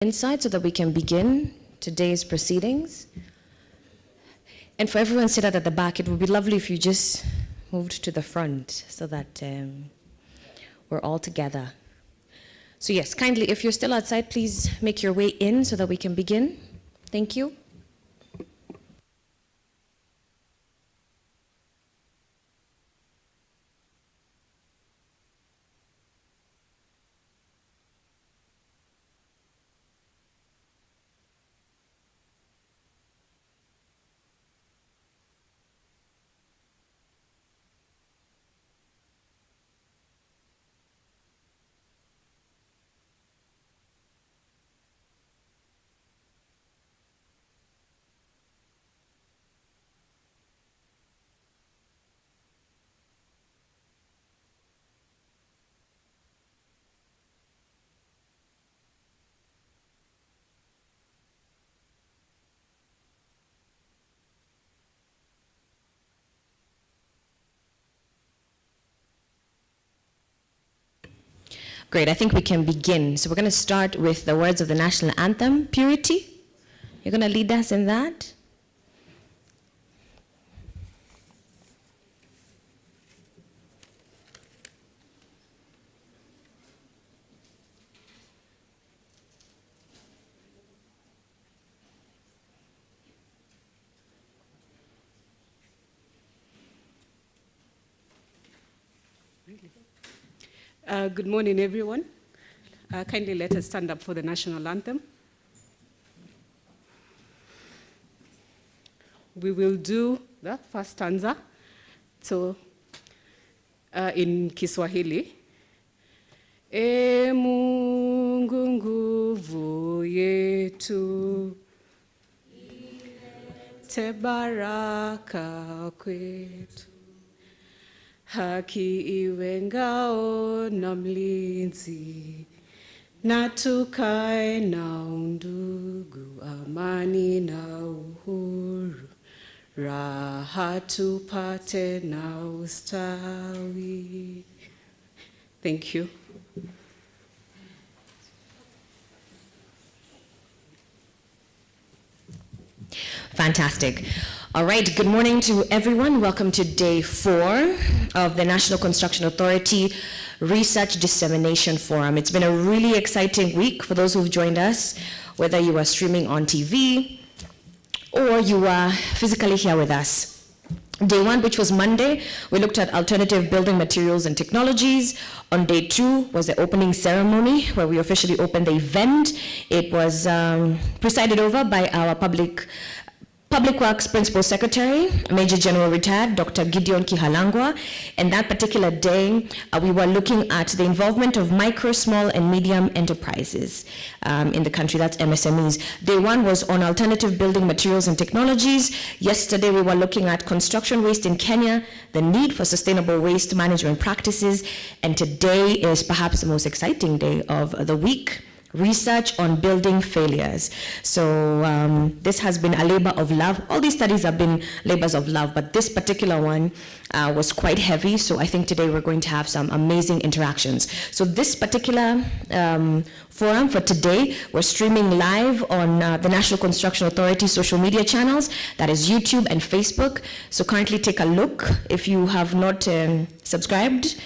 inside so that we can begin today's proceedings. And for everyone seated at the back, it would be lovely if you just moved to the front so that we're all together. So yes, kindly, if you're still outside, please make your way in so that we can begin. Thank you. Great, I think we can begin. So we're going to start with the words of the national anthem, Purity. You're going to lead us in that? Good morning, everyone. Kindly let us stand up for the national anthem. We will do the first stanza in Kiswahili. E Mungu nguvu yetu, te baraka kwetu. Haki iwe ngao na mlinzi, na tukae na undugu, amani na uhuru, raha tupate na ustawi. Thank you. Fantastic. All right, good morning to everyone. Welcome to day 4 of the National Construction Authority Research Dissemination Forum. It's been a really exciting week for those who've joined us, whether you are streaming on TV or you are physically here with us. Day 1, which was Monday, we looked at alternative building materials and technologies. On day 2 was the opening ceremony, where we officially opened the event. It was presided over by our Public Works Principal Secretary, Major General Retired Dr. Gideon Kihalangwa, and that particular day we were looking at the involvement of micro, small, and medium enterprises in the country, that's MSMEs. Day 1 was on alternative building materials and technologies. Yesterday we were looking at construction waste in Kenya, the need for sustainable waste management practices, and today is perhaps the most exciting day of the week, research on building failures. So this has been a labor of love. All these studies have been labors of love, but this particular one was quite heavy. So I think today we're going to have some amazing interactions. So this particular forum for today, we're streaming live on the National Construction Authority social media channels, that is YouTube and Facebook. So currently take a look if you have not subscribed.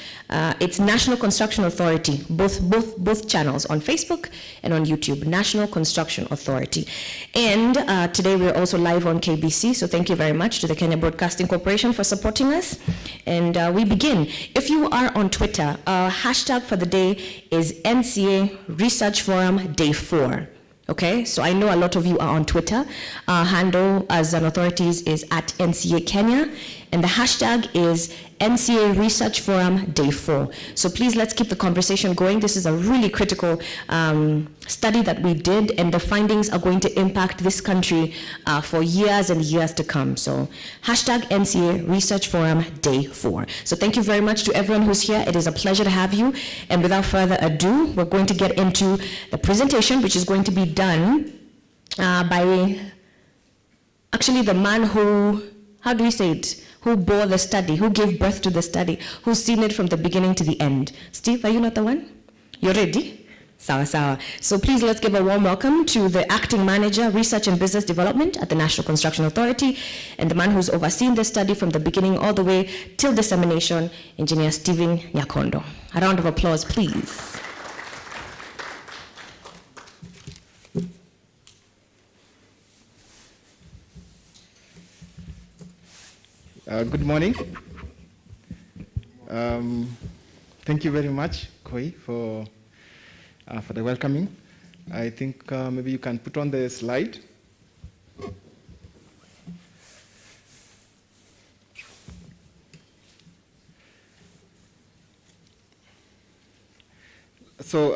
It's National Construction Authority, both channels on Facebook and on YouTube, National Construction Authority. And today we're also live on KBC, so thank you very much to the Kenya Broadcasting Corporation for supporting us. And we begin. If you are on Twitter, our hashtag for the day is NCA Research Forum Day 4. Okay, so I know a lot of you are on Twitter. Our handle as an authorities is at NCA Kenya, and the hashtag is NCA Research Forum Day 4. So please, let's keep the conversation going. This is a really critical study that we did, and the findings are going to impact this country for years and years to come. So hashtag NCA Research Forum Day 4. So thank you very much to everyone who's here. It is a pleasure to have you. And without further ado, we're going to get into the presentation, which is going to be done by actually the man who, how do we say it? Who bore the study, who gave birth to the study, who's seen it from the beginning to the end. Steve, are you not the one? You're ready? Sawa sawa. So please let's give a warm welcome to the Acting Manager, Research and Business Development at the National Construction Authority, and the man who's overseen the study from the beginning all the way till dissemination, Engineer Stephen Nyakondo. A round of applause, please. Good morning. Thank you very much, Koi, for the welcoming. I think maybe you can put on the slide. So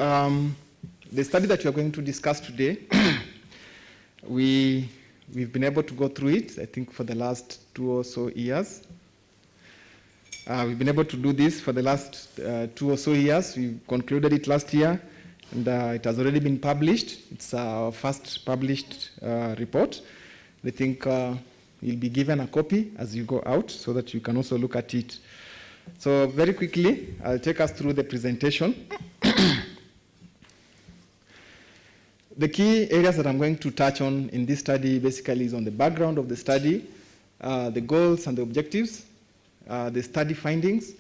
the study that we are going to discuss today, we've been able to go through it, I think, for the last 2 or so years. We've been able to do this for the last 2 or so years. We concluded it last year, and it has already been published. It's our first published report. I think you'll be given a copy as you go out so that you can also look at it. So very quickly, I'll take us through the presentation. The key areas that I'm going to touch on in this study basically is on the background of the study, the goals and the objectives, the study findings.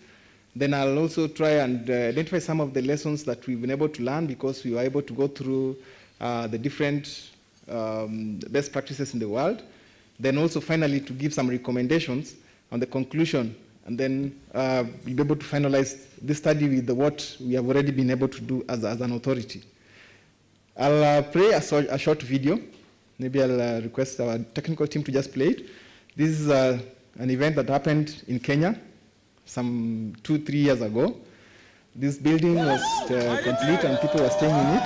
Then I'll also try and identify some of the lessons that we've been able to learn because we were able to go through the different best practices in the world. Then also finally to give some recommendations on the conclusion, and then we'll be able to finalize this study with what we have already been able to do as an authority. I'll play a short video. Maybe I'll request our technical team to just play it. This is an event that happened in Kenya some 2-3 years ago. This building was complete and people were staying in it.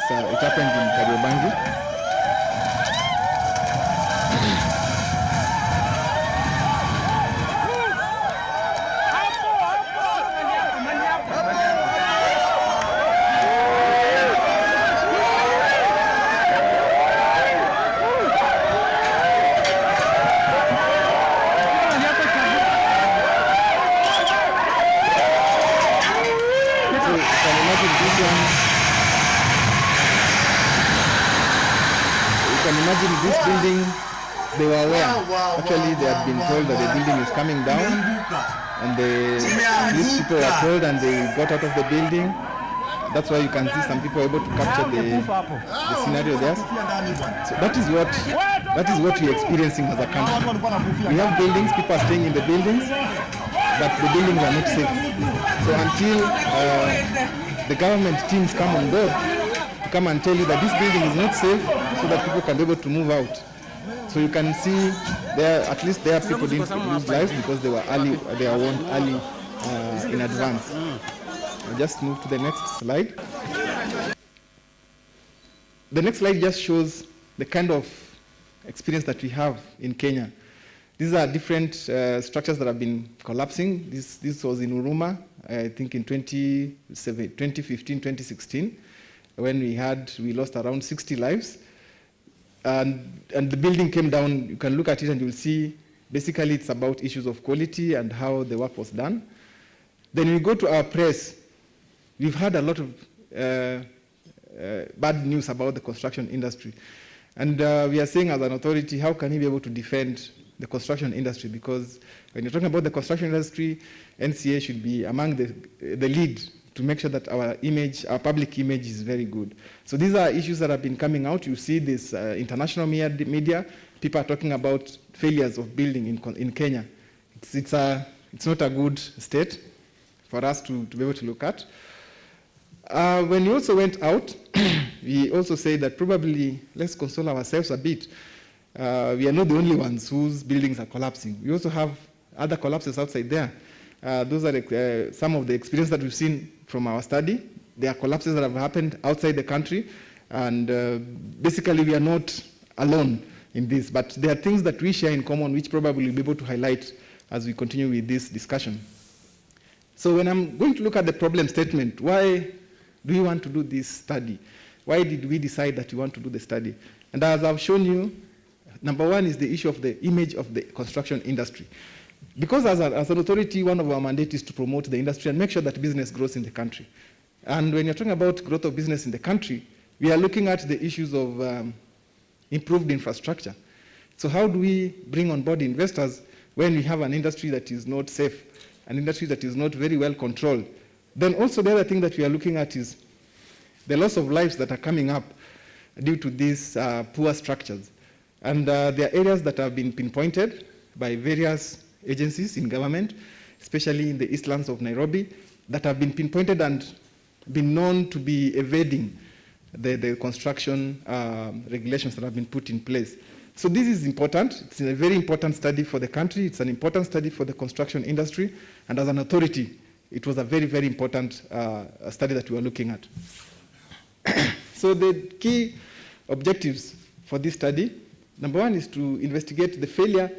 It happened in Kariobangi. This building, they were aware. Actually, they had been told that the building is coming down, and these people were told, and they got out of the building. That's why you can see some people able to capture the scenario there. So that is what we're experiencing as a country. We have buildings, people are staying in the buildings, but the buildings are not safe. So until the government teams come on board to come and tell you that this building is not safe, so that people can be able to move out. So you can see there, at least there people didn't lose lives because they were warned early in advance. I'll just move to the next slide. The next slide just shows the kind of experience that we have in Kenya. These are different structures that have been collapsing. This was in Huruma, I think in 2015, 2016, when we lost around 60 lives. And the building came down. You can look at it and you'll see basically it's about issues of quality and how the work was done. Then we go to our press. We've had a lot of bad news about the construction industry. And we are saying as an authority, how can we be able to defend the construction industry? Because when you're talking about the construction industry, NCA should be among the lead to make sure that our image, our public image is very good. So these are issues that have been coming out. You see this international media, people are talking about failures of building in Kenya. It's not a good state for us to be able to look at. When we also went out, we also said that probably let's console ourselves a bit. We are not the only ones whose buildings are collapsing. We also have other collapses outside there. Those are some of the experience that we've seen from our study. There are collapses that have happened outside the country, and basically we are not alone in this, but there are things that we share in common which probably we'll be able to highlight as we continue with this discussion. So when I'm going to look at the problem statement, why do we want to do this study? Why did we decide that we want to do the study? And as I've shown you, number one is the issue of the image of the construction industry. Because as an authority, one of our mandates is to promote the industry and make sure that business grows in the country. And when you're talking about growth of business in the country, we are looking at the issues of improved infrastructure. So how do we bring on board investors when we have an industry that is not safe, an industry that is not very well controlled? Then also the other thing that we are looking at is the loss of lives that are coming up due to these poor structures. And there are areas that have been pinpointed by various agencies in government, especially in the eastlands of Nairobi, that have been pinpointed and been known to be evading the construction regulations that have been put in place. So this is important. It's a very important study for the country. It's an important study for the construction industry. And as an authority, it was a very, very important study that we were looking at. So the key objectives for this study, number one is to investigate the failure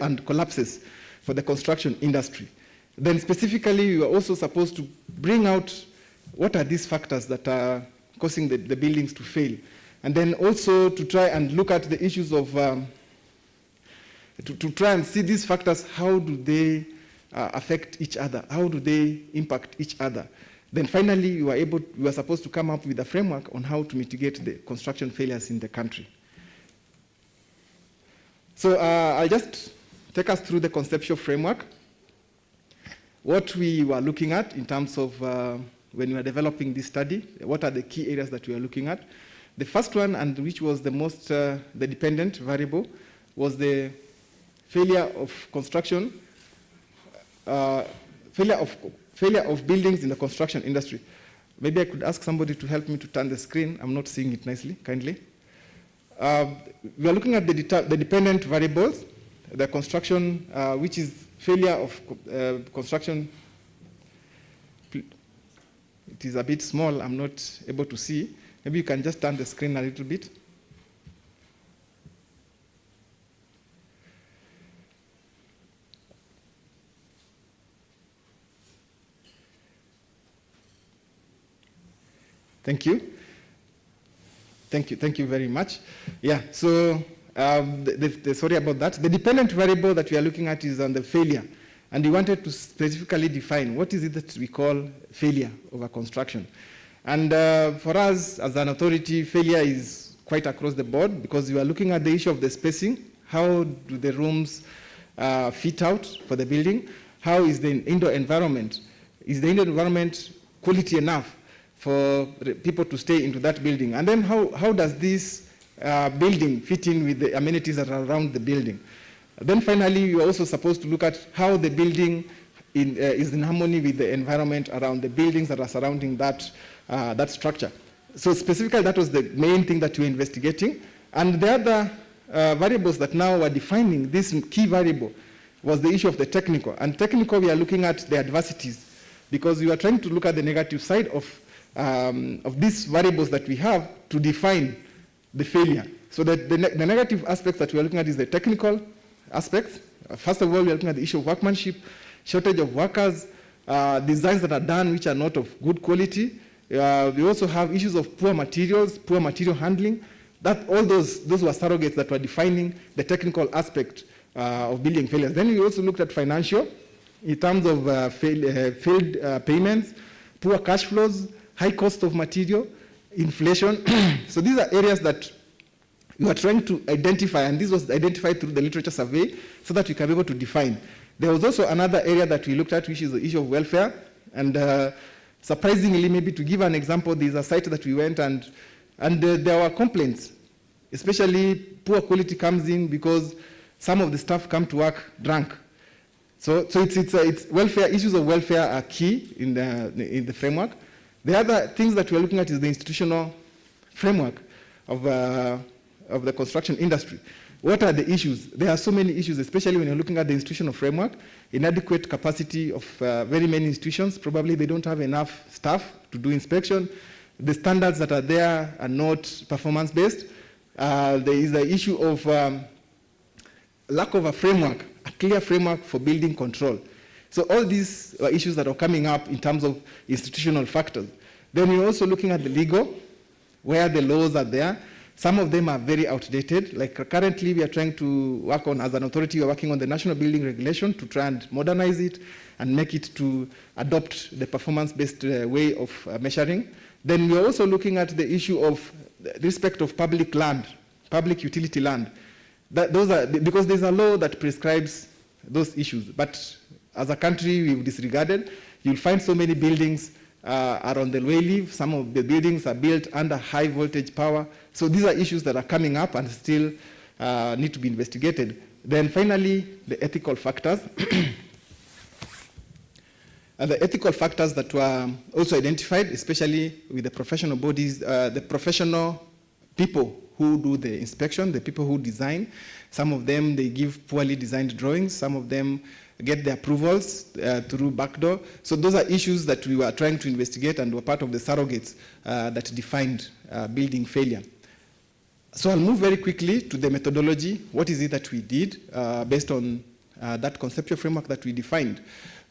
and collapses for the construction industry. Then specifically, we were also supposed to bring out what are these factors that are causing the buildings to fail. And then also to try and look at the issues of, to try and see these factors, how do they affect each other? How do they impact each other? Then finally, we were supposed to come up with a framework on how to mitigate the construction failures in the country. So I'll just take us through the conceptual framework. What we were looking at in terms of when we were developing this study, what are the key areas that we are looking at? The first one, and which was the most, the dependent variable, was the failure of construction, failure of buildings in the construction industry. Maybe I could ask somebody to help me to turn the screen. I'm not seeing it nicely, kindly. We are looking at the dependent variables, the construction, which is failure of construction. It is a bit small, I'm not able to see. Maybe you can just turn the screen a little bit. Thank you. Thank you very much. Yeah, so sorry about that. The dependent variable that we are looking at is on the failure. And we wanted to specifically define what is it that we call failure of a construction. And for us, as an authority, failure is quite across the board because we are looking at the issue of the spacing. How do the rooms fit out for the building? How is the indoor environment? Is the indoor environment quality enough for people to stay into that building? And then how does this building fit in with the amenities that are around the building? Then finally, you're also supposed to look at how the building is in harmony with the environment around the buildings that are surrounding that structure. So specifically, that was the main thing that we're investigating. And the other variables that now we're defining, this key variable, was the issue of the technical. And technical, we are looking at the adversities, because we are trying to look at the negative side of these variables that we have to define the failure. So the negative aspects that we are looking at is the technical aspects. First of all, we are looking at the issue of workmanship, shortage of workers, designs that are done which are not of good quality. We also have issues of poor materials, poor material handling. That all those were surrogates that were defining the technical aspect of building failures. Then we also looked at financial in terms of failed payments, poor cash flows, high cost of material, inflation. So these are areas that we are trying to identify, and this was identified through the literature survey so that we can be able to define. There was also another area that we looked at, which is the issue of welfare. And surprisingly, maybe to give an example, there's a site that we went and there were complaints, especially poor quality comes in because some of the staff come to work drunk. So it's welfare, issues of welfare are key in the framework. The other things that we're looking at is the institutional framework of the construction industry. What are the issues? There are so many issues, especially when you're looking at the institutional framework. Inadequate capacity of very many institutions. Probably they don't have enough staff to do inspection. The standards that are there are not performance-based. There is the issue of lack of a framework, a clear framework for building control. So all these are issues that are coming up in terms of institutional factors. Then we're also looking at the legal, where the laws are there. Some of them are very outdated. Like currently we are trying to work on, as an authority, we are working on the National Building Regulation to try and modernize it and make it to adopt the performance-based way of measuring. Then we are also looking at the issue of respect of public land, public utility land. Those are, because there's a law that prescribes those issues, but as a country we've disregarded. You'll find so many buildings are on the way leave. Some of the buildings are built under high voltage power. So these are issues that are coming up and still need to be investigated. Then finally, the ethical factors. And the ethical factors that were also identified, especially with the professional bodies, the professional people who do the inspection, the people who design. Some of them, they give poorly designed drawings. Some of them get the approvals through backdoor. So those are issues that we were trying to investigate and were part of the surrogates that defined building failure. So I'll move very quickly to the methodology. What is it that we did based on that conceptual framework that we defined?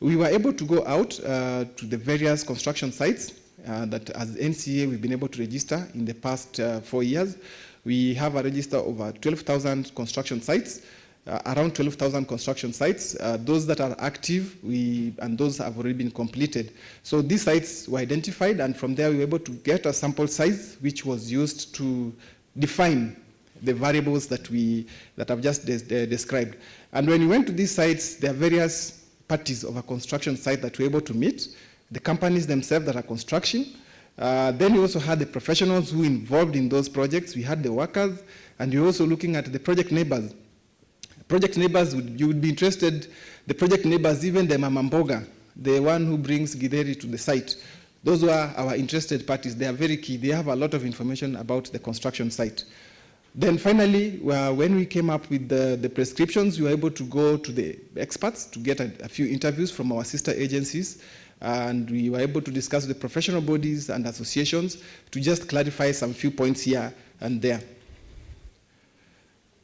We were able to go out to the various construction sites that as NCA we've been able to register in the past 4 years. We have a register of over 12,000 construction sites, around 12,000 construction sites. Those that are active, and those have already been completed. So these sites were identified, and from there we were able to get a sample size which was used to define the variables that I've just described. And when we went to these sites, there are various parties of a construction site that we're able to meet, the companies themselves that are construction. Then we also had the professionals who involved in those projects. We had the workers, and we're also looking at the project neighbors. Project neighbors, you would be interested, the project neighbors, even the Mamamboga, the one who brings Githeri to the site. Those were our interested parties. They are very key. They have a lot of information about the construction site. Then finally, when we came up with the prescriptions, we were able to go to the experts to get a few interviews from our sister agencies, and we were able to discuss with the professional bodies and associations to just clarify some few points here and there.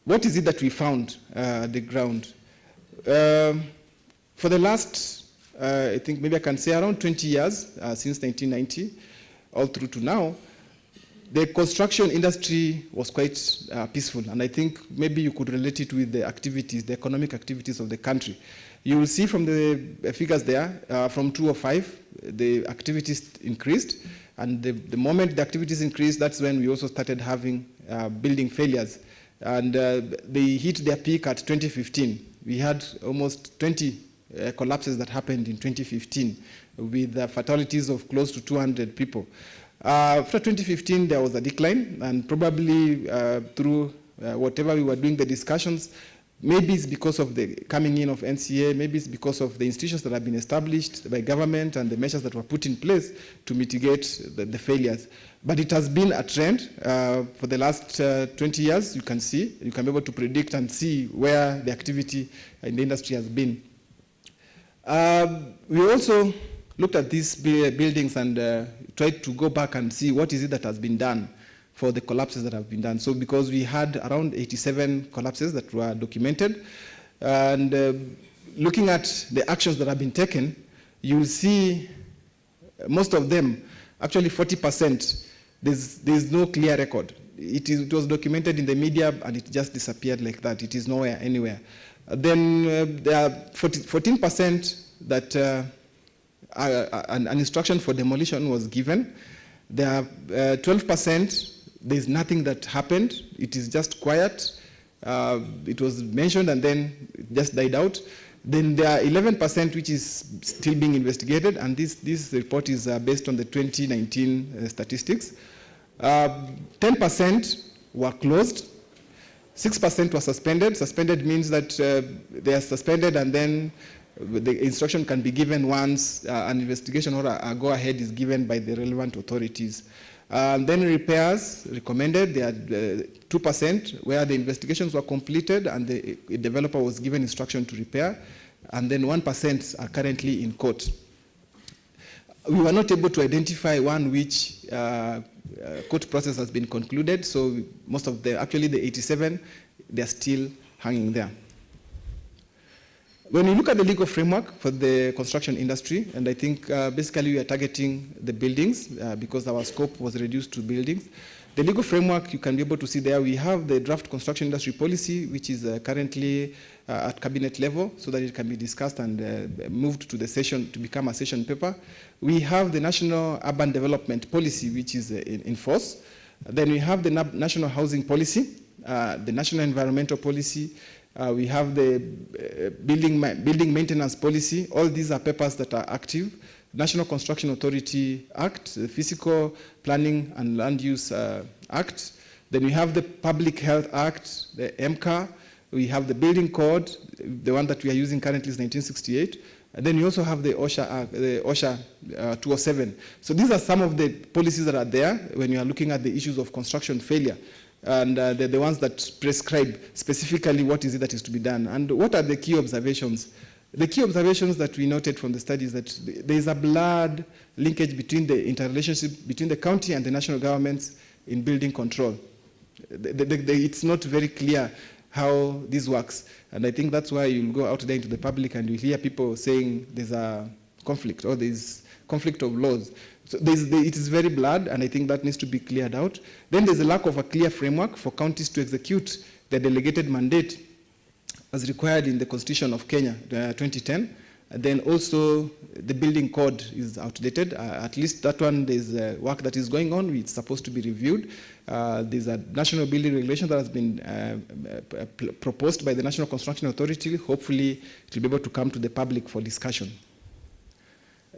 What is it that we found at the ground? For the last, I think maybe I can say around 20 years, since 1990, all through to now, the construction industry was quite peaceful, and I think maybe you could relate it with the activities, the economic activities of the country. You will see from the figures there, from 2005, the activities increased, and the moment the activities increased, that's when we also started having building failures. And they hit their peak at 2015. We had almost 20 collapses that happened in 2015, with fatalities of close to 200 people. After 2015, there was a decline, and probably through whatever we were doing, the discussions, maybe it's because of the coming in of NCA, maybe it's because of the institutions that have been established by government and the measures that were put in place to mitigate the failures. But it has been a trend for the last 20 years. You can see, you can be able to predict and see where the activity in the industry has been. We also looked at these buildings and tried to go back and see what is it that has been done for the collapses that have been done. So because we had around 87 collapses that were documented, and looking at the actions that have been taken, you will see most of them, actually 40%, there's no clear record. It was documented in the media and it just disappeared like that. It is nowhere, anywhere. Then there are 14% that an instruction for demolition was given. There are 12%, there's nothing that happened. It is just quiet. It was mentioned and then it just died out. Then there are 11% which is still being investigated, and this report is based on the 2019 statistics. 10% were closed. 6% were suspended. Suspended means that they are suspended and then the instruction can be given once an investigation or a go-ahead is given by the relevant authorities. Then repairs recommended, there are 2% where the investigations were completed and the developer was given instruction to repair, and then 1% are currently in court. We were not able to identify one which court process has been concluded, so most of the, actually the 87, they're still hanging there. When you look at the legal framework for the construction industry, and I think basically we are targeting the buildings because our scope was reduced to buildings. The legal framework, you can be able to see there, we have the draft construction industry policy, which is currently at cabinet level so that it can be discussed and moved to the session to become a session paper. We have the national urban development policy, which is in force. Then we have the national housing policy, the national environmental policy. We have the building maintenance policy. All these are papers that are active. National Construction Authority Act, the Physical Planning and Land Use Act. Then we have the Public Health Act, the MCA. We have the Building Code, the one that we are using currently is 1968. And then we also have the OSHA Act, the OSHA 207. So these are some of the policies that are there when you are looking at the issues of construction failure. And they're the ones that prescribe specifically what is it that is to be done. And what are the key observations? The key observations that we noted from the study is that there is a blurred linkage between the interrelationship between the county and the national governments in building control. It's not very clear how this works. And I think that's why you'll go out there into the public and you hear people saying there's a conflict or there's conflict of laws. So it is very blurred, and I think that needs to be cleared out. Then there's a lack of a clear framework for counties to execute their delegated mandate as required in the Constitution of Kenya, 2010. And then also the building code is outdated. At least that one, there's work that is going on. It's supposed to be reviewed. There's a national building regulation that has been proposed by the National Construction Authority. Hopefully, it will be able to come to the public for discussion.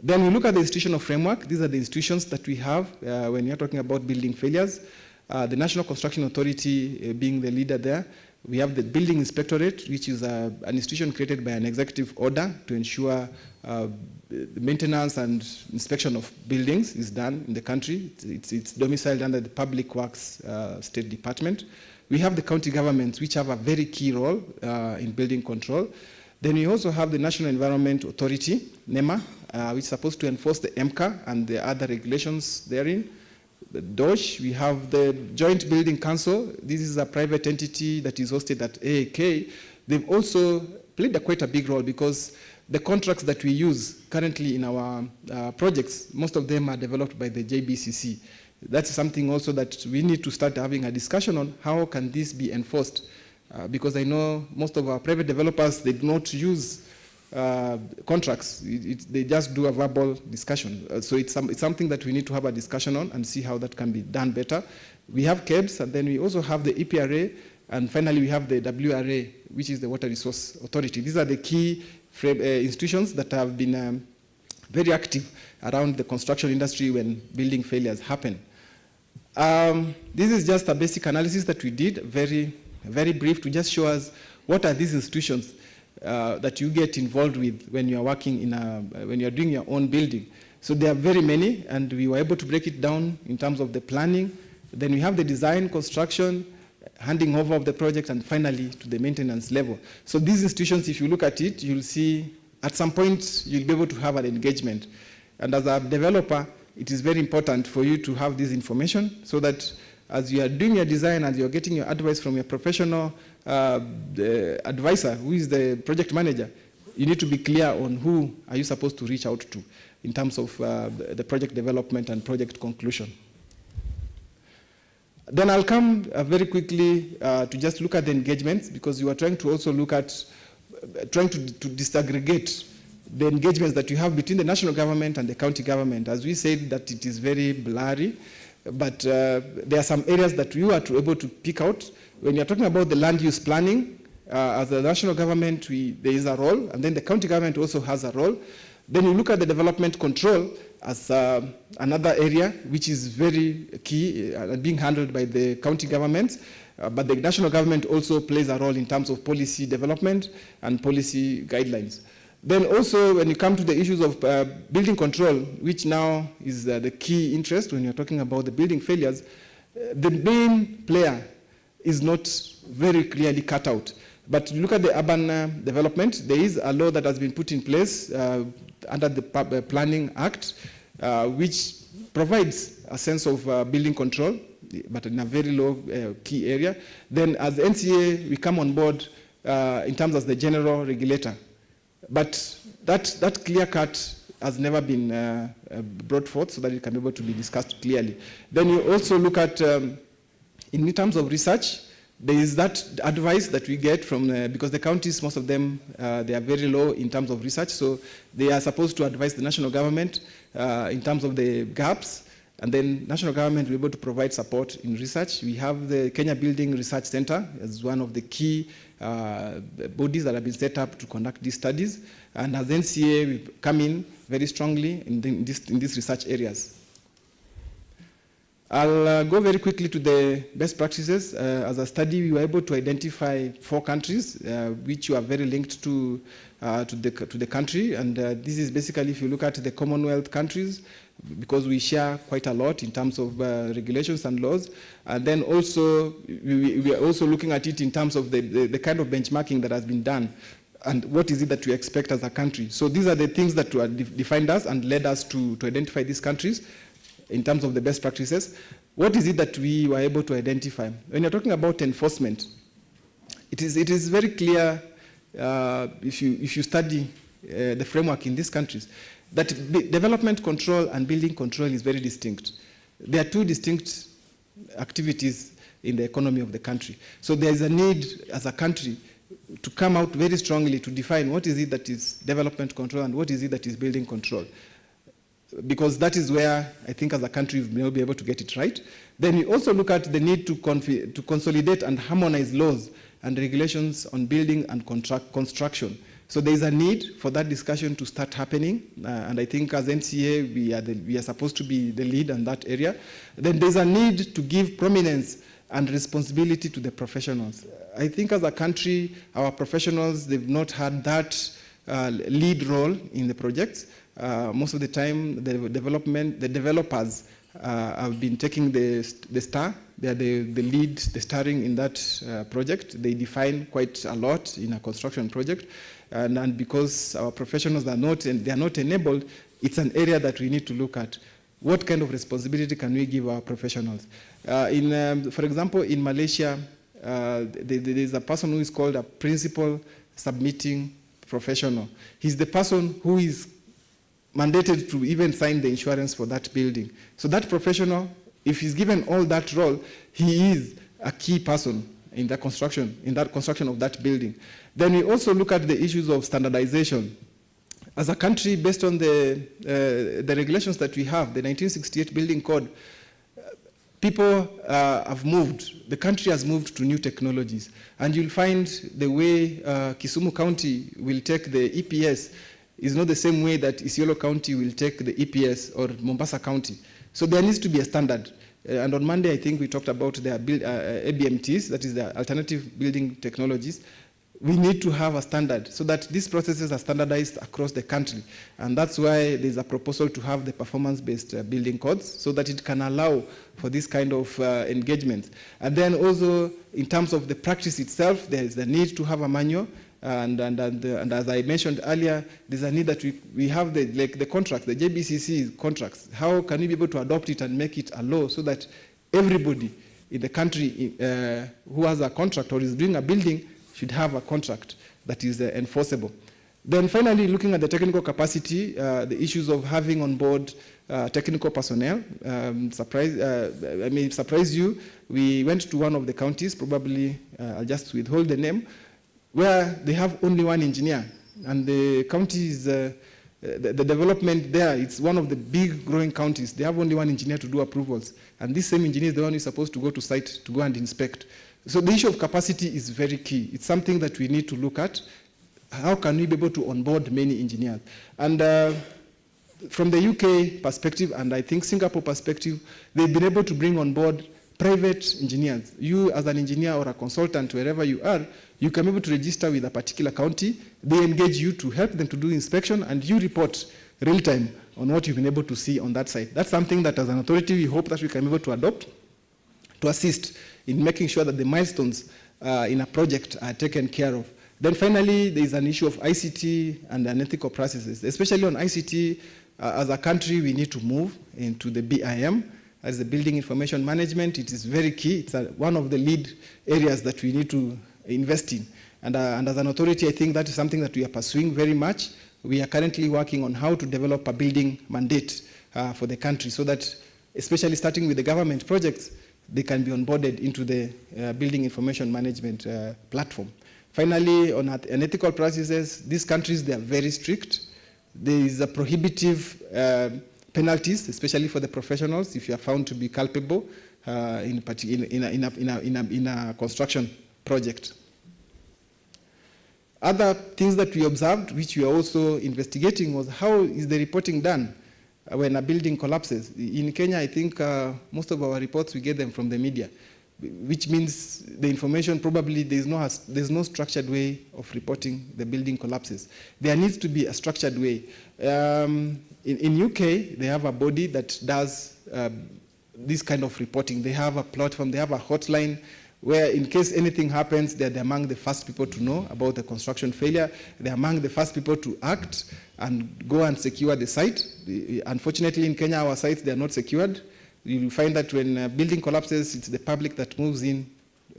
Then we look at the institutional framework. These are the institutions that we have when you're talking about building failures. The National Construction Authority being the leader there. We have the Building Inspectorate, which is an institution created by an executive order to ensure the maintenance and inspection of buildings is done in the country. It's domiciled under the Public Works State Department. We have the county governments, which have a very key role in building control. Then we also have the National Environment Authority, NEMA, which is supposed to enforce the MCA and the other regulations therein. The DOSH, we have the Joint Building Council. This is a private entity that is hosted at AAK. They've also played quite a big role because the contracts that we use currently in our projects, most of them are developed by the JBCC. That's something also that we need to start having a discussion on how can this be enforced. Because I know most of our private developers, they do not use contracts. They just do a verbal discussion. So it's something that we need to have a discussion on and see how that can be done better. We have KEBS, and then we also have the EPRA, and finally we have the WRA, which is the Water Resource Authority. These are the key institutions that have been very active around the construction industry when building failures happen. This is just a basic analysis that we did, very, very brief, to just show us what are these institutions that you get involved with when you are working when you are doing your own building. So there are very many, and we were able to break it down in terms of the planning. Then we have the design, construction, handing over of the project, and finally to the maintenance level. So these institutions, if you look at it, you'll see at some point you'll be able to have an engagement. And as a developer, it is very important for you to have this information so that as you are doing your design, as you're getting your advice from your professional advisor, who is the project manager, you need to be clear on who are you supposed to reach out to in terms of the project development and project conclusion. Then I'll come very quickly to just look at the engagements, because you are trying to also look at, trying to disaggregate the engagements that you have between the national government and the county government. As we said, that it is very blurry, but there are some areas that we were able to pick out. When you're talking about the land use planning, as a national government, there is a role, and then the county government also has a role. Then you look at the development control as another area which is very key, being handled by the county governments, but the national government also plays a role in terms of policy development and policy guidelines. Then also when you come to the issues of building control, which now is the key interest when you're talking about the building failures, the main player is not very clearly cut out. But look at the urban development. There is a law that has been put in place under the Planning Act, which provides a sense of building control, but in a very low key area. Then as NCA, we come on board in terms of the general regulator. But that clear cut has never been brought forth so that it can be able to be discussed clearly. Then you also look at, in terms of research, there is that advice that we get from, because the counties, most of them, they are very low in terms of research, so they are supposed to advise the national government in terms of the gaps, and then national government will be able to provide support in research. We have the Kenya Building Research Center as one of the key bodies that have been set up to conduct these studies, and as NCA, we come in very strongly in these research areas. I'll go very quickly to the best practices. As a study, we were able to identify 4 countries which are very linked to the country, and this is basically, if you look at the Commonwealth countries, because we share quite a lot in terms of regulations and laws, and then also we are also looking at it in terms of the kind of benchmarking that has been done, and what is it that we expect as a country. So these are the things that defined us and led us to identify these countries. In terms of the best practices, what is it that we were able to identify? When you're talking about enforcement, it is very clear if you study the framework in these countries that development control and building control is very distinct. They are 2 distinct activities in the economy of the country. So there is a need as a country to come out very strongly to define what is it that is development control and what is it that is building control. Because that is where I think as a country we will be able to get it right. Then we also look at the need to consolidate and harmonize laws and regulations on building and construction. So there is a need for that discussion to start happening, and I think as NCA we are supposed to be the lead in that area. Then there's a need to give prominence and responsibility to the professionals. I think as a country, our professionals, they've not had that lead role in the projects. Most of the time, the developers have been taking the star. They are the lead, the starring in that project. They define quite a lot in a construction project. And because our professionals are not enabled, it's an area that we need to look at. What kind of responsibility can we give our professionals? For example, in Malaysia, there is a person who is called a principal submitting professional. He's the person who is mandated to even sign the insurance for that building. So that professional, if he's given all that role, he is a key person in that construction of that building. Then we also look at the issues of standardization. As a country, based on the regulations that we have, the 1968 Building Code, people have moved. The country has moved to new technologies. And you'll find the way Kisumu County will take the EPS is not the same way that Isiolo County will take the EPS or Mombasa County. So there needs to be a standard. And on Monday, I think we talked about the ABMTs, that is the alternative building technologies. We need to have a standard so that these processes are standardized across the country. And that's why there's a proposal to have the performance-based building codes so that it can allow for this kind of engagement. And then also, in terms of the practice itself, there is the need to have a manual. And as I mentioned earlier, there's a need that we have the contracts, the JBCC contracts. How can we be able to adopt it and make it a law so that everybody in the country who has a contract or is doing a building should have a contract that is enforceable. Then finally, looking at the technical capacity, the issues of having on board technical personnel. I may surprise you. We went to one of the counties, probably I'll just withhold the name, where they have only one engineer. And the county is, the development there, it's one of the big growing counties. They have only one engineer to do approvals. And this same engineer is the one who's supposed to go to site to go and inspect. So the issue of capacity is very key. It's something that we need to look at. How can we be able to onboard many engineers? And from the UK perspective, and I think Singapore perspective, they've been able to bring on board private engineers. You as an engineer or a consultant, wherever you are, you can be able to register with a particular county. They engage you to help them to do inspection, and you report real time on what you've been able to see on that site. That's something that as an authority, we hope that we can be able to adopt to assist in making sure that the milestones in a project are taken care of. Then finally, there is an issue of ICT and unethical processes. Especially on ICT, as a country, we need to move into the BIM, as the Building Information Management. It is very key. It's one of the lead areas that we need to invest in. And as an authority, I think that is something that we are pursuing very much. We are currently working on how to develop a building mandate for the country so that, especially starting with the government projects, they can be onboarded into the building information management platform. Finally, on unethical practices, these countries, they are very strict. There is a prohibitive penalties, especially for the professionals, if you are found to be culpable in a construction project. Other things that we observed, which we are also investigating, was how is the reporting done when a building collapses. In Kenya, I think most of our reports, we get them from the media, which means the information probably there's no structured way of reporting the building collapses. There needs to be a structured way. In UK, they have a body that does this kind of reporting. They have a platform, they have a hotline where in case anything happens, they're among the first people to know about the construction failure. They're among the first people to act and go and secure the site. Unfortunately, in Kenya, our sites, they're not secured. You will find that when a building collapses, it's the public that moves in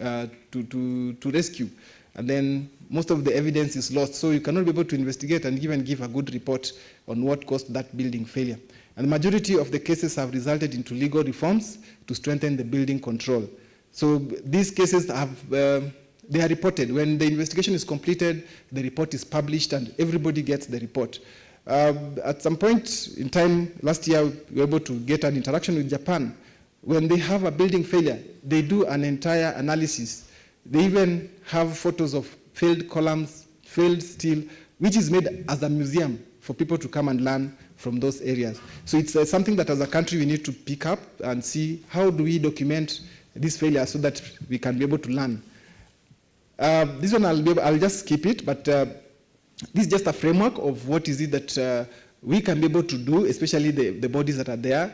to rescue. And then most of the evidence is lost. So you cannot be able to investigate and even give a good report on what caused that building failure. And the majority of the cases have resulted into legal reforms to strengthen the building control. So these cases they are reported. When the investigation is completed, the report is published and everybody gets the report. At some point in time, last year, we were able to get an interaction with Japan. When they have a building failure, they do an entire analysis. They even have photos of failed columns, failed steel, which is made as a museum for people to come and learn from those areas. So it's something that as a country we need to pick up and see how do we document this failure so that we can be able to learn. This one I'll just skip it, but this is just a framework of what is it that we can be able to do, especially the bodies that are there,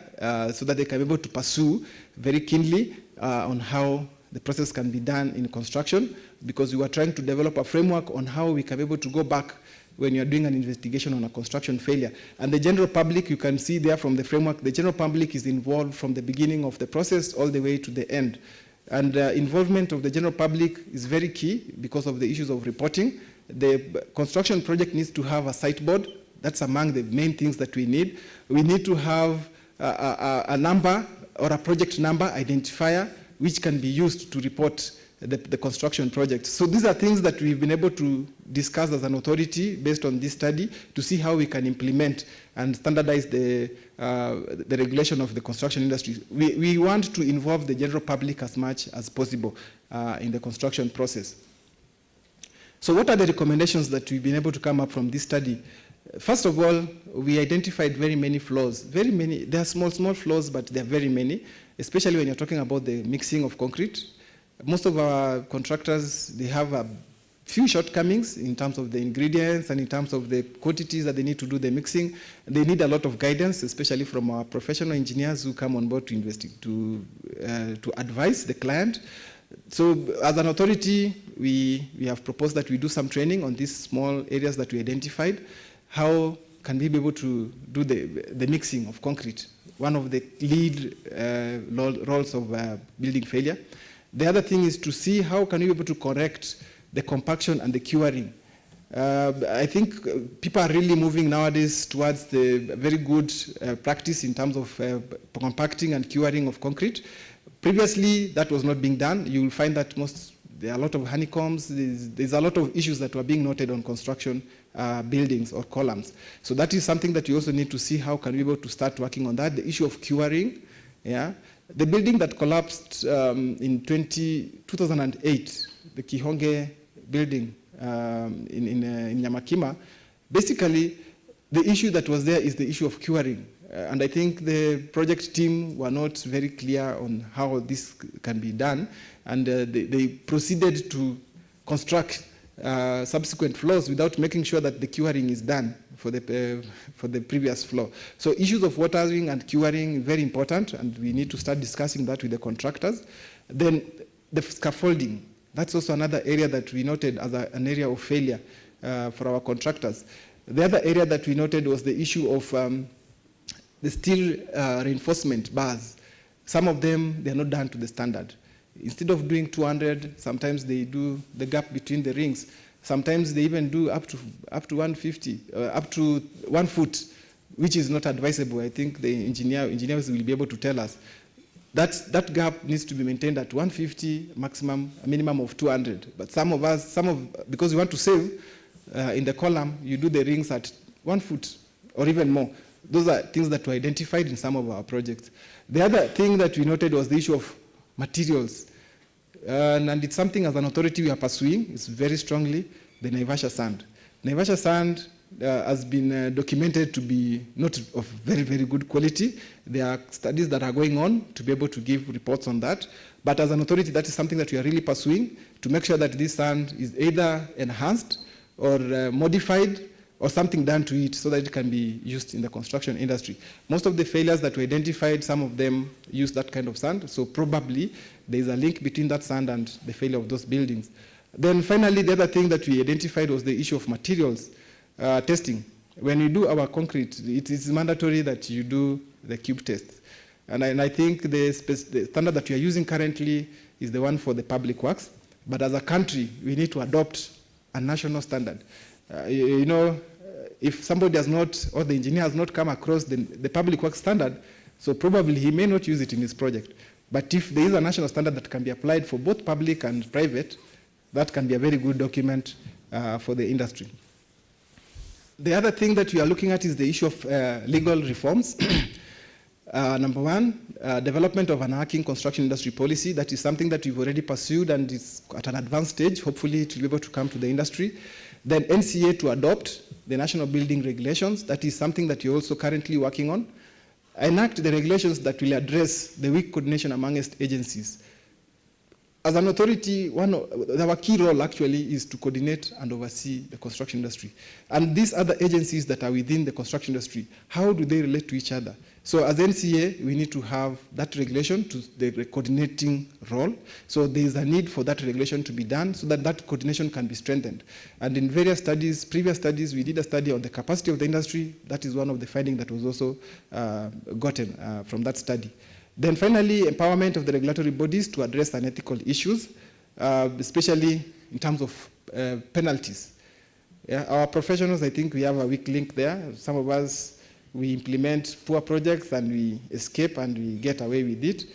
so that they can be able to pursue very keenly on how the process can be done in construction, because we were trying to develop a framework on how we can be able to go back when you're doing an investigation on a construction failure. And the general public, you can see there from the framework, the general public is involved from the beginning of the process all the way to the end. And involvement of the general public is very key because of the issues of reporting. The construction project needs to have a site board. That's among the main things that we need. We need to have a number or a project number identifier which can be used to report the construction project. So these are things that we've been able to discuss as an authority based on this study to see how we can implement and standardize the regulation of the construction industry. We want to involve the general public as much as possible in the construction process. So what are the recommendations that we've been able to come up from this study? First of all, we identified very many flaws. Very many. There are small flaws, but there are very many, especially when you're talking about the mixing of concrete. Most of our contractors, they have a few shortcomings in terms of the ingredients and in terms of the quantities that they need to do the mixing. They need a lot of guidance, especially from our professional engineers who come on board to investigate, to advise the client. So as an authority, we have proposed that we do some training on these small areas that we identified. How can we be able to do the mixing of concrete? One of the lead roles of building failure. The other thing is to see how can we be able to correct the compaction and the curing. I think people are really moving nowadays towards the very good practice in terms of compacting and curing of concrete. Previously, that was not being done. You will find that there are a lot of honeycombs. There's a lot of issues that were being noted on construction buildings or columns. So that is something that you also need to see how can we be able to start working on that. The issue of curing, yeah. The building that collapsed in 2008, the Kihonge building in Nyamakima, basically the issue that was there is the issue of curing. And I think the project team were not very clear on how this can be done. And they proceeded to construct subsequent floors without making sure that the curing is done for the previous floor. So issues of watering and curing very important, and we need to start discussing that with the contractors. Then the scaffolding, that's also another area that we noted as an area of failure for our contractors. The other area that we noted was the issue of the steel reinforcement bars. Some of them, they're not done to the standard. Instead of doing 200, sometimes they do the gap between the rings. Sometimes they even do up to 150, up to 1 foot, which is not advisable. I think the engineers will be able to tell us. That gap needs to be maintained at 150, maximum, a minimum of 200. But because you want to save, in the column, you do the rings at 1 foot or even more. Those are things that were identified in some of our projects. The other thing that we noted was the issue of materials. And it's something as an authority we are pursuing. It's very strongly the Naivasha sand. Naivasha sand has been documented to be not of very, very good quality. There are studies that are going on to be able to give reports on that. But as an authority, that is something that we are really pursuing to make sure that this sand is either enhanced or modified or something done to it so that it can be used in the construction industry. Most of the failures that we identified, some of them use that kind of sand, so probably there is a link between that sand and the failure of those buildings. Then finally, the other thing that we identified was the issue of materials testing. When you do our concrete, it is mandatory that you do the cube tests. And I think the standard that we are using currently is the one for the public works, but as a country, we need to adopt a national standard. If somebody has not, or the engineer has not come across the public works standard, so probably he may not use it in his project. But if there is a national standard that can be applied for both public and private, that can be a very good document for the industry. The other thing that we are looking at is the issue of legal reforms. Number one, development of an arcing construction industry policy. That is something that we've already pursued and is at an advanced stage. Hopefully it will be able to come to the industry. Then NCA to adopt the national building regulations. That is something that we're also currently working on. Enact the regulations that will address the weak coordination amongst agencies. As an authority, our key role actually is to coordinate and oversee the construction industry. And these other agencies that are within the construction industry, how do they relate to each other? So as NCA, we need to have that regulation to the coordinating role. So there is a need for that regulation to be done so that that coordination can be strengthened. And in various studies, previous studies, we did a study on the capacity of the industry. That is one of the findings that was also gotten from that study. Then finally, empowerment of the regulatory bodies to address unethical issues, especially in terms of penalties. Yeah, our professionals, I think we have a weak link there. Some of us, we implement poor projects and we escape and we get away with it.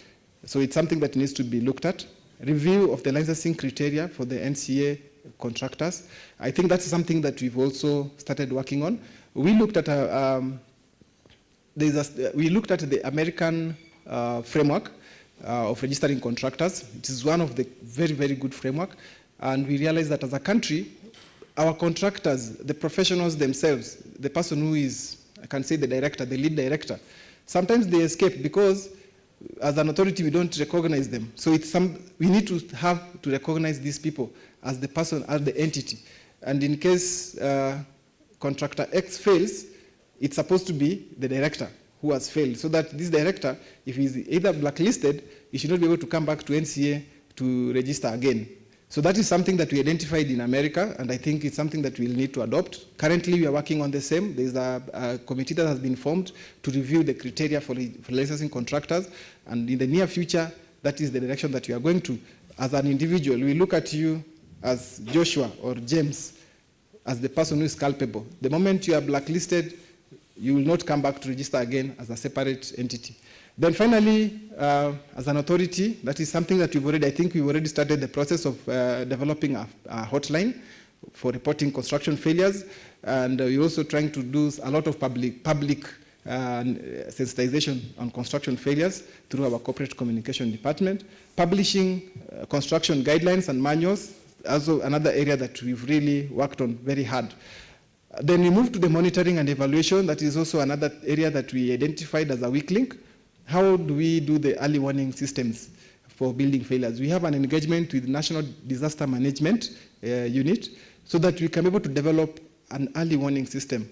So it's something that needs to be looked at. Review of the licensing criteria for the NCA contractors. I think that's something that we've also started working on. We looked at the American framework of registering contractors. It is one of the very, very good framework. And we realized that as a country, our contractors, the professionals themselves, the person who is, I can say the director, the lead director, sometimes they escape because as an authority, we don't recognize them. So we need to have to recognize these people as the person, as the entity. And in case contractor X fails, it's supposed to be the director who has failed. So that this director, if he's either blacklisted, he should not be able to come back to NCA to register again. So that is something that we identified in America, and I think it's something that we'll need to adopt. Currently, we are working on the same. There's a committee that has been formed to review the criteria for licensing contractors, and in the near future, that is the direction that we are going to. As an individual, we look at you as Joshua or James, as the person who is culpable. The moment you are blacklisted, you will not come back to register again as a separate entity. Then finally, as an authority, that is something that we've already started the process of developing a hotline for reporting construction failures. And we're also trying to do a lot of public sensitization on construction failures through our corporate communication department. Publishing construction guidelines and manuals, also another area that we've really worked on very hard. Then we move to the monitoring and evaluation. That is also another area that we identified as a weak link. How do we do the early warning systems for building failures? We have an engagement with the National Disaster Management Unit so that we can be able to develop an early warning system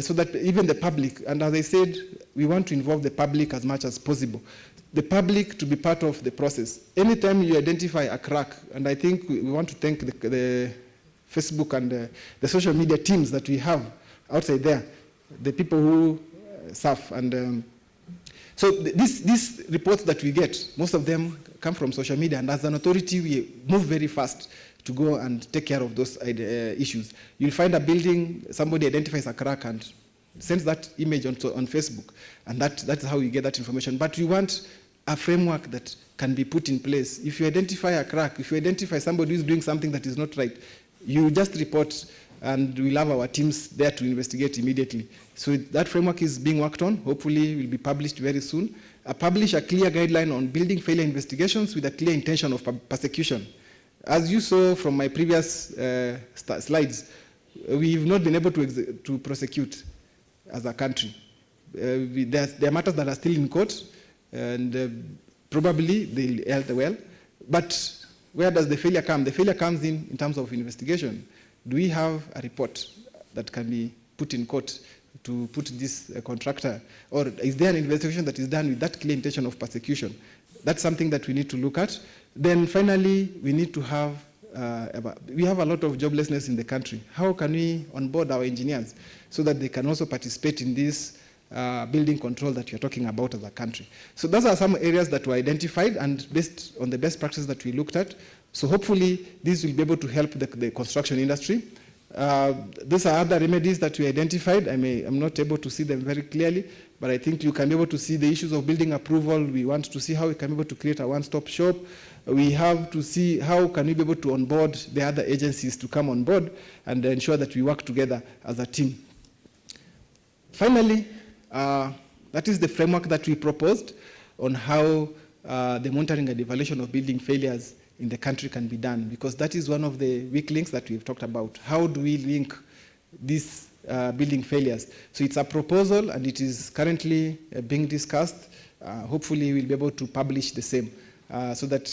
so that even the public, and as I said, we want to involve the public as much as possible. The public to be part of the process. Anytime you identify a crack, and I think we want to thank the Facebook and the social media teams that we have outside there, the people who surf and so these reports that we get, most of them come from social media, and as an authority, we move very fast to go and take care of those issues. You'll find a building, somebody identifies a crack and sends that image on Facebook, and that's how you get that information. But you want a framework that can be put in place. If you identify a crack, if you identify somebody who's doing something that is not right, you just report, and we'll have our teams there to investigate immediately. So that framework is being worked on. Hopefully will be published very soon. Publish a clear guideline on building failure investigations with a clear intention of persecution. As you saw from my previous slides, we've not been able to prosecute as a country. There are matters that are still in court, and probably they'll end well. But where does the failure come? The failure comes in terms of investigation. Do we have a report that can be put in court to put this contractor? Or is there an investigation that is done with that clear intention of persecution? That's something that we need to look at. Then finally, we need to have, we have a lot of joblessness in the country. How can we onboard our engineers so that they can also participate in this building control that you're talking about as a country? So those are some areas that were identified and based on the best practices that we looked at. So hopefully this will be able to help the construction industry. These are other remedies that we identified. I'm not able to see them very clearly, but I think you can be able to see the issues of building approval. We want to see how we can be able to create a one-stop shop. We have to see how can we be able to onboard the other agencies to come on board and ensure that we work together as a team. Finally, that is the framework that we proposed on how the monitoring and evaluation of building failures in the country can be done, because that is one of the weak links that we've talked about. How do we link these building failures? So it's a proposal, and it is currently being discussed. Hopefully we'll be able to publish the same so that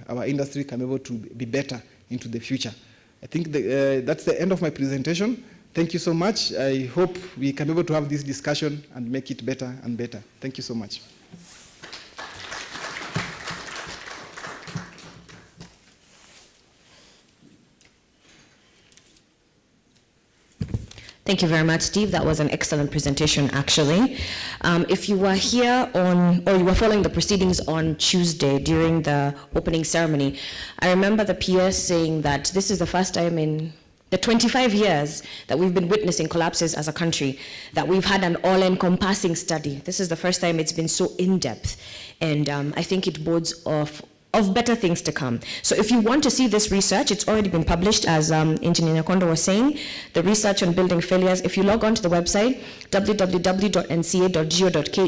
our industry can be able to be better into the future. I think that's the end of my presentation. Thank you so much. I hope we can be able to have this discussion and make it better and better. Thank you so much. Thank you very much, Steve. That was an excellent presentation, actually. If you were here or you were following the proceedings on Tuesday during the opening ceremony, I remember the PS saying that this is the first time in the 25 years that we've been witnessing collapses as a country, that we've had an all-encompassing study. This is the first time it's been so in-depth, and I think it bodes of better things to come. So if you want to see this research, it's already been published, as Engineer Nyakondo was saying, the research on building failures. If you log on to the website, www.nca.go.ke,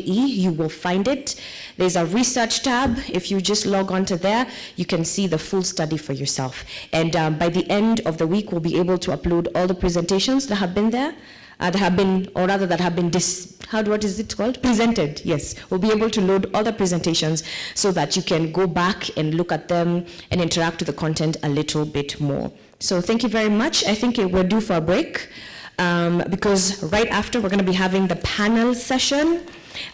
you will find it. There's a research tab. If you just log on to there, you can see the full study for yourself. And by the end of the week, we'll be able to upload all the presentations that have been there, presented, yes. We'll be able to load all the presentations so that you can go back and look at them and interact with the content a little bit more. So thank you very much. I think we're due for a break because right after we're going to be having the panel session,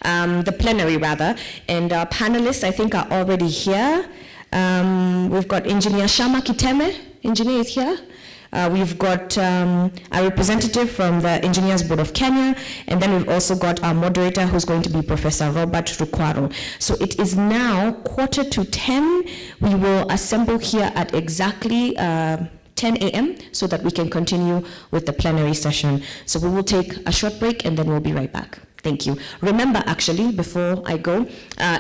the plenary rather, and our panelists I think are already here. We've got Engineer Shama Kiteme, engineer is here. We've got a representative from the Engineers Board of Kenya, and then we've also got our moderator who's going to be Professor Robert Rukwaro. So it is now 9:45. We will assemble here at exactly 10 a.m. so that we can continue with the plenary session. So we will take a short break and then we'll be right back. Thank you. Remember, actually, before I go,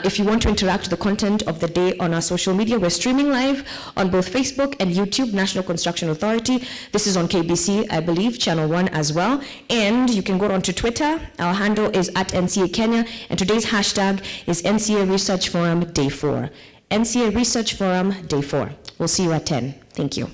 if you want to interact with the content of the day on our social media, we're streaming live on both Facebook and YouTube, National Construction Authority. This is on KBC, I believe, Channel 1 as well. And you can go on to Twitter. Our handle is @NCA Kenya, and today's hashtag is NCA Research Forum Day 4. NCA Research Forum Day 4. We'll see you at 10. Thank you.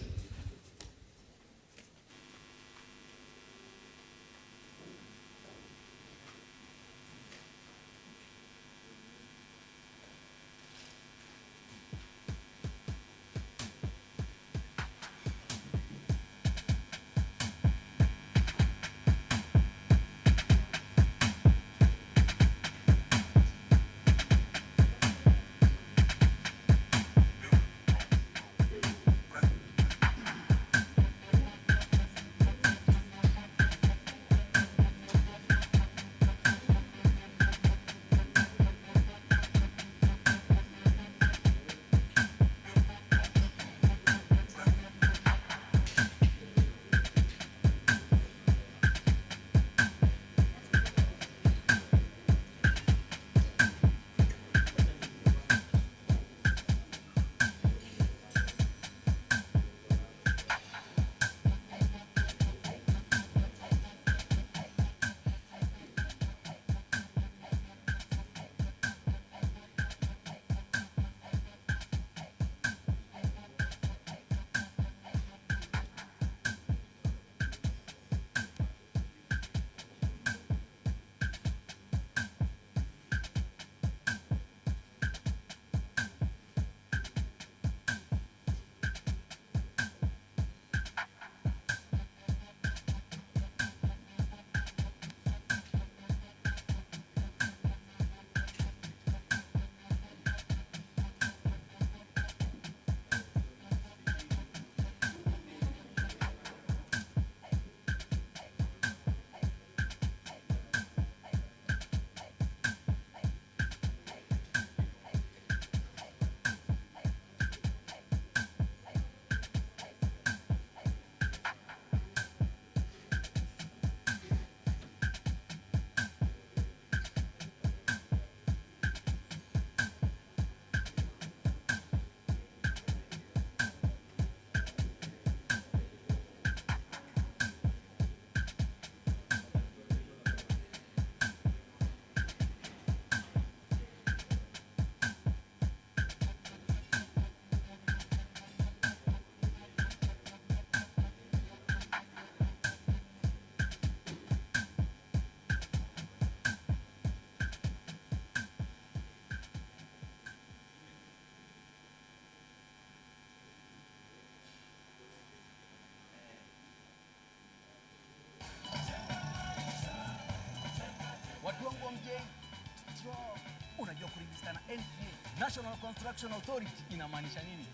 strong. Unajua kurejista na NCA, National Construction Authority, inamaanisha nini?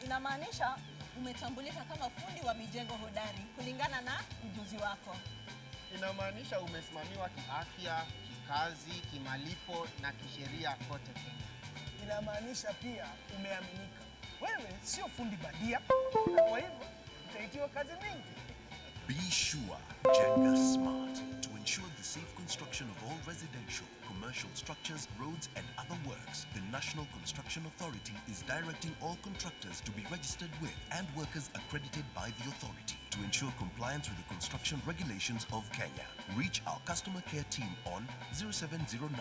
Inamaanisha umetambulika kama fundi wa mijengo hodari kulingana na ujuzi wako. Inamaanisha umesimamiwa kiafya, kikazi, kimalipo na kisheria kote Kenya. Inamaanisha pia umeaminika. Wewe sio fundi badia, na kwa hivyo utaitiwa kazi mingi. Be sure, Jenga smart to ensure the safe construction of all residential, commercial structures, roads and other works. The National Construction Authority is directing all contractors to be registered with and workers accredited by the authority to ensure compliance with the construction regulations of Kenya. Reach our customer care team on 0709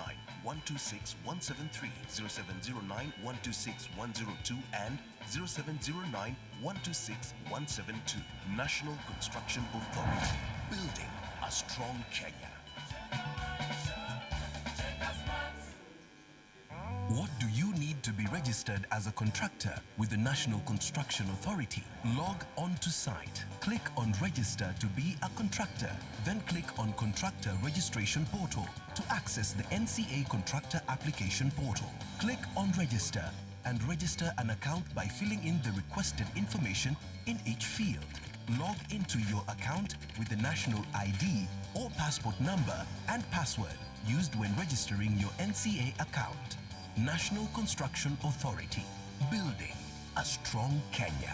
126 173, 0709 126 102 and 0709 126 172. National Construction Authority. Building a strong Kenya. What do you need to be registered as a contractor with the National Construction Authority? Log on to site. Click on Register to be a contractor. Then click on Contractor Registration Portal to access the NCA Contractor Application Portal. Click on Register and register an account by filling in the requested information in each field. Log into your account with the national ID or passport number and password used when registering your NCA account. National Construction Authority. Building a strong Kenya.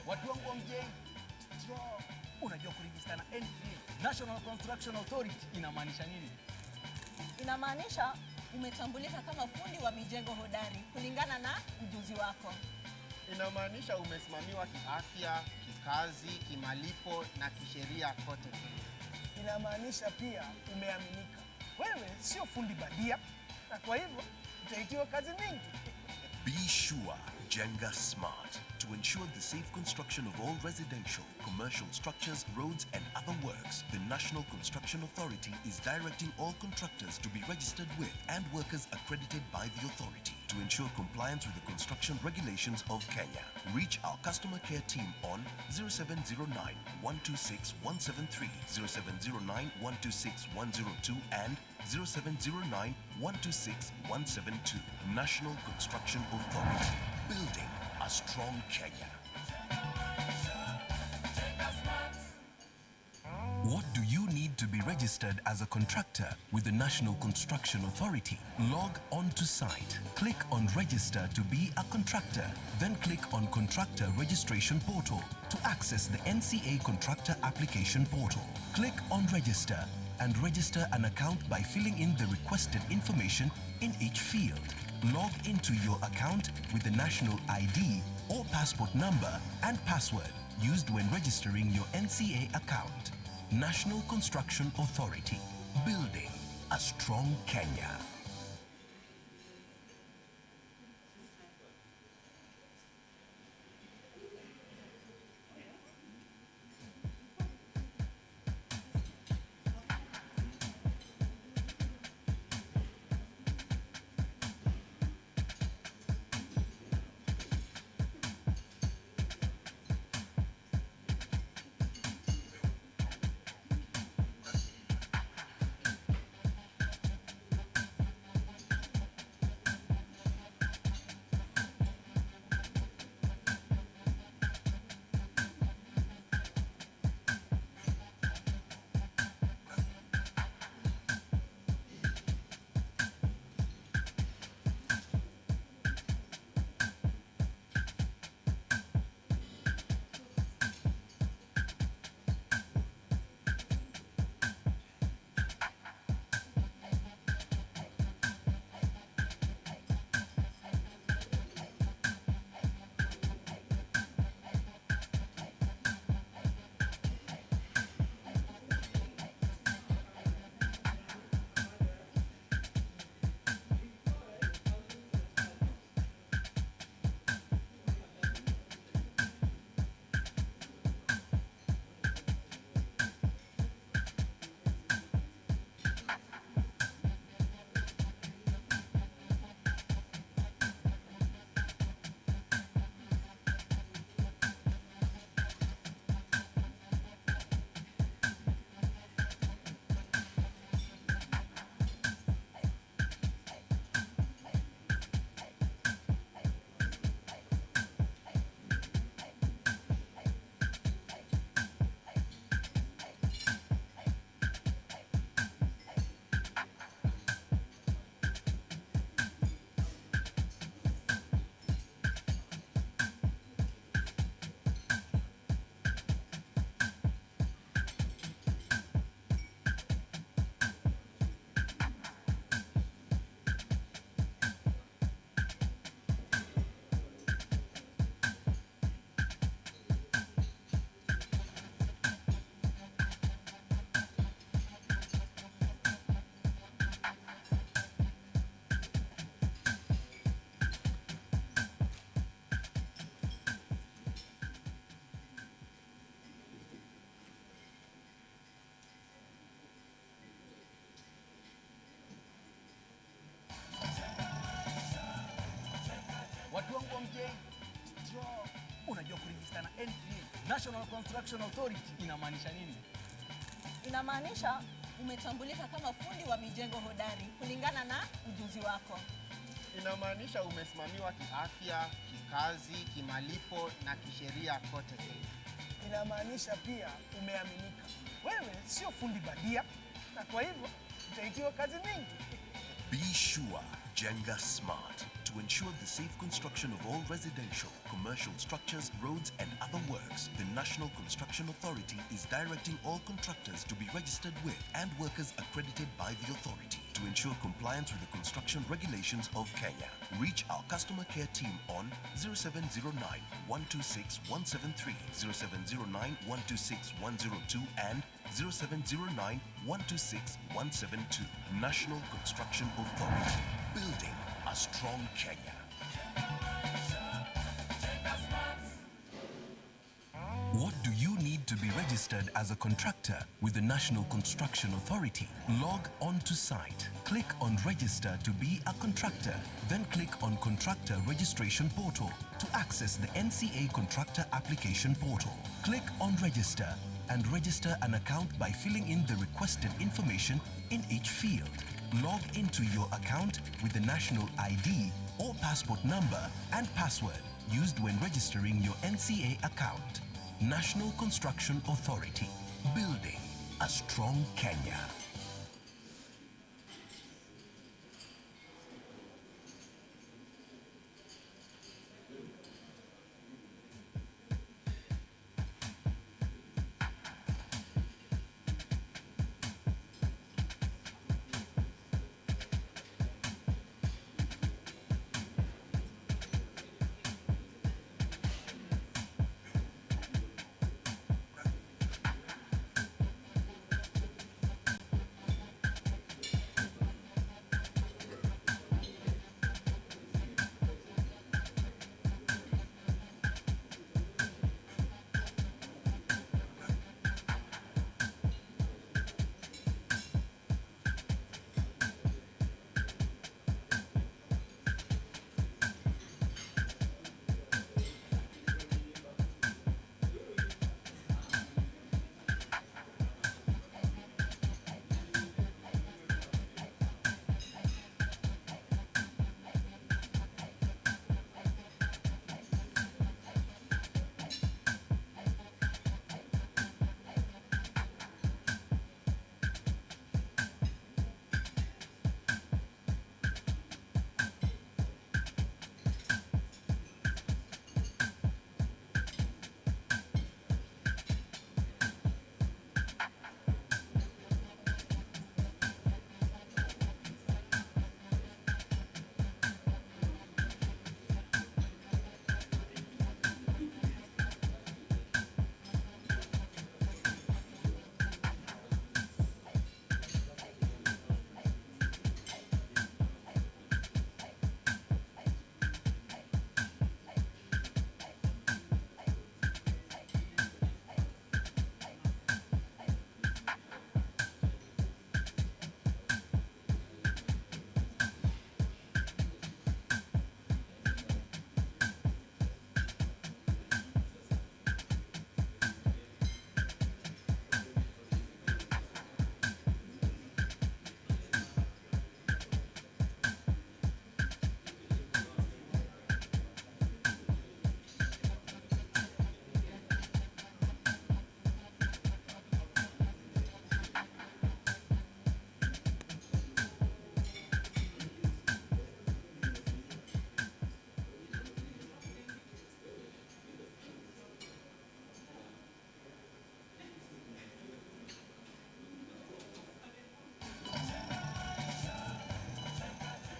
Watu wangu wa mjengo, strong. Unajua kurejista na NCA, National Construction Authority, inamaanisha nini? Inamaanisha umetambulika kama fundi wa mijengo hodari kulingana na ujuzi wako. Inamaanisha umesimamiwa kiafya, kikazi, kimalipo na kisheria kote Kenya. Inamaanisha pia umeaminika. Wewe sio fundi badia, na kwa hivyo utaitiwa kazi mingi. Be sure, Jenga smart to to ensure the safe construction of all residential, commercial structures, roads, and other works. The National Construction Authority is directing all contractors to be registered with and workers accredited by the authority to ensure compliance with the construction regulations of Kenya. Reach our customer care team on 0709 126 173, 0709 126 102, and 0709 126 172. National Construction Authority. Building a strong Kenya. What do you need to be registered as a contractor with the National Construction Authority? Log on to site. Click on Register to be a contractor. Then click on Contractor Registration Portal to access the NCA Contractor Application Portal. Click on Register and register an account by filling in the requested information in each field. Log into your account with the national ID or passport number and password used when registering your NCA account. National Construction Authority. Building a strong Kenya. Watu wangu wa mje, strong. Unajua kurejista na NCA, National Construction Authority, inamaanisha nini? Inamaanisha umetambulika kama fundi wa mijengo hodari kulingana na ujuzi wako. Inamaanisha umesimamiwa kiafya, kikazi, kimalipo na kisheria kote Kenya. Inamaanisha pia umeaminika. Wewe sio fundi badia, na kwa hivyo utaitiwa kazi mingi. Be sure, Jenga Smart. To ensure the safe construction of all residential, commercial structures, roads, and other works, the National Construction Authority is directing all contractors to be registered with and workers accredited by the authority to ensure compliance with the construction regulations of Kenya. Reach our customer care team on 0709 126 173, 0709 126 102, and 0709 126 172. National Construction Authority. Building a strong Kenya. need to be registered as a contractor with the National Construction Authority? Log on to site. Click on Register to be a contractor. Then click on Contractor Registration Portal to access the NCA Contractor Application Portal. Click on Register and register an account by filling in the requested information in each field. Log into your account with the national ID or passport number and password used when registering your NCA account. National Construction Authority, building a strong Kenya.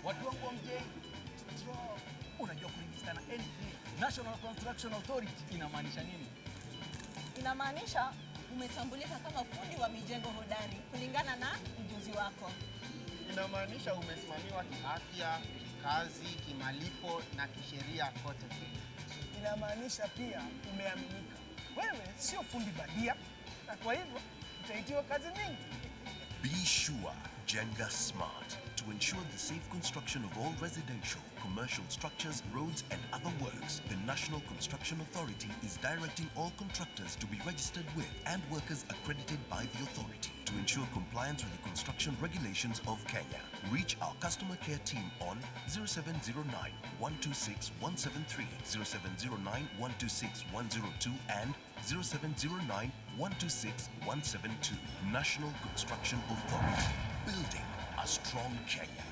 Watu wangu wa mjengo, strong. Unajua kurejista na NCA, National Construction Authority, inamaanisha nini? Inamaanisha umetambulika kama fundi wa mijengo hodari kulingana na ujuzi wako. Inamaanisha umesimamiwa kiafya, kikazi, kimalipo na kisheria kote Kenya. Inamaanisha pia umeaminika. Wewe sio fundi badia, na kwa hivyo utaitiwa kazi mingi. Be sure, Jenga Smart, to ensure the safe construction of all residential, commercial structures, roads and other works. The National Construction Authority is directing all contractors to be registered with and workers accredited by the authority to ensure compliance with the construction regulations of Kenya. Reach our customer care team on 0709 126 173, 0709 126 102 and 0709 126 172. National Construction Authority, building a strong Kenya.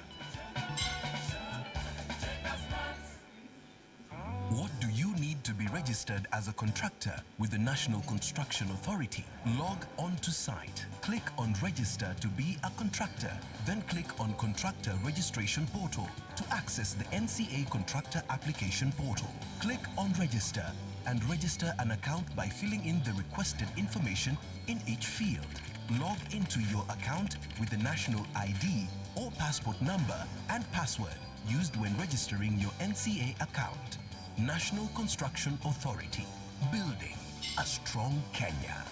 What do you need to be registered as a contractor with the National Construction Authority? Log on to site. Click on Register to be a contractor. Then click on Contractor Registration Portal to access the NCA Contractor Application Portal. Click on Register and register an account by filling in the requested information in each field. Log into your account with the national ID or passport number and password used when registering your NCA account. National Construction Authority, building a strong Kenya.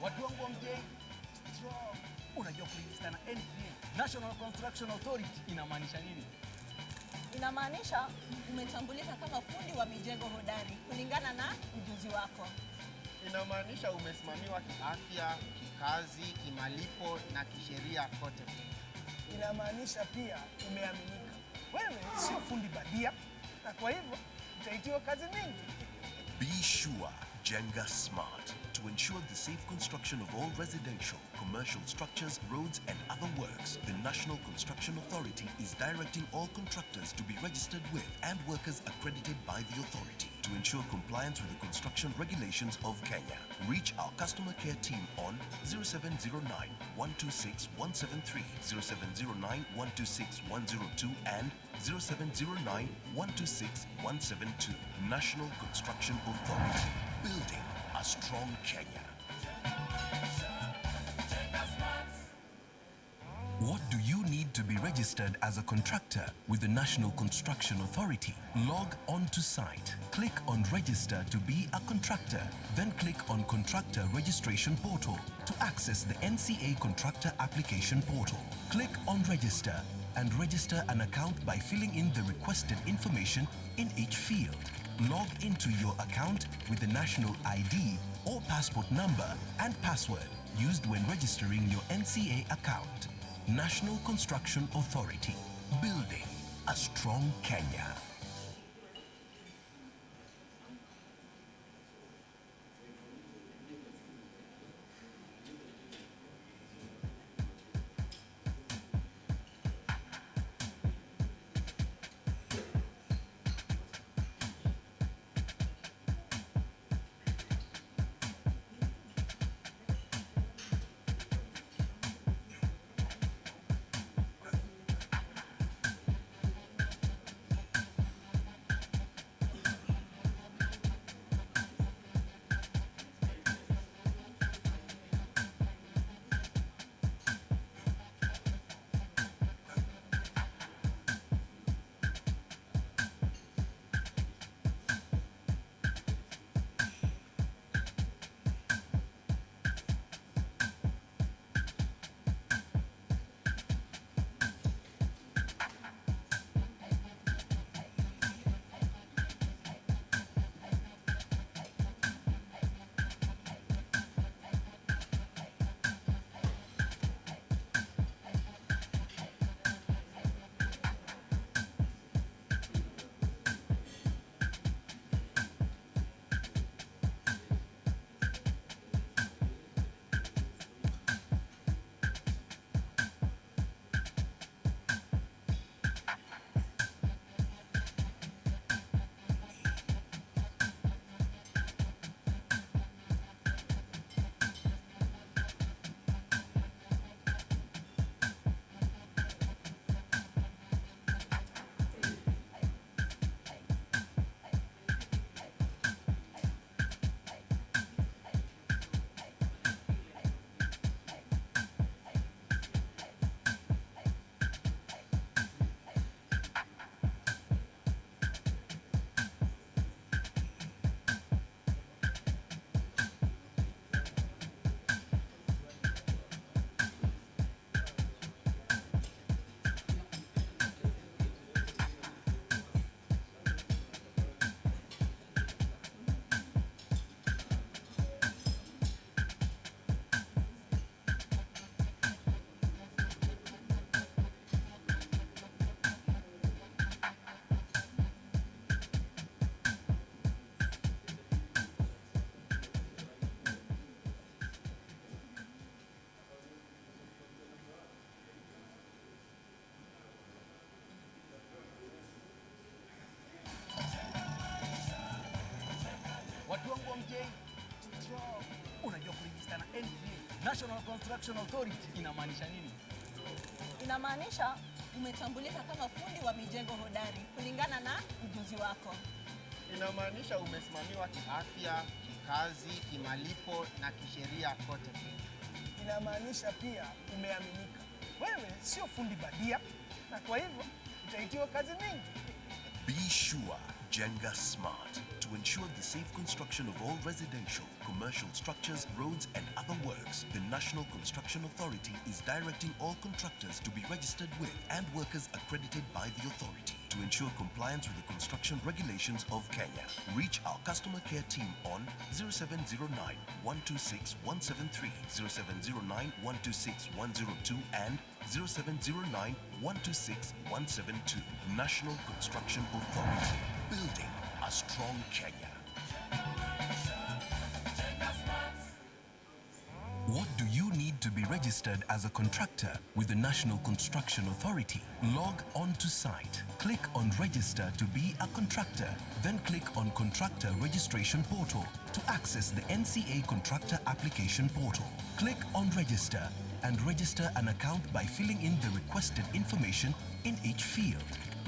Watu wangu wa mje, strong. Unajua kurejista na NCA, National Construction Authority, inamaanisha nini? Inamaanisha umetambulika kama fundi wa mijengo hodari kulingana na ujuzi wako. Inamaanisha umesimamiwa kiafya, kikazi, kimalipo na kisheria kote. Inamaanisha pia umeaminika. Wewe sio fundi badia, na kwa hivyo utaitiwa kazi mingi. Be sure, Jenga Smart, to ensure the safe construction of all residential, commercial structures, roads and other works. The National Construction Authority is directing all contractors to be registered with and workers accredited by the authority to ensure compliance with the construction regulations of Kenya. Reach our customer care team on 0709 126 173, 0709 126 102 and 0709 126 172. National Construction Authority. Building a strong Kenya. What do you need to be registered as a contractor with the National Construction Authority? Log on to site, click on Register to be a contractor, then click on Contractor Registration Portal to access the NCA Contractor Application Portal. Click on Register and register an account by filling in the requested information in each field. Log into your account with the national ID or passport number and password used when registering your NCA account. National Construction Authority. Building a strong Kenya. National Construction Authority inamaanisha nini? Inamaanisha umetambulika kama fundi wa mijengo hodari kulingana na ujuzi wako. Inamaanisha umesimamiwa kiafya, kikazi, kimalipo na kisheria kote Kenya. Inamaanisha pia umeaminika. Wewe sio fundi badia, na kwa hivyo utaitiwa kazi mingi. Be sure, Jenga smart to ensure the safe construction of all residential, commercial structures, roads and other works. The National Construction Authority is directing all contractors to be registered with and workers accredited by the authority to ensure compliance with the construction regulations of Kenya. Reach our customer care team on 0709 126 173, 0709 126 102 and 0709 126 172. National Construction Authority. Building a strong Kenya. What do you need to be registered as a contractor with the National Construction Authority? Log on to site. Click on Register to be a contractor. Then click on Contractor Registration Portal to access the NCA Contractor Application Portal. Click on Register and register an account by filling in the requested information in each field.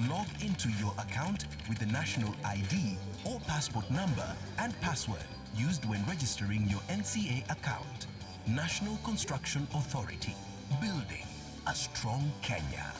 Log into your account with the national ID or passport number and password used when registering your NCA account. National Construction Authority. Building a strong Kenya.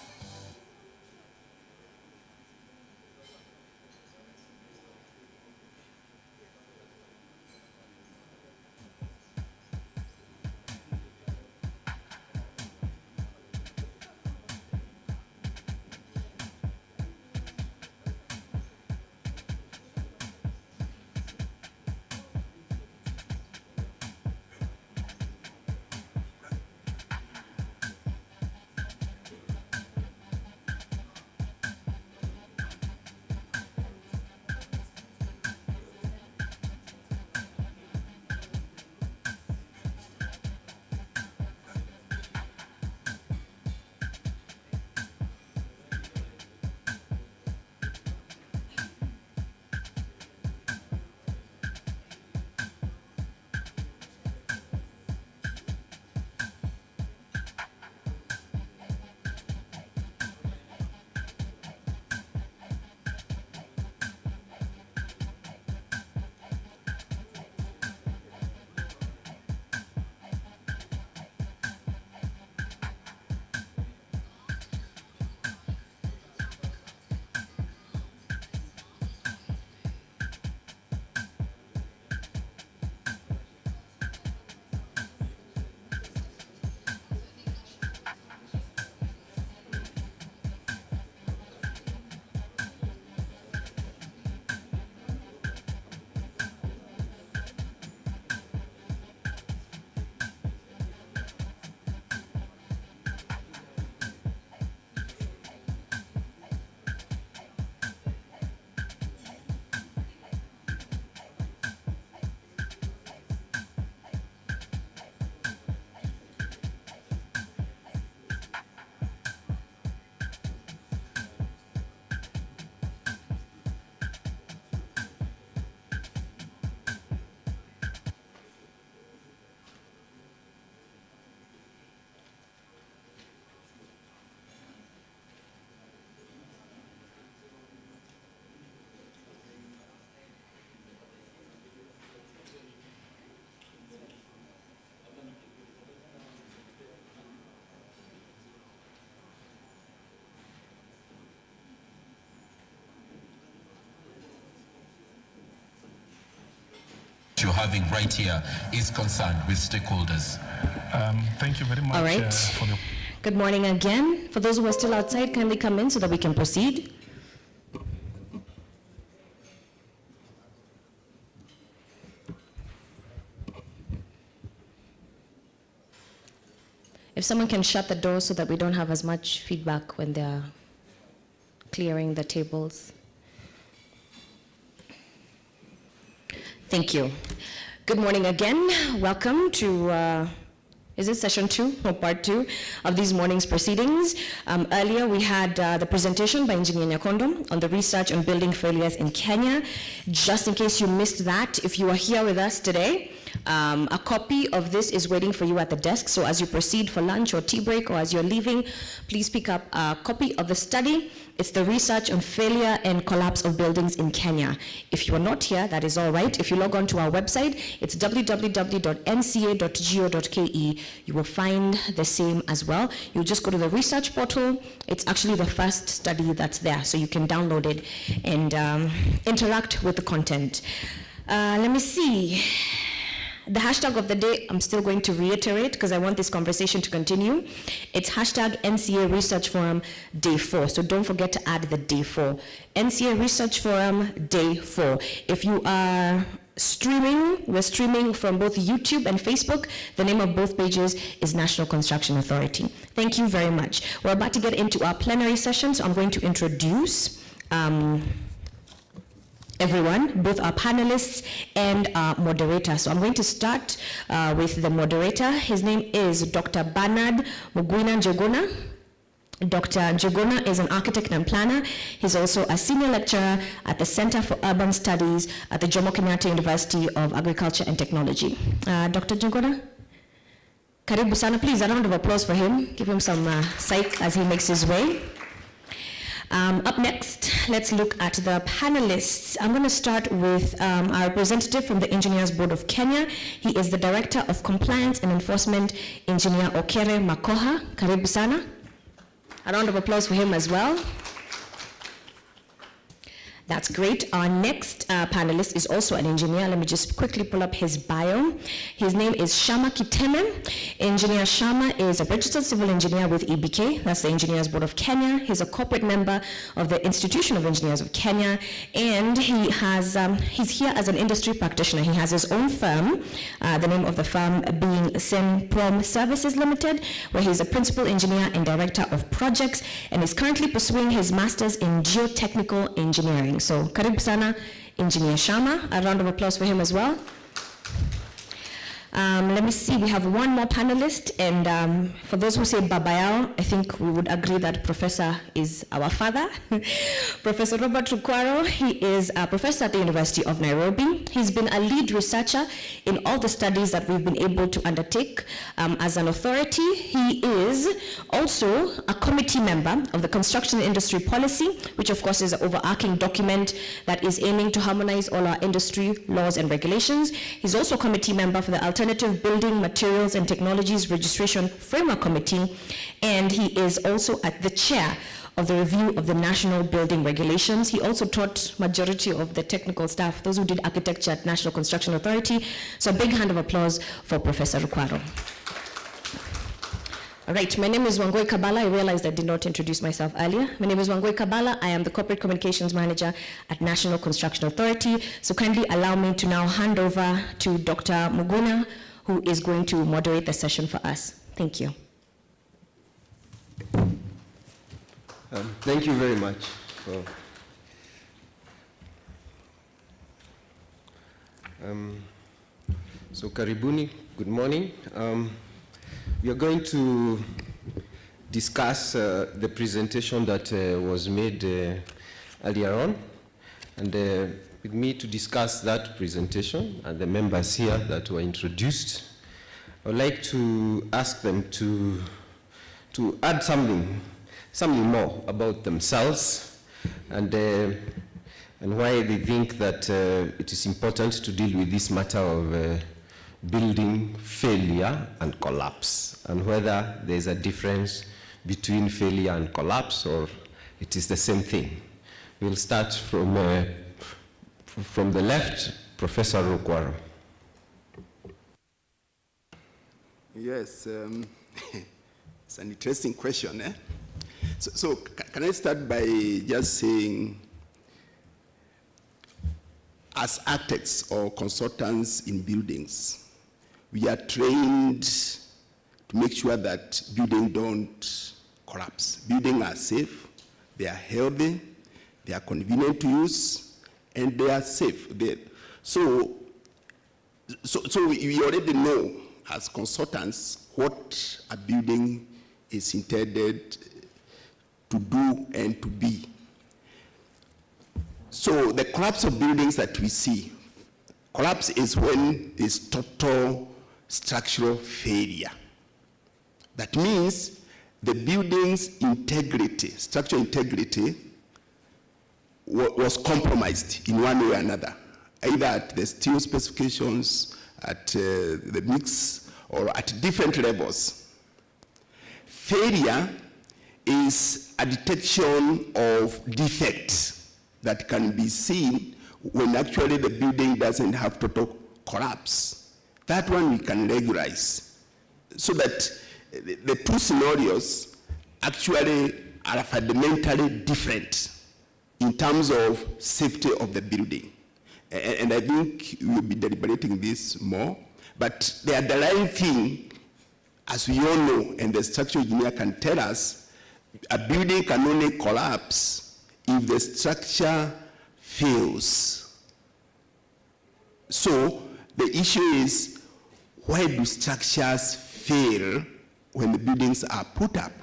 You're having right here is concerned with stakeholders. Thank you very much. All right. For the Good morning again. For those who are still outside, kindly come in so that we can proceed. If someone can shut the door so that we don't have as much feedback when they're clearing the tables. Thank you. Good morning again. Welcome to, is it session 2 or part 2 of these morning's proceedings? Earlier we had the presentation by Engineer Nyakondo on the research on building failures in Kenya. Just in case you missed that, if you are here with us today, A copy of this is waiting for you at the desk. So as you proceed for lunch or tea break or as you're leaving, please pick up a copy of the study. It's the research on failure and collapse of buildings in Kenya. If you are not here, that is all right. If you log on to our website, it's www.nca.go.ke. You will find the same as well. You just go to the research portal. It's actually the first study that's there, so you can download it and interact with the content. Let me see. The hashtag of the day, I'm still going to reiterate because I want this conversation to continue. It's hashtag NCA Research Forum Day 4. So don't forget to add the Day 4. NCA Research Forum Day 4. If you are streaming, we're streaming from both YouTube and Facebook. The name of both pages is National Construction Authority. Thank you very much. We're about to get into our plenary session, so I'm going to introduce everyone, both our panelists and our moderator. So I'm going to start with the moderator. His name is Dr. Bernard Mugwina Njuguna. Dr. Njuguna is an architect and planner. He's also a senior lecturer at the Center for Urban Studies at the Jomo Kenyatta University of Agriculture and Technology. Dr. Njuguna, karibu sana. Please, a round of applause for him. Give him some psych as he makes his way. Up next, let's look at the panelists. I'm going to start with our representative from the Engineers Board of Kenya. He is the Director of Compliance and Enforcement, Engineer Okere Makoha. Karibu sana. A round of applause for him as well. That's great. Our next panelist is also an engineer. Let me just quickly pull up his bio. His name is Shama Kiteme. Engineer Shama is a registered civil engineer with EBK, that's the Engineers Board of Kenya. He's a corporate member of the Institution of Engineers of Kenya, and he's here as an industry practitioner. He has his own firm, the name of the firm being Semprom Services Limited, where he's a principal engineer and director of projects, and is currently pursuing his master's in geotechnical engineering. So, karibu sana, Engineer Shama. A round of applause for him as well. Let me see, we have one more panelist, and for those who say Babayao, I think we would agree that Professor is our father. Professor Robert Rukwaro, he is a professor at the University of Nairobi. He's been a lead researcher in all the studies that we've been able to undertake as an authority. He is also a committee member of the Construction Industry Policy, which of course is an overarching document that is aiming to harmonize all our industry laws and regulations. He's also a committee member for the Alternative Building Materials and Technologies Registration Framework Committee, and he is also at the chair of the review of the National Building Regulations. He also taught majority of the technical staff, those who did architecture at National Construction Authority. So a big hand of applause for Professor Rukwaro. All right, my name is Wangoi Kabala. I realized I did not introduce myself earlier. My name is Wangoi Kabala. I am the Corporate Communications Manager at National Construction Authority. So kindly allow me to now hand over to Dr. Muguna, who is going to moderate the session for us. Thank you. Thank you very much. So karibuni, good morning. We are going to discuss the presentation that was made earlier on, and with me to discuss that presentation and the members here that were introduced, I would like to ask them to add something more about themselves and why they think that it is important to deal with this matter of building failure and collapse, and whether there's a difference between failure and collapse, or it is the same thing. We'll start from the left, Professor Rukwaro. Yes, it's an interesting question. So can I start by just saying, as architects or consultants in buildings, we are trained to make sure that buildings don't collapse. Buildings are safe, they are healthy, they are convenient to use, and they are safe. So we already know as consultants what a building is intended to do and to be. So the collapse of buildings that we see Collapse is when there's total structural failure. That means the building's integrity, structural integrity, was compromised in one way or another, either at the steel specifications, at the mix, or at different levels. Failure is a detection of defects that can be seen when actually the building doesn't have total collapse. That one we can regularize, so that the two scenarios actually are fundamentally different in terms of safety of the building. And I think we'll be deliberating this more, but the underlying thing, as we all know, and the structural engineer can tell us, a building can only collapse if the structure fails. So the issue is, why do structures fail when the buildings are put up?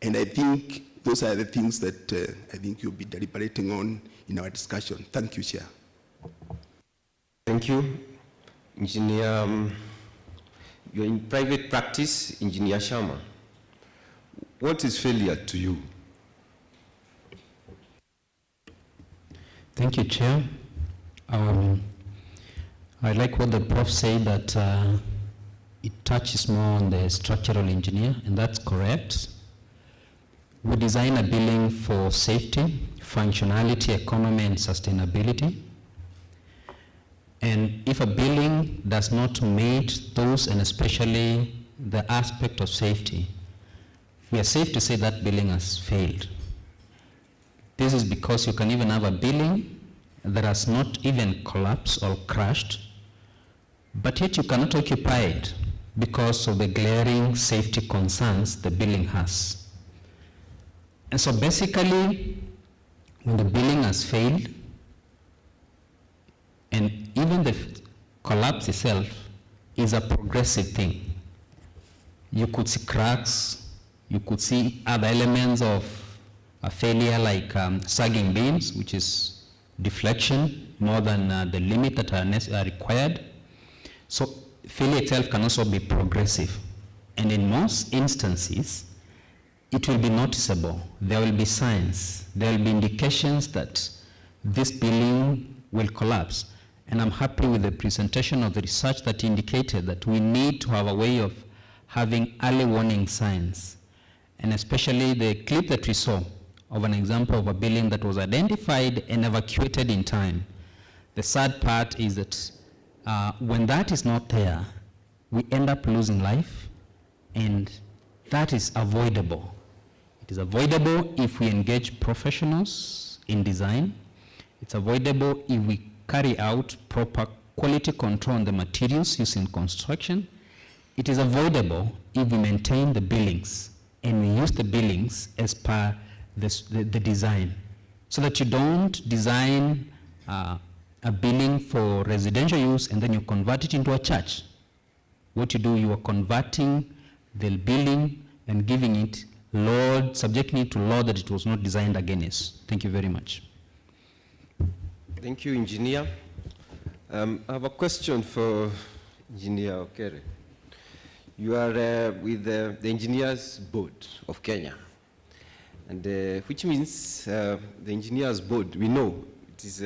And I think those are the things that I think you'll be deliberating on in our discussion. Thank you, Chair. Thank you. Engineer, you're in private practice, Engineer Sharma. What is failure to you? Thank you, Chair. I like what the Prof said, that it touches more on the structural engineer, and that's correct. We design a building for safety, functionality, economy, and sustainability. And if a building does not meet those, and especially the aspect of safety, we are safe to say that building has failed. This is because you can even have a building that has not even collapsed or crashed, but yet you cannot occupy it because of the glaring safety concerns the building has. And so basically, when the building has failed, and even the collapse itself is a progressive thing. You could see cracks, you could see other elements of a failure like sagging beams, which is deflection more than the limit that are required. So failure itself can also be progressive. And in most instances, it will be noticeable. There will be signs. There will be indications that this building will collapse. And I'm happy with the presentation of the research that indicated that we need to have a way of having early warning signs. And especially the clip that we saw of an example of a building that was identified and evacuated in time. The sad part is that when that is not there, we end up losing life, and that is avoidable. It is avoidable if we engage professionals in design. It's avoidable if we carry out proper quality control on the materials used in construction. It is avoidable if we maintain the buildings and we use the buildings as per the design, so that you don't design a building for residential use and then you convert it into a church. What you do, you are converting the building and giving it subjecting it to law that it was not designed against. Thank you very much. Thank you, Engineer. I have a question for Engineer Okere. You are with the Engineers Board of Kenya, and which means the Engineers Board, we know it is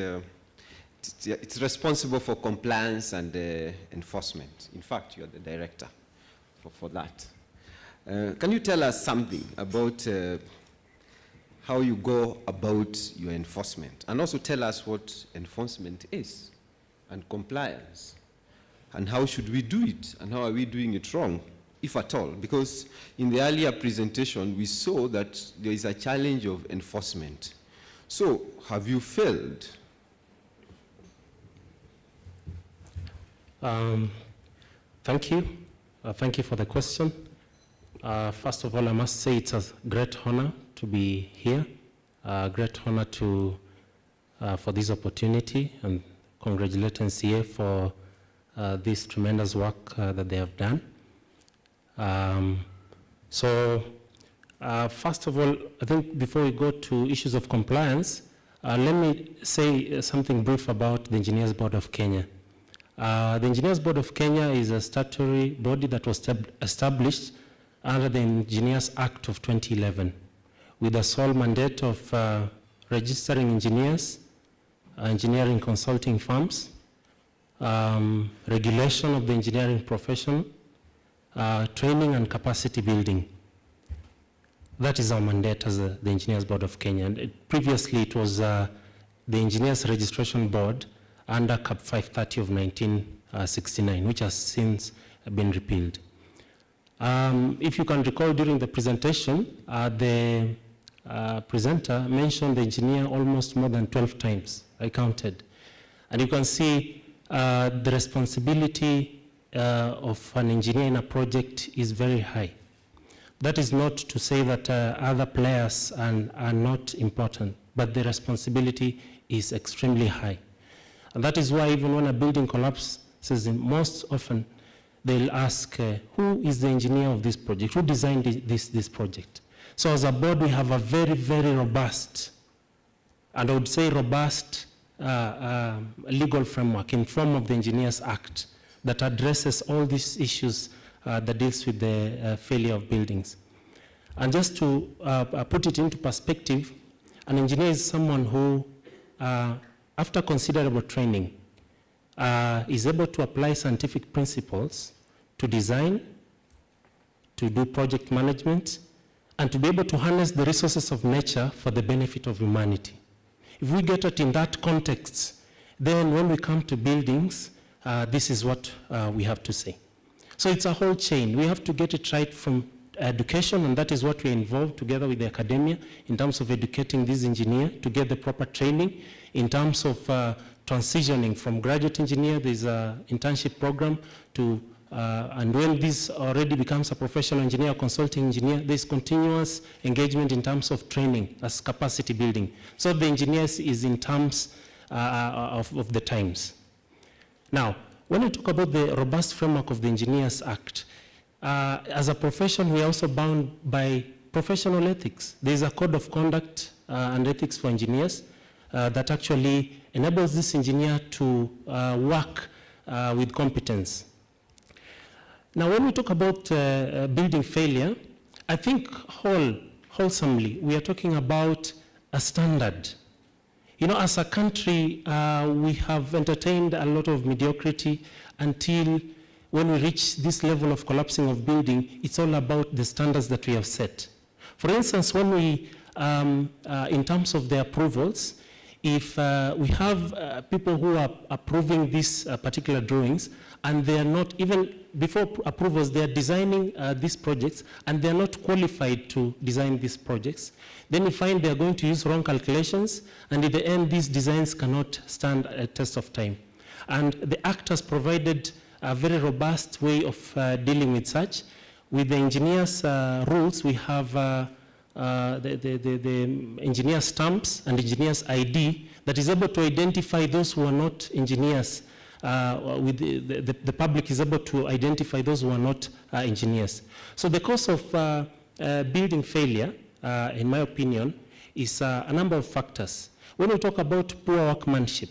it's responsible for compliance and enforcement. In fact, you are the director for that. Can you tell us something about how you go about your enforcement, and also tell us what enforcement is and compliance, and how should we do it, and how are we doing it wrong, if at all? Because in the earlier presentation, we saw that there is a challenge of enforcement. So have you failed? Thank you. Thank you for the question. First of all, I must say it's a great honor to be here. Great honor for this opportunity, and congratulate NCA for this tremendous work that they have done. First of all, I think before we go to issues of compliance, let me say something brief about the Engineers Board of Kenya. The Engineers Board of Kenya is a statutory body that was established under the Engineers Act of 2011 with the sole mandate of registering engineers, engineering consulting firms, regulation of the engineering profession, training and capacity building. That is our mandate as the Engineers Board of Kenya. And previously it was the Engineers Registration Board under Cap 530 of 1969, which has since been repealed. If you can recall during the presentation, the presenter mentioned the engineer almost more than 12 times, I counted. And you can see the responsibility of an engineer in a project is very high. That is not to say that other players are not important, but the responsibility is extremely high. And that is why even when a building collapses, most often they'll ask, who is the engineer of this project? Who designed this project? So as a board, we have a very, very robust, and I would say robust legal framework in form of the Engineers Act that addresses all these issues that deals with the failure of buildings. And just to put it into perspective, an engineer is someone who, after considerable training, is able to apply scientific principles to design, to do project management, and to be able to harness the resources of nature for the benefit of humanity. If we get it in that context, then when we come to buildings, this is what we have to say. So it's a whole chain. We have to get it right from education, and that is what we involved together with the academia in terms of educating this engineer to get the proper training. In terms of transitioning from graduate engineer, there's an internship program to, and when this already becomes a professional engineer, consulting engineer, there's continuous engagement in terms of training as capacity building. So the engineers is in terms of the times. Now, when we talk about the robust framework of the Engineers Act, as a profession, we are also bound by professional ethics. There's a code of conduct and ethics for engineers that actually enables this engineer to work with competence. Now, when we talk about building failure, I think wholesomely, we are talking about a standard. You know, as a country, we have entertained a lot of mediocrity until when we reach this level of collapsing of building, it's all about the standards that we have set. For instance, when we, in terms of the approvals, if we have people who are approving these particular drawings, and they are not, even before approvals, they are designing these projects, and they are not qualified to design these projects, then you find they are going to use wrong calculations, and in the end, these designs cannot stand a test of time. And the Act has provided a very robust way of dealing with such. With the engineers' rules, we have the engineer stamps and engineer's ID that is able to identify those who are not engineers. The public is able to identify those who are not engineers. So the cause of building failure, in my opinion, is a number of factors. When we talk about poor workmanship,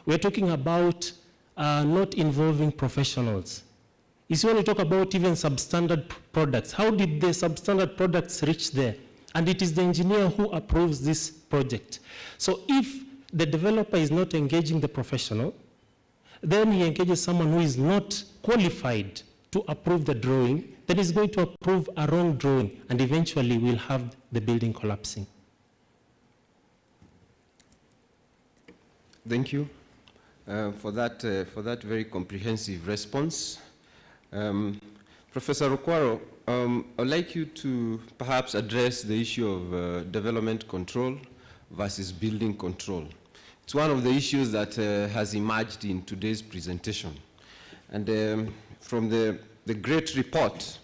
we're talking about not involving professionals. You see, when we talk about even substandard products, how did the substandard products reach there? And it is the engineer who approves this project. So if the developer is not engaging the professional, then he engages someone who is not qualified to approve the drawing, then he's going to approve a wrong drawing, and eventually we'll have the building collapsing. Thank you for that very comprehensive response. Professor Okwaro, I'd like you to perhaps address the issue of development control versus building control. It's one of the issues that has emerged in today's presentation. And from the great report,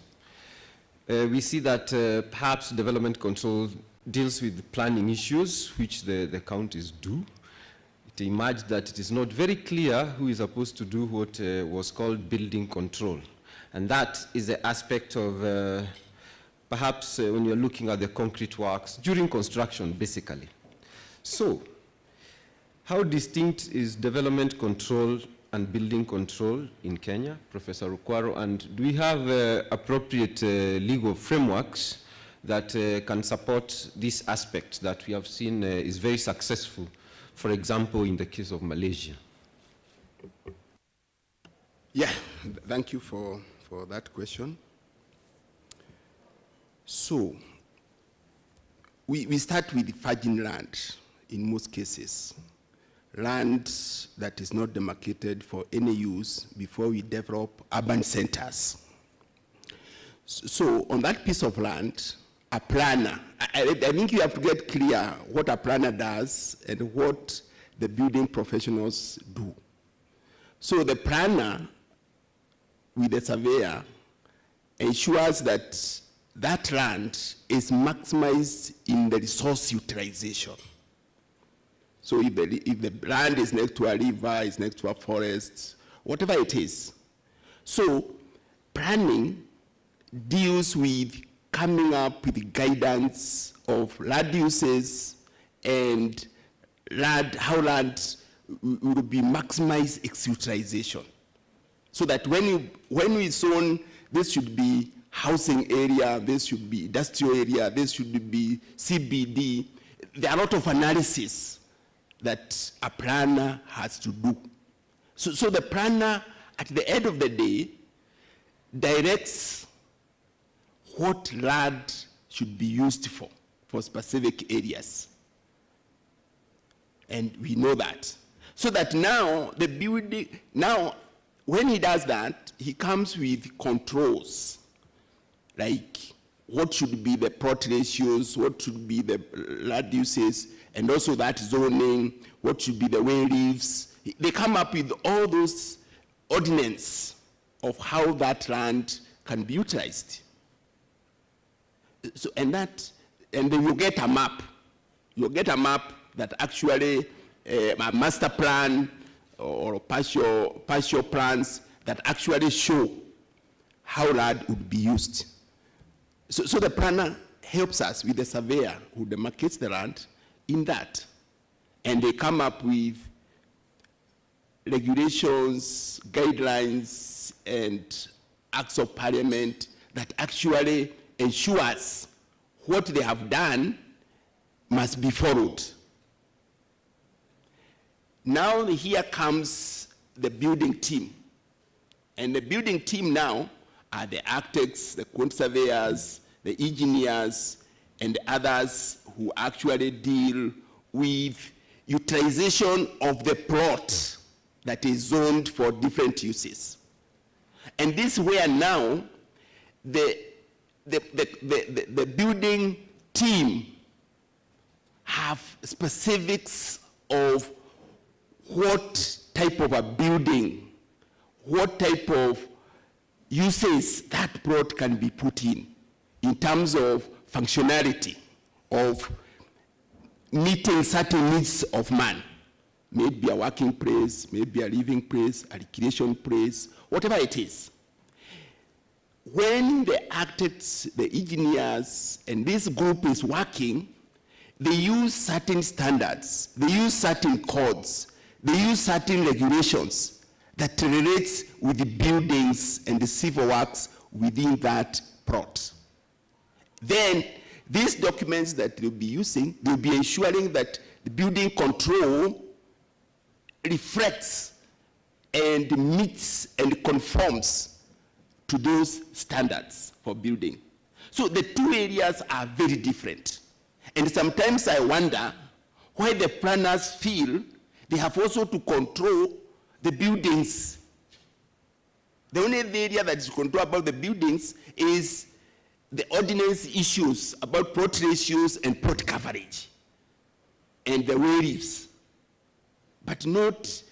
we see that perhaps development control deals with planning issues, which the counties do. It emerged that it is not very clear who is supposed to do what was called building control. And that is the aspect of perhaps when you're looking at the concrete works during construction, basically. So, how distinct is development control and Building Control in Kenya, Professor Rukwaro, and do we have appropriate legal frameworks that can support this aspect that we have seen is very successful, for example, in the case of Malaysia? Yeah, thank you for that question. So, we start with virgin land in most cases. Land that is not demarcated for any use before we develop urban centers. So on that piece of land, a planner, I think you have to get clear what a planner does and what the building professionals do. So the planner with the surveyor ensures that that land is maximized in the resource utilization. So if the land is next to a river, is next to a forest, whatever it is. So planning deals with coming up with guidance of land uses and how land will be maximized its utilization. So that when we zone, this should be housing area, this should be industrial area, this should be CBD. There are a lot of analysis that a planner has to do. So the planner, at the end of the day, directs what land should be used for specific areas. And we know that. So that now, the building, now, when he does that, he comes with controls, like what should be the plot ratios, what should be the land uses, and also that zoning, what should be the way leaves. They come up with all those ordinance of how that land can be utilized. So, and then you get a map. You get a map that actually a master plan or partial plans that actually show how land would be used. So the planner helps us with the surveyor who demarcates the land in that. And they come up with regulations, guidelines, and acts of parliament that actually ensures what they have done must be followed. Now here comes the building team. And the building team now are the architects, the quantity surveyors, the engineers, and others who actually deal with utilization of the plot that is zoned for different uses. And this is where now the building team have specifics of what type of a building, what type of uses that plot can be put in terms of functionality, of meeting certain needs of man. Maybe a working place, maybe a living place, a recreation place, whatever it is. When the architects, the engineers, and this group is working, they use certain standards, they use certain codes, they use certain regulations that relates with the buildings and the civil works within that plot. Then these documents that they'll be using, they'll be ensuring that the building control reflects and meets and conforms to those standards for building. So the two areas are very different. And sometimes I wonder why the planners feel they have also to control the buildings. The only area that is controlled about the buildings is the ordinance issues about plot ratios and plot coverage and the way leaves. But not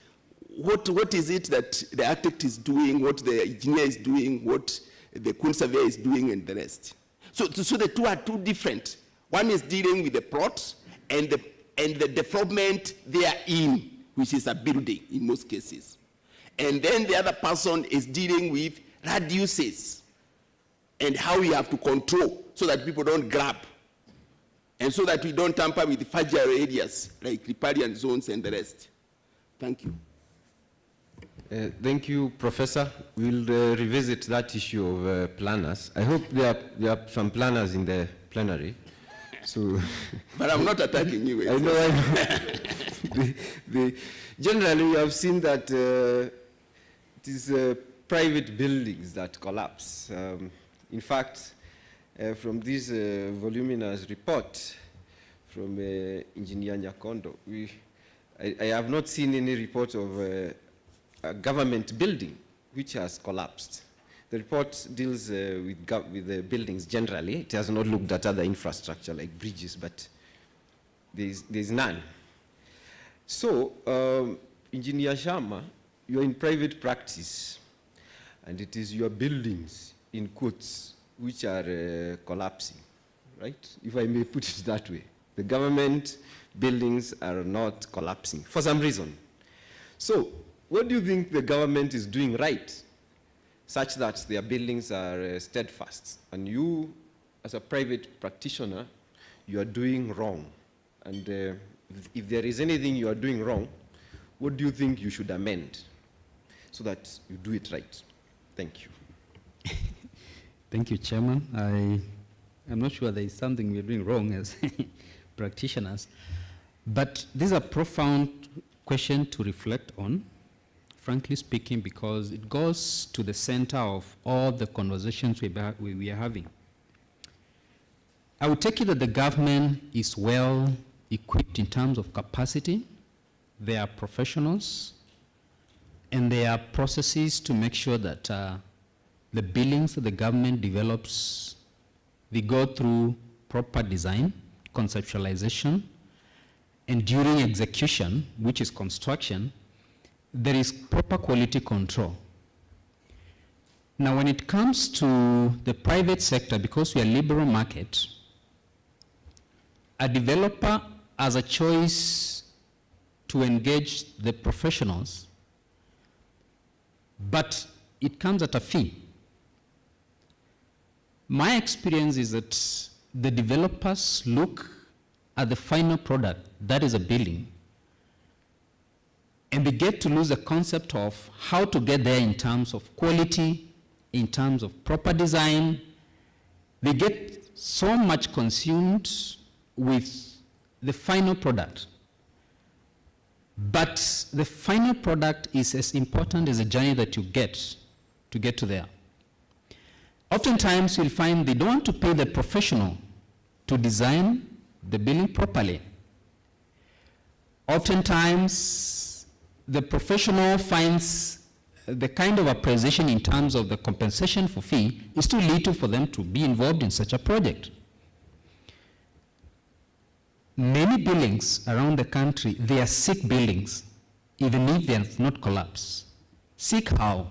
what is it that the architect is doing, what the engineer is doing, what the quantity surveyor is doing, and the rest. So the two are two different. One is dealing with the plot and the development therein, which is a building in most cases. And then the other person is dealing with radiuses and how we have to control so that people don't grab and so that we don't tamper with fragile areas like riparian zones and the rest. Thank you. Thank you, Professor. We'll revisit that issue of planners. I hope there are some planners in the plenary. So, but I'm not attacking you. I know. Generally, we have seen that it is private buildings that collapse. In fact, from this voluminous report from Engineer Nyakondo, I have not seen any report of a government building which has collapsed. The report deals with the buildings generally. It has not looked at other infrastructure like bridges, but there's none. So, Engineer Sharma, you're in private practice, and it is your buildings, in quotes, which are collapsing, right? If I may put it that way. The government buildings are not collapsing for some reason. So, what do you think the government is doing right, such that their buildings are steadfast? And you, as a private practitioner, you are doing wrong. And if there is anything you are doing wrong, what do you think you should amend so that you do it right? Thank you. Thank you, Chairman. I'm not sure there is something we're doing wrong as practitioners, but this is a profound question to reflect on, frankly speaking, because it goes to the center of all the conversations we are having. I would take it that the government is well equipped in terms of capacity. There are professionals, and there are processes to make sure that the buildings that the government develops, they go through proper design, conceptualization, and during execution, which is construction, there is proper quality control. Now, when it comes to the private sector, because we are a liberal market, a developer has a choice to engage the professionals, but it comes at a fee. My experience is that the developers look at the final product, that is a building, and they get to lose the concept of how to get there in terms of quality, in terms of proper design. They get so much consumed with the final product. But the final product is as important as the journey that you get to there. Oftentimes you'll find they don't want to pay the professional to design the building properly. Oftentimes the professional finds the kind of appreciation in terms of the compensation for fee is too little for them to be involved in such a project. Many buildings around the country, they are sick buildings, even if they have not collapsed. Sick how?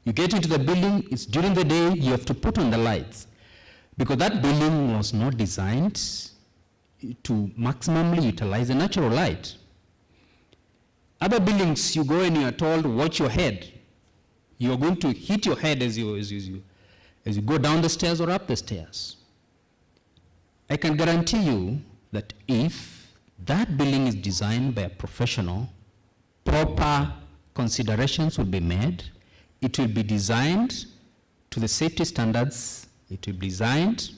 You get into the building, it's during the day, you have to put on the lights, because that building was not designed to maximally utilize the natural light. Other buildings, you go and you are told, watch your head. You are going to hit your head as you go down the stairs or up the stairs. I can guarantee you that if that building is designed by a professional, proper considerations will be made. It will be designed to the safety standards. It will be designed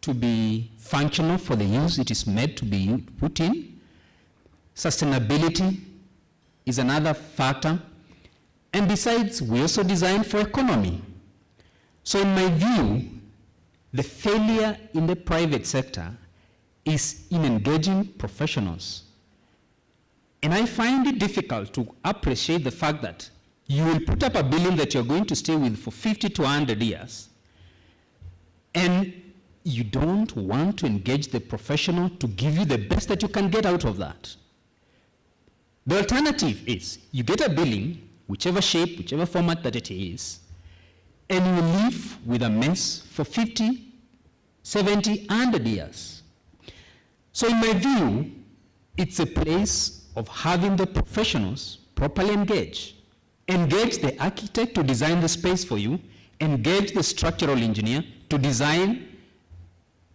to be functional for the use it is made to be put in. Sustainability is another factor. And besides, we also design for economy. So in my view, the failure in the private sector is in engaging professionals. And I find it difficult to appreciate the fact that you will put up a building that you're going to stay with for 50 to 100 years, and you don't want to engage the professional to give you the best that you can get out of that. The alternative is you get a building, whichever shape, whichever format that it is, and you live with a mess for 50, 70, 100 years. So in my view, it's a place of having the professionals properly engaged. Engage the architect to design the space for you, engage the structural engineer to design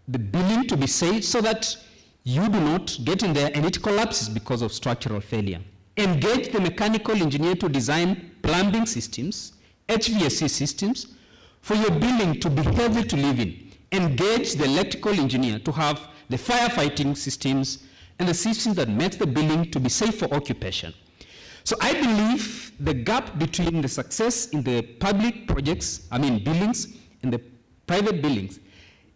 the building to be safe so that you do not get in there and it collapses because of structural failure. Engage the mechanical engineer to design plumbing systems, HVAC systems, for your building to be healthy to live in. Engage the electrical engineer to have the firefighting systems and the systems that make the building to be safe for occupation. So I believe the gap between the success in the public projects, buildings, and the private buildings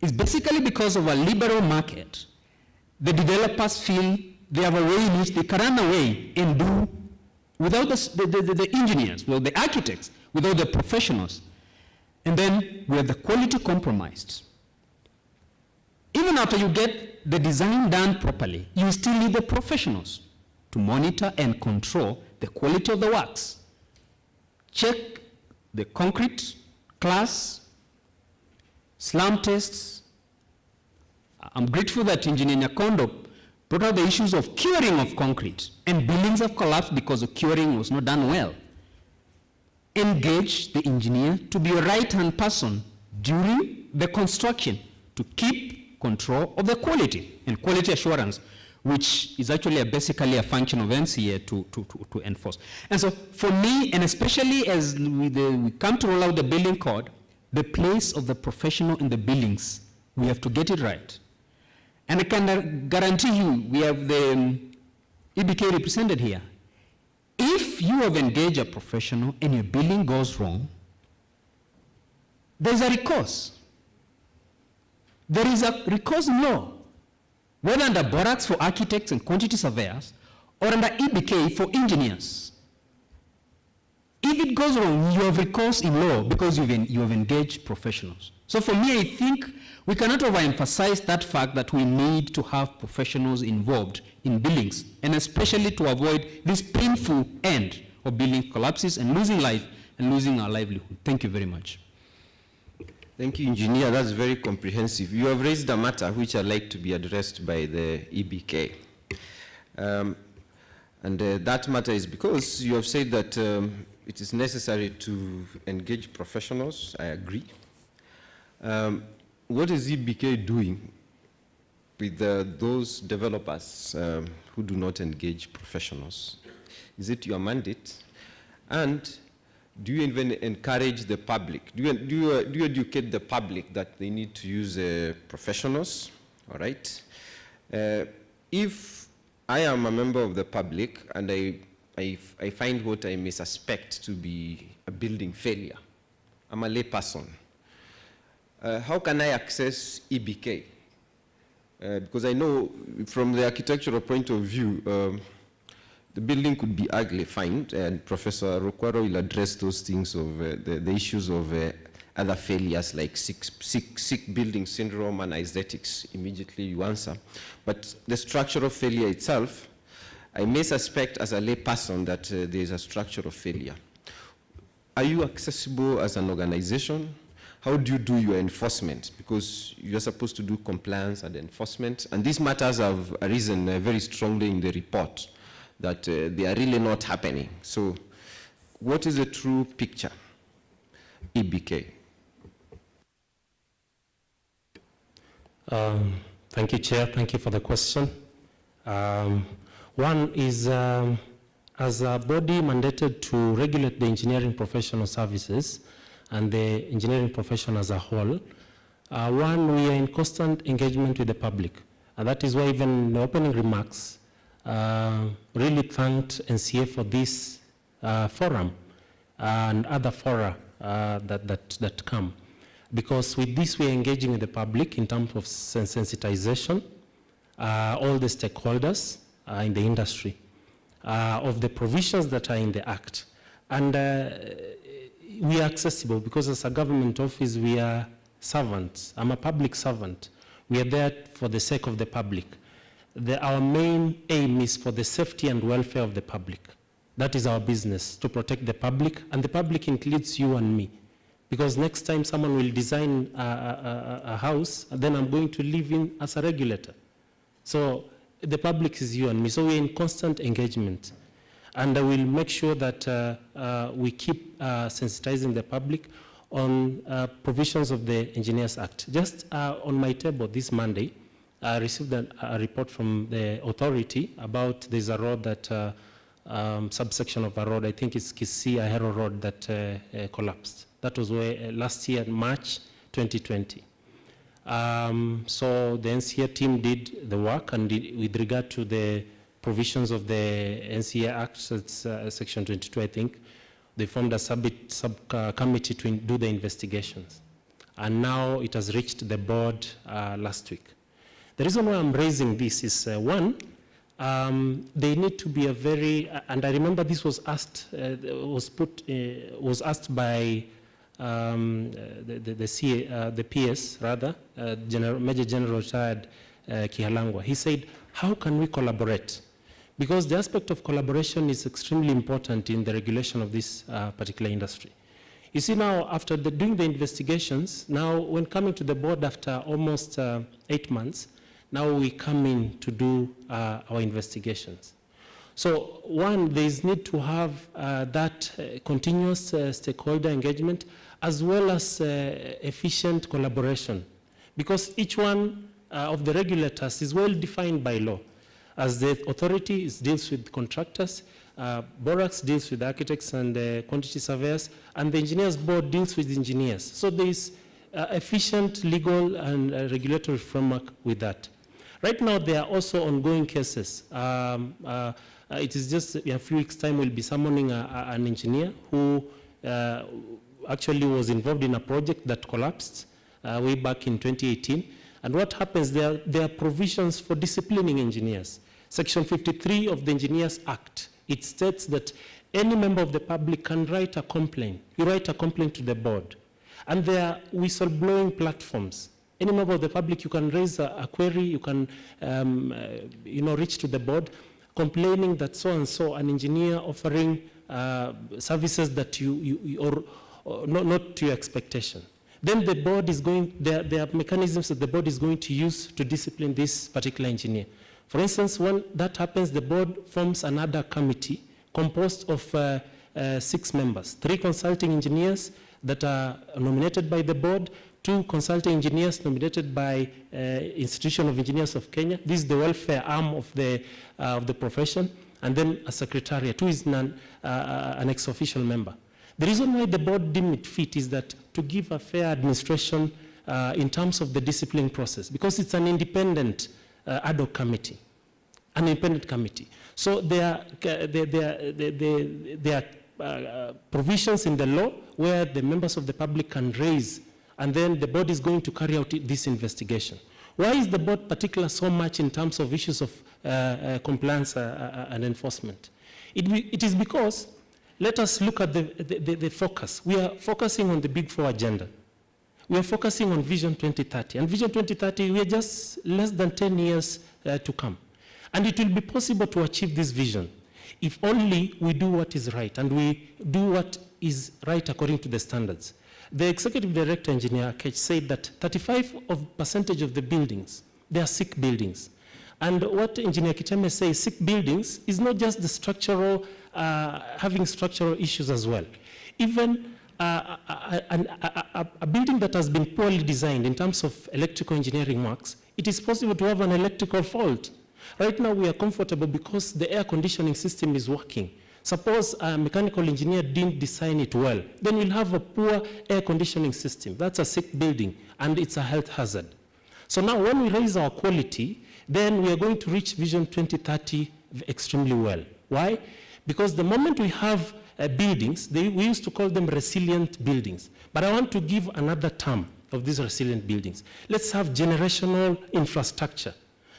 is basically because of a liberal market. The developers feel they have a way in which they can run away and do without the engineers, well, the architects, without the professionals. And then we have the quality compromised. Even after you get the design done properly, you still need the professionals to monitor and control the quality of the works. Check the concrete class, slum tests. I'm grateful that Engineer Nyakondo brought out the issues of curing of concrete, and buildings have collapsed because the curing was not done well. Engage the engineer to be a right-hand person during the construction to keep control of the quality and quality assurance, which is actually basically a function of NCA to enforce. And so for me, and especially as we come to roll out the building code, the place of the professional in the buildings, we have to get it right. And I can guarantee you, we have the EBK represented here. If you have engaged a professional and your building goes wrong, there's a recourse. There is a recourse in law, whether under Borax for architects and quantity surveyors, or under EBK for engineers. If it goes wrong, you have recourse in law because you have engaged professionals. So for me, I think we cannot overemphasize that fact that we need to have professionals involved in buildings, and especially to avoid this painful end of building collapses and losing life and losing our livelihood. Thank you very much. Thank you, Engineer. That's very comprehensive. You have raised a matter which I'd like to be addressed by the EBK. That matter is because you have said that it is necessary to engage professionals. I agree. What is EBK doing with those developers who do not engage professionals? Is it your mandate? And do you even encourage the public? Do you educate the public that they need to use professionals? All right. If I am a member of the public and I find what I may suspect to be a building failure, I'm a lay person. How can I access EBK? Because I know from the architectural point of view, the building could be ugly, fine, and Professor Rokwaro will address those things of the issues of other failures like sick building syndrome and aesthetics. Immediately you answer. But the structural failure itself, I may suspect as a lay person that there is a structural failure. Are you accessible as an organization? How do you do your enforcement? Because you're supposed to do compliance and enforcement. And these matters have arisen very strongly in the report that they are really not happening. So what is the true picture? EBK. Thank you, Chair. Thank you for the question. One is, as a body mandated to regulate the engineering professional services and the engineering profession as a whole, one, we are in constant engagement with the public. And that is why even in the opening remarks, really thanked NCA for this forum and other fora that come. Because with this, we are engaging with the public in terms of sensitization, all the stakeholders in the industry, of the provisions that are in the Act. And we are accessible because as a government office, we are servants. I'm a public servant. We are there for the sake of the public. Our main aim is for the safety and welfare of the public. That is our business, to protect the public, and the public includes you and me. Because next time someone will design a house, then I'm going to live in as a regulator. So the public is you and me, so we're in constant engagement. And I will make sure that we keep sensitizing the public on provisions of the Engineers Act. Just on my table this Monday, I received a report from the authority about there's a road that subsection of a road. I think it's Kisii Ahero Road that collapsed. That was where last year, March 2020. So the NCA team did the work, and with regard to the provisions of the NCA Act, it's Section 22, I think, they formed a subcommittee to do the investigations. And now it has reached the board last week. The reason why I'm raising this is, one, they need to be a very, and I remember this was asked, was asked by the PS, rather, Major General retired Kihalangwa. He said, how can we collaborate? Because the aspect of collaboration is extremely important in the regulation of this particular industry. You see now, after doing the investigations, now when coming to the board after almost 8 months, now we come in to do our investigations. So one, there is need to have that continuous stakeholder engagement as well as efficient collaboration, because each one of the regulators is well defined by law. As the authority deals with contractors, Borax deals with architects and quantity surveyors, and the engineers board deals with engineers. So there is efficient legal and regulatory framework with that. Right now, there are also ongoing cases. It is just in a few weeks' time we'll be summoning an engineer who actually was involved in a project that collapsed way back in 2018. And what happens, there are provisions for disciplining engineers. Section 53 of the Engineers Act, it states that any member of the public can write a complaint. You write a complaint to the board. And there are whistleblowing platforms. Any member of the public, you can raise a query, you can reach to the board, complaining that so-and-so, an engineer offering services that or not to your expectation. Then the board is going, there are mechanisms that the board is going to use to discipline this particular engineer. For instance, when that happens, the board forms another committee composed of 6 members, 3 consulting engineers that are nominated by the board, 2 consulting engineers nominated by Institution of Engineers of Kenya. This is the welfare arm of the profession, and then a secretariat, who is an ex-official member. The reason why the board deemed it fit is that to give a fair administration in terms of the discipline process, because it's an independent ad hoc committee, an independent committee. So there are provisions in the law where the members of the public can raise, and then the board is going to carry out this investigation. Why is the board particular so much in terms of issues of compliance and enforcement? It is because, let us look at the focus. We are focusing on the Big Four agenda. We are focusing on Vision 2030. And Vision 2030, we are just less than 10 years to come. And it will be possible to achieve this vision if only we do what is right, and we do what is right according to the standards. The executive director, Engineer Akech, said that 35% of the buildings, they are sick buildings. And what Engineer Kiteme says, sick buildings is not just the structural, having structural issues as well. Even a building that has been poorly designed in terms of electrical engineering works, it is possible to have an electrical fault. Right now we are comfortable because the air conditioning system is working. Suppose a mechanical engineer didn't design it well, then we'll have a poor air conditioning system. That's a sick building, and it's a health hazard. So now when we raise our quality, then we are going to reach Vision 2030 extremely well. Why? Because the moment we have buildings, we used to call them resilient buildings. But I want to give another term of these resilient buildings. Let's have generational infrastructure.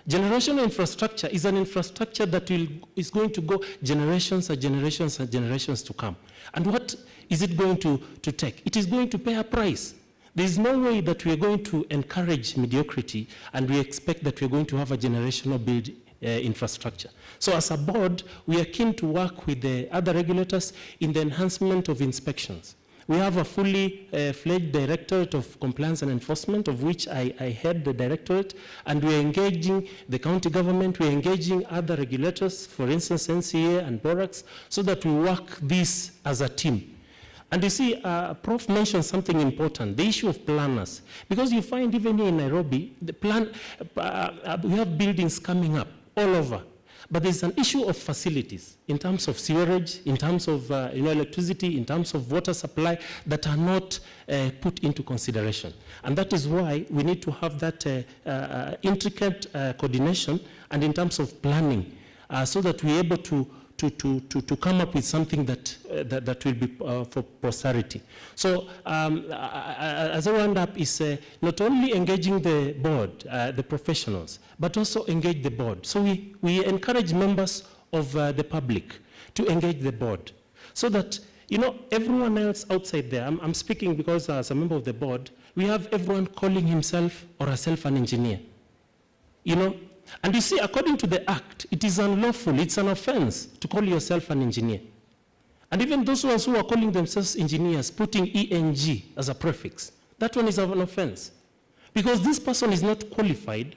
Generational infrastructure is an infrastructure that is going to go generations and generations and generations to come. And what is it going to take? It is going to pay a price. There is no way that we are going to encourage mediocrity and we expect that we are going to have a generational build infrastructure. So as a board, we are keen to work with the other regulators in the enhancement of inspections. We have a fully fledged Directorate of Compliance and Enforcement, of which I head the directorate, and we are engaging the county government, we are engaging other regulators, for instance, NCA and Borax, so that we work this as a team. And you see, Prof mentioned something important, the issue of planners. Because you find even here in Nairobi, we have buildings coming up all over. But there's an issue of facilities in terms of sewerage, in terms of electricity, in terms of water supply that are not put into consideration. And that is why we need to have that intricate coordination and in terms of planning so that we're able to come up with something that will be for posterity. So as I round up is not only engaging the board, the professionals, but also engage the board. So we encourage members of the public to engage the board so that, everyone else outside there, I'm speaking because as a member of the board, we have everyone calling himself or herself an engineer. And you see, according to the Act, it is unlawful, it's an offense to call yourself an engineer. And even those ones who are calling themselves engineers, putting ENG as a prefix, that one is an offense. Because this person is not qualified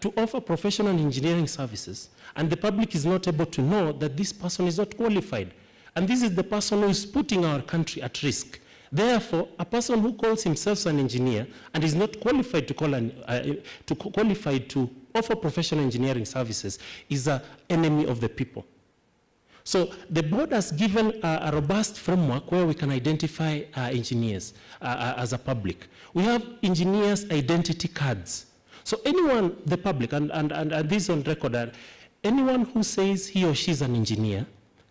to offer professional engineering services, and the public is not able to know that this person is not qualified. And this is the person who is putting our country at risk. Therefore, a person who calls himself an engineer and is not qualified to offer professional engineering services is an enemy of the people. So the board has given a robust framework where we can identify engineers as a public. We have engineers' identity cards. So anyone, the public, and this is on record, anyone who says he or she is an engineer,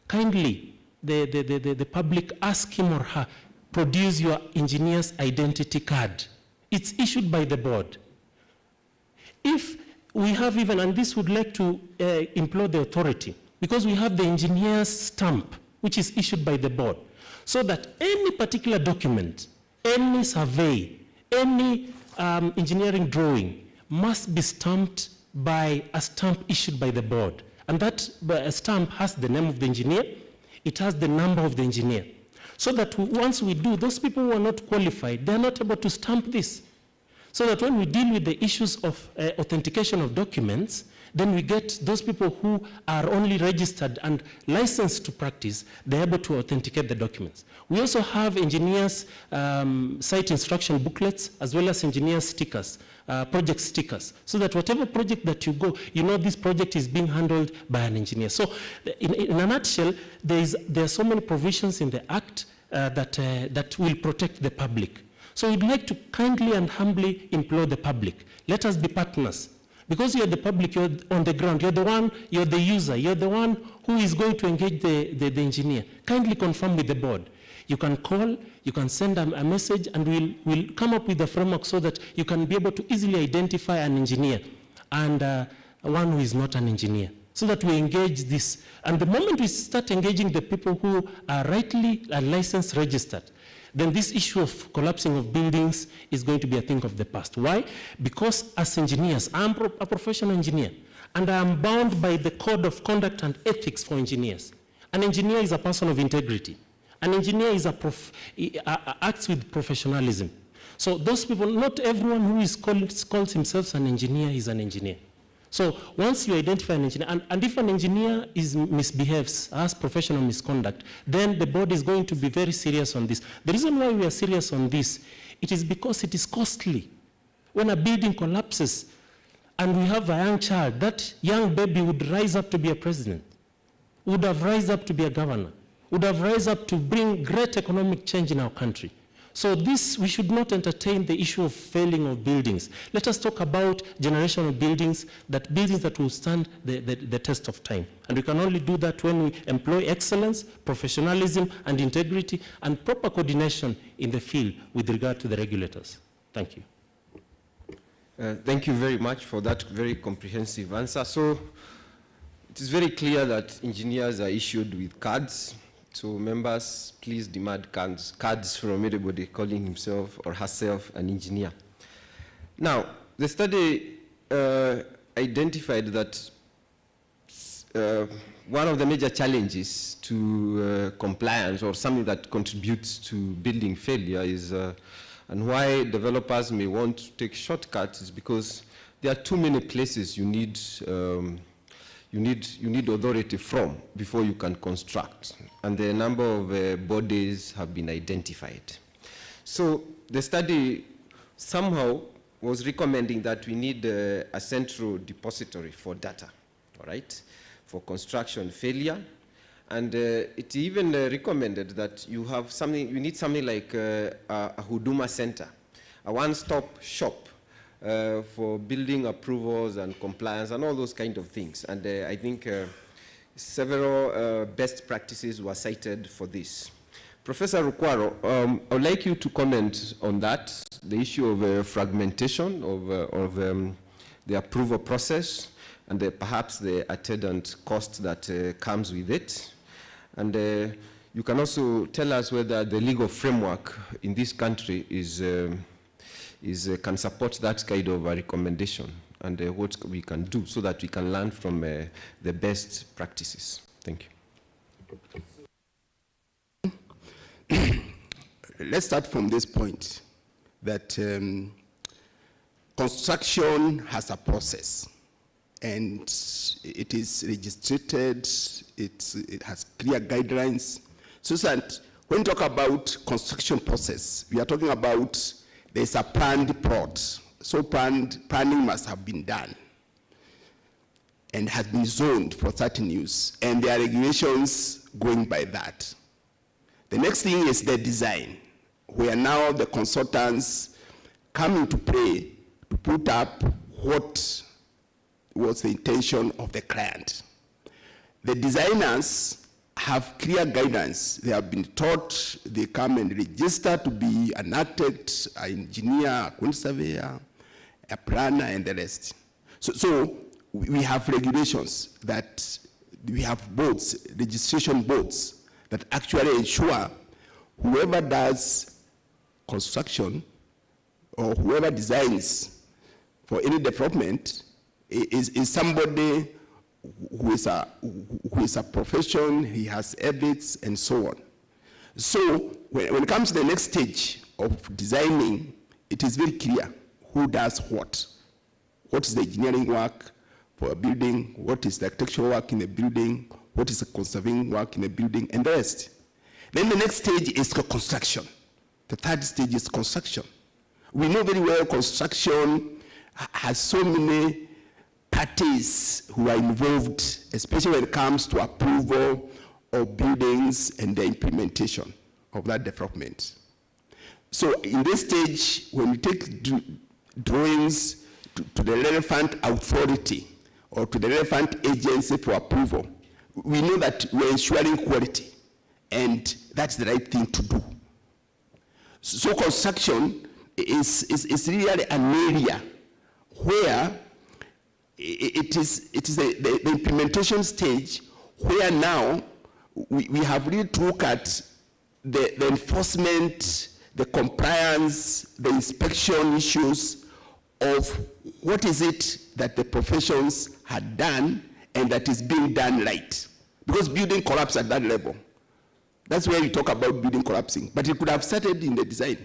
kindly, the public ask him or her, produce your engineer's identity card. It's issued by the board. If we have even, and this would like to implore the authority, because we have the engineer's stamp, which is issued by the board, so that any particular document, any survey, any engineering drawing must be stamped by a stamp issued by the board. And that stamp has the name of the engineer, it has the number of the engineer. So that once we do, those people who are not qualified, they are not able to stamp this. So that when we deal with the issues of authentication of documents, then we get those people who are only registered and licensed to practice, they're able to authenticate the documents. We also have engineers' site instruction booklets, as well as engineers' stickers, project stickers, so that whatever project that you go, this project is being handled by an engineer. So in a nutshell, there are so many provisions in the Act that will protect the public. So we'd like to kindly and humbly implore the public, let us be partners. Because you're the public, you're on the ground, you're the one, you're the user, you're the one who is going to engage the engineer. Kindly confirm with the board. You can call, you can send a message, and we'll come up with a framework so that you can be able to easily identify an engineer and one who is not an engineer, so that we engage this. And the moment we start engaging the people who are rightly licensed, registered, then this issue of collapsing of buildings is going to be a thing of the past. Why? Because as engineers, I'm a professional engineer, and I am bound by the code of conduct and ethics for engineers. An engineer is a person of integrity. An engineer is acts with professionalism. So those people, not everyone who calls himself an engineer is an engineer. So once you identify an engineer, and if an engineer misbehaves, has professional misconduct, then the board is going to be very serious on this. The reason why we are serious on this, it is because it is costly. When a building collapses and we have a young child, that young baby would rise up to be a president, would have risen up to be a governor, would have risen up to bring great economic change in our country. So this, we should not entertain the issue of failing of buildings. Let us talk about generational buildings that will stand the test of time. And we can only do that when we employ excellence, professionalism, and integrity, and proper coordination in the field with regard to the regulators. Thank you. Thank you very much for that very comprehensive answer. So it is very clear that engineers are issued with cards. So members, please demand cards from everybody calling himself or herself an engineer. Now, the study identified that one of the major challenges to compliance, or something that contributes to building failure, is and why developers may want to take shortcuts, is because there are too many places you need authority from before you can construct, and the number of bodies have been identified. So the study somehow was recommending that we need a central depository for data, all right? for construction failure. And it even recommended that you need something like a Huduma Center, a one-stop shop for building approvals and compliance and all those kind of things. And I think several best practices were cited for this. Professor Rukwaro, I would like you to comment on that, the issue of fragmentation of the approval process and perhaps the attendant cost that comes with it. And you can also tell us whether the legal framework in this country can support that kind of a recommendation, and what we can do so that we can learn from the best practices. Thank you. Let's start from this point, that construction has a process, and it is registered, it has clear guidelines, so that when we talk about construction process, we are talking about there's a planned plot. So planning must have been done and has been zoned for certain use, and there are regulations going by that. The next thing is the design, where now the consultants come into play to put up what was the intention of the client. The designers have clear guidance. They have been taught, they come and register to be an architect, an engineer, a quantity surveyor, a planner, and the rest. So we have regulations that we have boards, registration boards, that actually ensure whoever does construction or whoever designs for any development is somebody who is a profession, he has ethics, and so on. So when it comes to the next stage of designing, it is very clear who does what. What is the engineering work for a building? What is the architectural work in the building? What is the conserving work in the building? And the rest. Then the next stage is construction. The third stage is construction. We know very well construction has so many parties who are involved, especially when it comes to approval of buildings and the implementation of that development. So in this stage, when we take drawings to the relevant authority or to the relevant agency for approval, we know that we're ensuring quality, and that's the right thing to do. So construction is really an area where it is the implementation stage, where now we have really to look at the enforcement, the compliance, the inspection issues of what is it that the professions had done and that is being done right. Because building collapse at that level. That's where we talk about building collapsing. But it could have started in the design.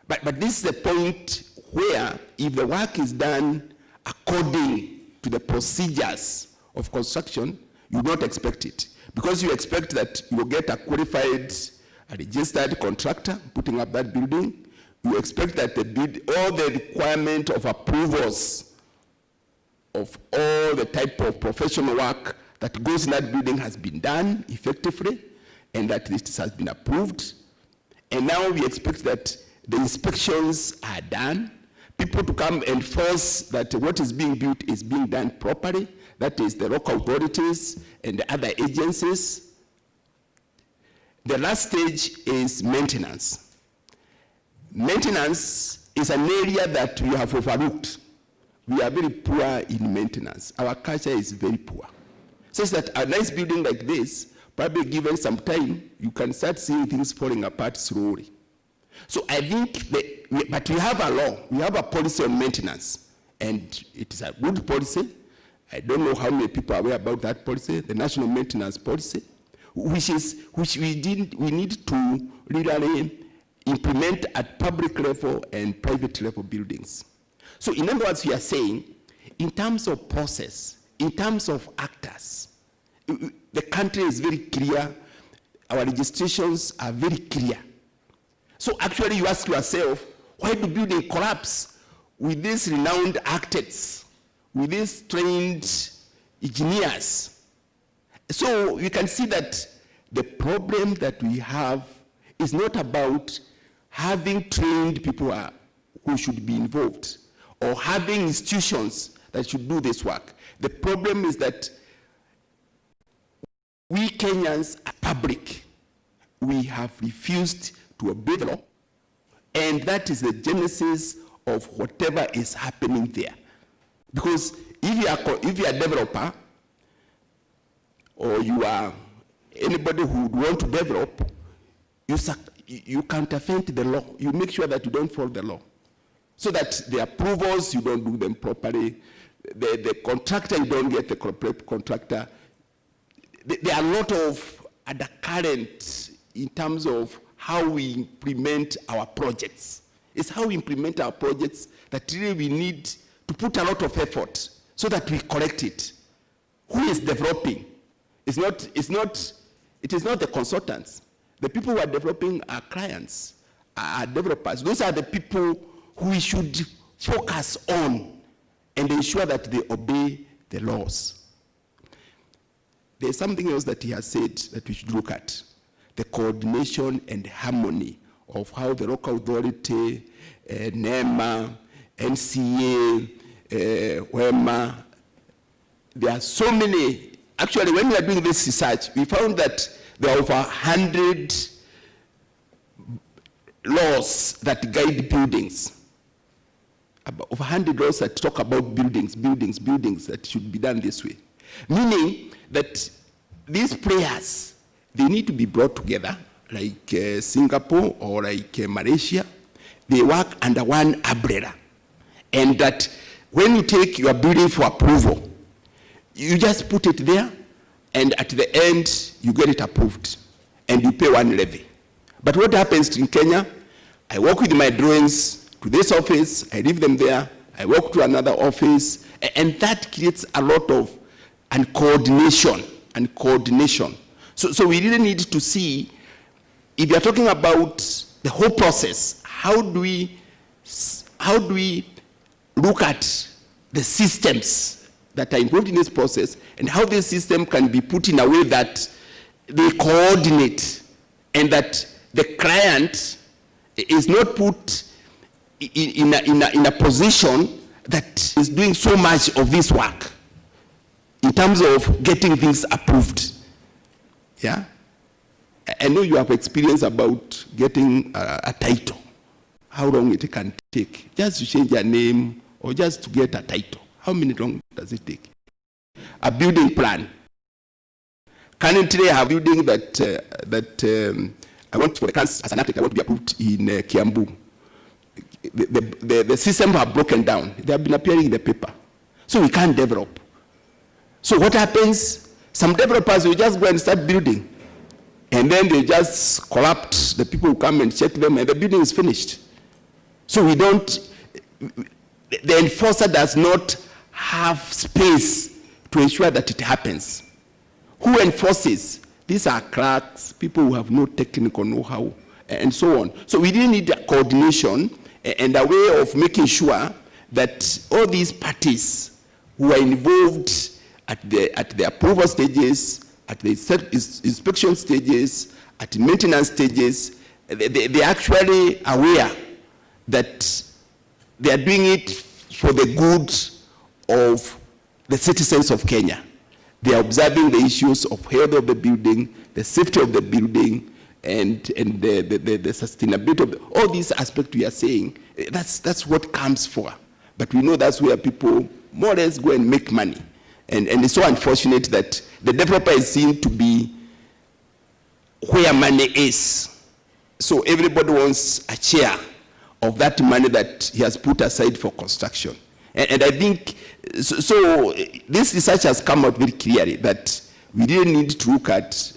But this is the point where if the work is done according to the procedures of construction, you don't expect it. Because you expect that you will get a qualified, a registered contractor putting up that building. You expect that all the requirement of approvals of all the type of professional work that goes in that building has been done effectively, and that this has been approved. And now we expect that the inspections are done, people to come and enforce that what is being built is being done properly. That is the local authorities and the other agencies. The last stage is maintenance. Maintenance is an area that we have overlooked. We are very poor in maintenance. Our culture is very poor. Such that a nice building like this, probably given some time, you can start seeing things falling apart slowly. So I think, but we have a law, we have a policy on maintenance, and it is a good policy. I don't know how many people are aware about that policy, the National Maintenance Policy, which we need to really implement at public level and private level buildings. So in other words, we are saying, in terms of process, in terms of actors, the country is very clear, our registrations are very clear. So actually you ask yourself, why do buildings collapse with these renowned architects, with these trained engineers, So you can see that the problem that we have is not about having trained people who should be involved or having institutions that should do this work. The problem is that we Kenyans are public. We have refused to obey the law, and that is the genesis of whatever is happening there. Because if you are a developer, or you are anybody who would want to develop, you counterfeit the law. You make sure that you don't follow the law. So that the approvals, you don't do them properly. The contractor, you don't get the corporate contractor. There are a lot of undercurrents in terms of how we implement our projects. It's how we implement our projects that really we need to put a lot of effort so that we correct it. Who is developing? It is not the consultants. The people who are developing are clients, are developers. Those are the people who we should focus on and ensure that they obey the laws. There's something else that he has said that we should look at: the coordination and harmony of how the local authority, NEMA, NCA, WEMA, there are so many. Actually, when we are doing this research, we found that there are over 100 laws that guide buildings. Over 100 laws that talk about buildings that should be done this way. Meaning that these players, they need to be brought together, like Singapore or like Malaysia. They work under one umbrella. And that when you take your building for approval, you just put it there, and at the end, you get it approved, and you pay one levy. But what happens in Kenya? I walk with my drawings to this office, I leave them there, I walk to another office, and that creates a lot of coordination. So we really need to see, if you're talking about the whole process, how do we look at the systems that are involved in this process, and how this system can be put in a way that they coordinate, and that the client is not put in a position that is doing so much of this work in terms of getting things approved. Yeah? I know you have experience about getting a title, how long it can take, just to change your name or just to get a title. How long does it take? A building plan. Currently, I have a building that I want, for the council, as an architect, I want to be approved in Kiambu. The systems have broken down. They have been appearing in the paper. So we can't develop. So what happens? Some developers will just go and start building. And then they just corrupt the people who come and check them, and the building is finished. So we don't, the enforcer does not have space to ensure that it happens. Who enforces? These are clerks, people who have no technical know-how, and so on. So we really need a coordination and a way of making sure that all these parties who are involved at the approval stages, at the inspection stages, at the maintenance stages, they're actually aware that they are doing it for the good of the citizens of Kenya. They are observing the issues of health of the building, the safety of the building, and the sustainability of all these aspects we are saying. That's what comes for. But we know that's where people more or less go and make money. And it's so unfortunate that the developer is seen to be where money is. So everybody wants a share of that money that he has put aside for construction. And I think, so this research has come out very clearly that we really need to look at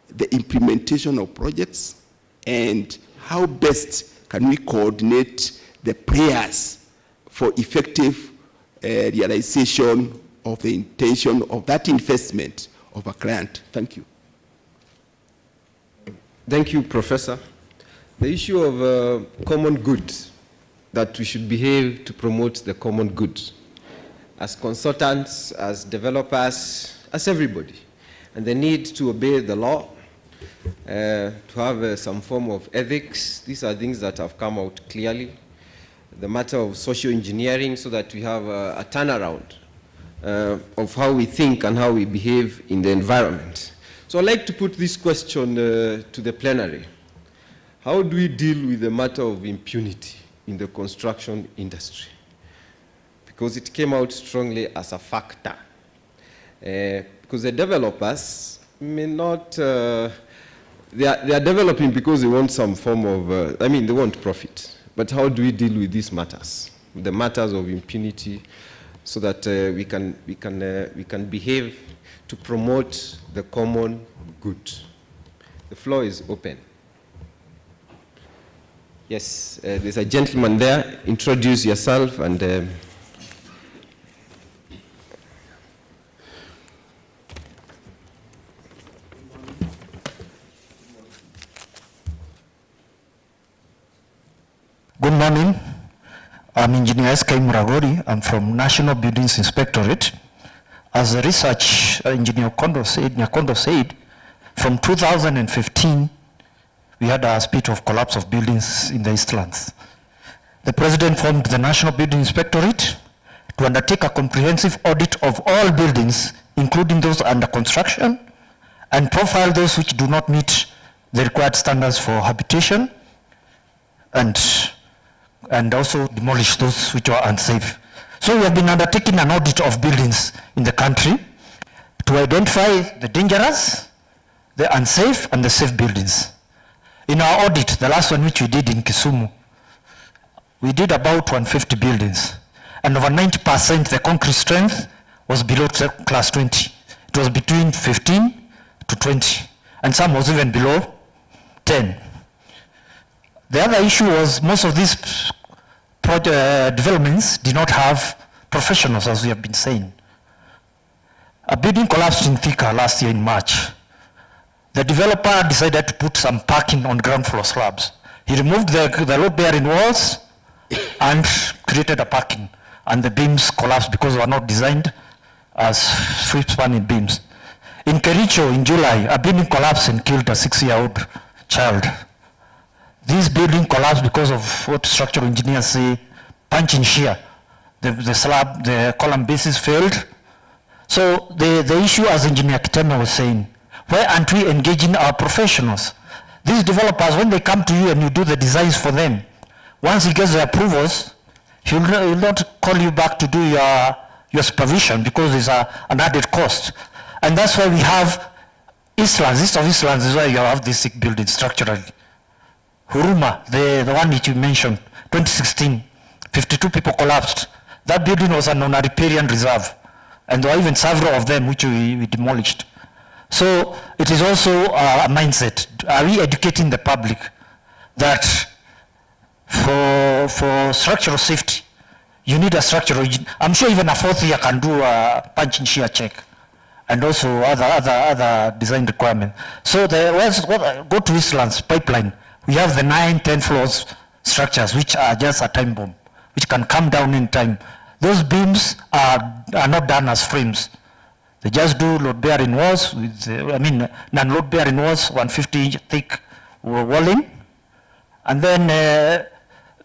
the implementation of projects and how best can we coordinate the players for effective realization of the intention of that investment of a client. Thank you. Thank you, Professor. The issue of common good, that we should behave to promote the common good as consultants, as developers, as everybody. and the need to obey the law, to have some form of ethics. These are things that have come out clearly. The matter of social engineering, so that we have a turnaround of how we think and how we behave in the environment. So I'd like to put this question to the plenary. How do we deal with the matter of impunity in the construction industry? Because it came out strongly as a factor. Because the developers may not, they are developing because they want some form of, they want profit. But how do we deal with these matters, the matters of impunity, so that we can behave to promote the common good? The floor is open. Yes, there's a gentleman there. Introduce yourself and. Good morning. I'm Engineer S.K. Muragori. I'm from National Buildings Inspectorate. As the research engineer Nyakondo said, from 2015, we had a spate of collapse of buildings in the Eastlands. The President formed the National Building Inspectorate to undertake a comprehensive audit of all buildings, including those under construction, and profile those which do not meet the required standards for habitation, and also demolish those which are unsafe. So we have been undertaking an audit of buildings in the country to identify the dangerous, the unsafe, and the safe buildings. In our audit, the last one which we did in Kisumu, we did about 150 buildings, and over 90% the concrete strength was below class 20. It was between 15 to 20, and some was even below 10. The other issue was most of these developments did not have professionals, as we have been saying. A building collapsed in Thika last year in March. The developer decided to put some parking on ground floor slabs. He removed the load-bearing walls and created a parking, and the beams collapsed because they were not designed as sweep-spanning beams. In Kericho in July, a building collapsed and killed a 6-year-old child. This building collapsed because of what structural engineers say, punching shear. The slab, the column bases failed. So the issue, as Engineer Kitema was saying, why aren't we engaging our professionals? These developers, when they come to you and you do the designs for them, once he gets the approvals, he will not call you back to do your supervision because there's an added cost. And that's why we have Eastlands. East of Eastlands is where you have this sick building structurally. Huruma, the one which you mentioned, 2016, 52 people collapsed. That building was on a riparian reserve, and there were even several of them which we demolished. So it is also a mindset. Are we educating the public that for structural safety, you need a structural, I'm sure even a fourth year can do a punch and shear check, and also other design requirements. So go to Eastlands pipeline. We have the 9, 10 floors structures which are just a time bomb, which can come down in time. Those beams are not done as frames. They just do load-bearing walls with, non-load-bearing walls, 150-inch thick walling. And then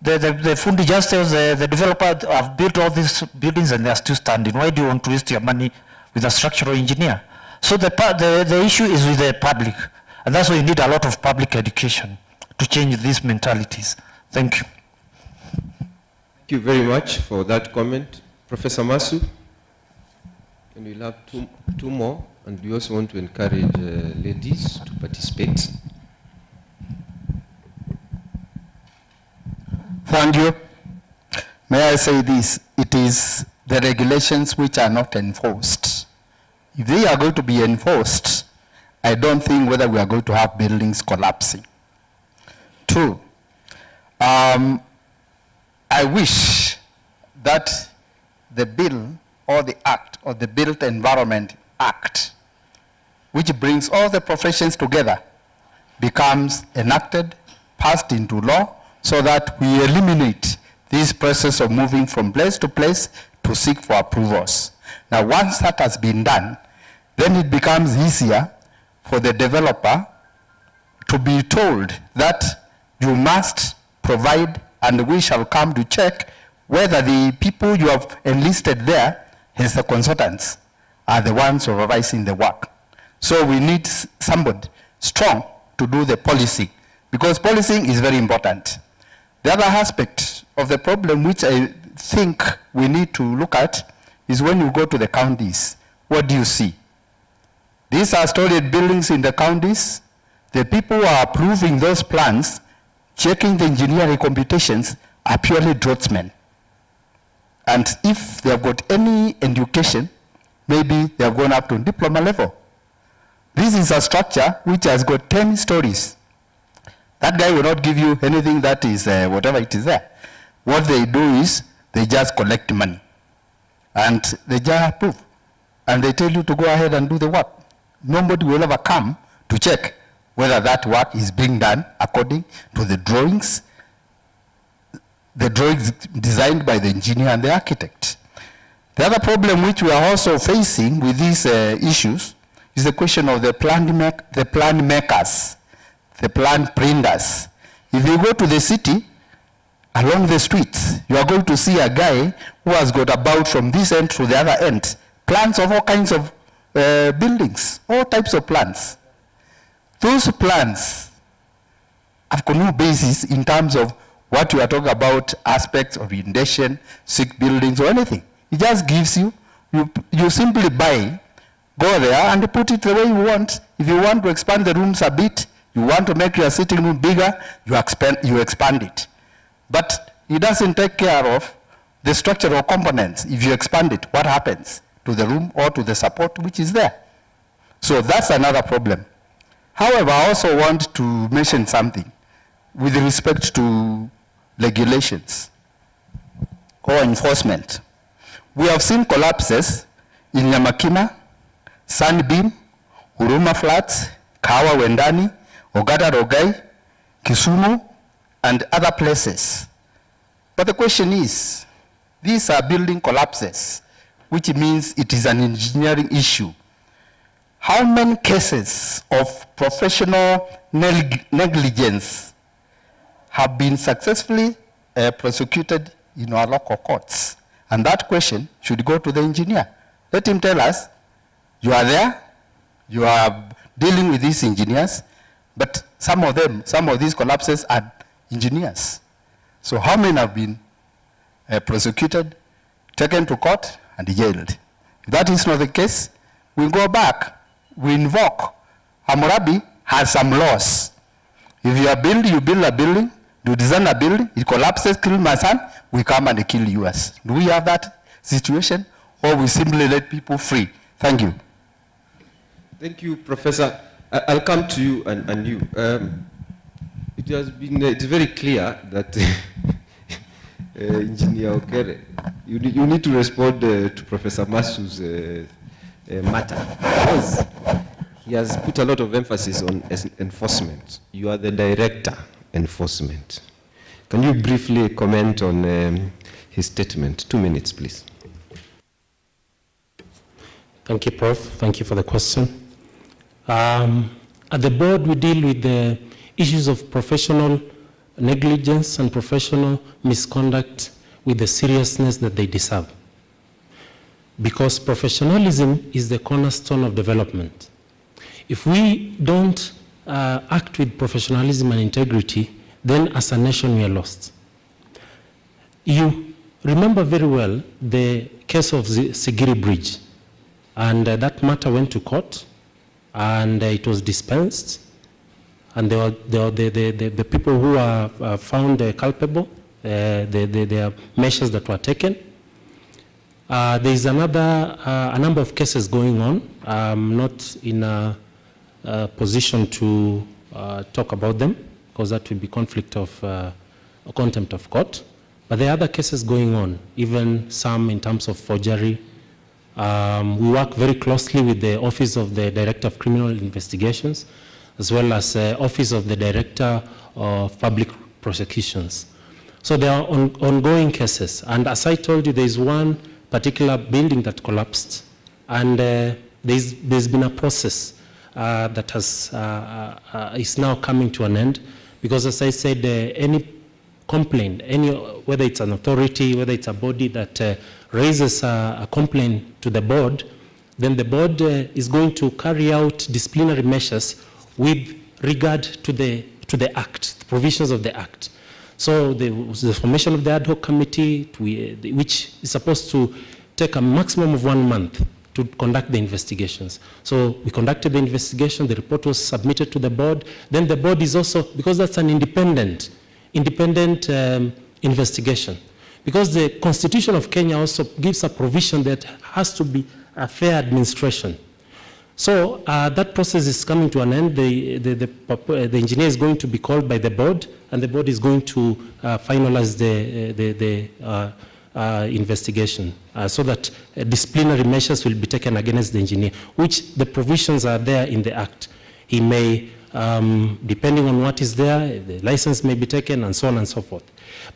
the fundi just tells the developer, I've built all these buildings and they're still standing. Why do you want to waste your money with a structural engineer? So the issue is with the public. And that's why you need a lot of public education to change these mentalities. Thank you. Thank you very much for that comment. Professor Masu, and we'll have two more, and we also want to encourage ladies to participate. Thank you. May I say this? It is the regulations which are not enforced. If they are going to be enforced, I don't think whether we are going to have buildings collapsing. Two, I wish that the bill or the act or the Built Environment Act, which brings all the professions together, becomes enacted, passed into law, so that we eliminate this process of moving from place to seek for approvals. Now, once that has been done, then it becomes easier for the developer to be told that you must provide and we shall come to check whether the people you have enlisted there as the consultants are the ones supervising the work. So we need somebody strong to do the policing, because policing is very important. The other aspect of the problem which I think we need to look at is when you go to the counties, what do you see? These are storied buildings in the counties. The people who are approving those plans, checking the engineering computations, are purely draftsmen. And if they have got any education, maybe they have gone up to diploma level. This is a structure which has got 10 stories. That guy will not give you anything that is whatever it is there. What they do is they just collect money. And they just approve. And they tell you to go ahead and do the work. Nobody will ever come to check whether that work is being done according to the drawings designed by the engineer and the architect. The other problem which we are also facing with these issues is the question of the plan makers, the plan printers. If you go to the city, along the streets, you are going to see a guy who has got about from this end to the other end, plans of all kinds of buildings, all types of plans. Those plans have got no basis in terms of what you are talking about, aspects, orientation, sick buildings, or anything. It just gives you, you simply buy, go there and put it the way you want. If you want to expand the rooms a bit, you want to make your sitting room bigger, you expand it. But it doesn't take care of the structural components. If you expand it, what happens to the room or to the support which is there? So that's another problem. However, I also want to mention something with respect to regulations or enforcement. We have seen collapses in Nyamakima, Sunbeam, Huruma Flats, Kawa Wendani, Ogata Rogai, Kisumu, and other places. But the question is, these are building collapses, which means it is an engineering issue. How many cases of professional negligence have been successfully prosecuted in our local courts? And that question should go to the engineer. Let him tell us, you are there, you are dealing with these engineers, but some of these collapses are engineers. So how many have been prosecuted, taken to court, and jailed? If that is not the case, we go back, we invoke. Hammurabi has some laws. If you build a building, you design a building, it collapses, kill my son, we come and kill yours. Do we have that situation, or we simply let people free? Thank you. Thank you, Professor. I'll come to you and you. It has been it's very clear that Engineer Okere, you need to respond to Professor Masu's matter, because he has put a lot of emphasis on enforcement. You are the director enforcement. Can you briefly comment on his statement? 2 minutes, please. Thank you, Prof. Thank you for the question. At the board, we deal with the issues of professional negligence and professional misconduct with the seriousness that they deserve. Because professionalism is the cornerstone of development. If we don't act with professionalism and integrity, then as a nation we are lost. You remember very well the case of the Sigiri Bridge, and that matter went to court, and it was dispensed, and the people who are found culpable, there are measures that were taken. There is a number of cases going on. I'm not in a position to talk about them, because that would be conflict of contempt of court. But there are other cases going on, even some in terms of forgery. We work very closely with the Office of the Director of Criminal Investigations, as well as Office of the Director of Public Prosecutions. So there are ongoing cases. And as I told you, there is one particular building that collapsed. And There's been a process that is now coming to an end, because as I said, any complaint, whether it's an authority, whether it's a body that raises a complaint to the board, then the board is going to carry out disciplinary measures with regard to the act, the provisions of the act. So the formation of the ad hoc committee, which is supposed to take a maximum of 1 month to conduct the investigations. So we conducted the investigation, the report was submitted to the board. Then the board is also, because that's an independent investigation, because the Constitution of Kenya also gives a provision that has to be a fair administration. So that process is coming to an end. The engineer is going to be called by the board, and the board is going to finalize the investigation so that disciplinary measures will be taken against the engineer, which the provisions are there in the act. He may, depending on what is there, the license may be taken and so on and so forth.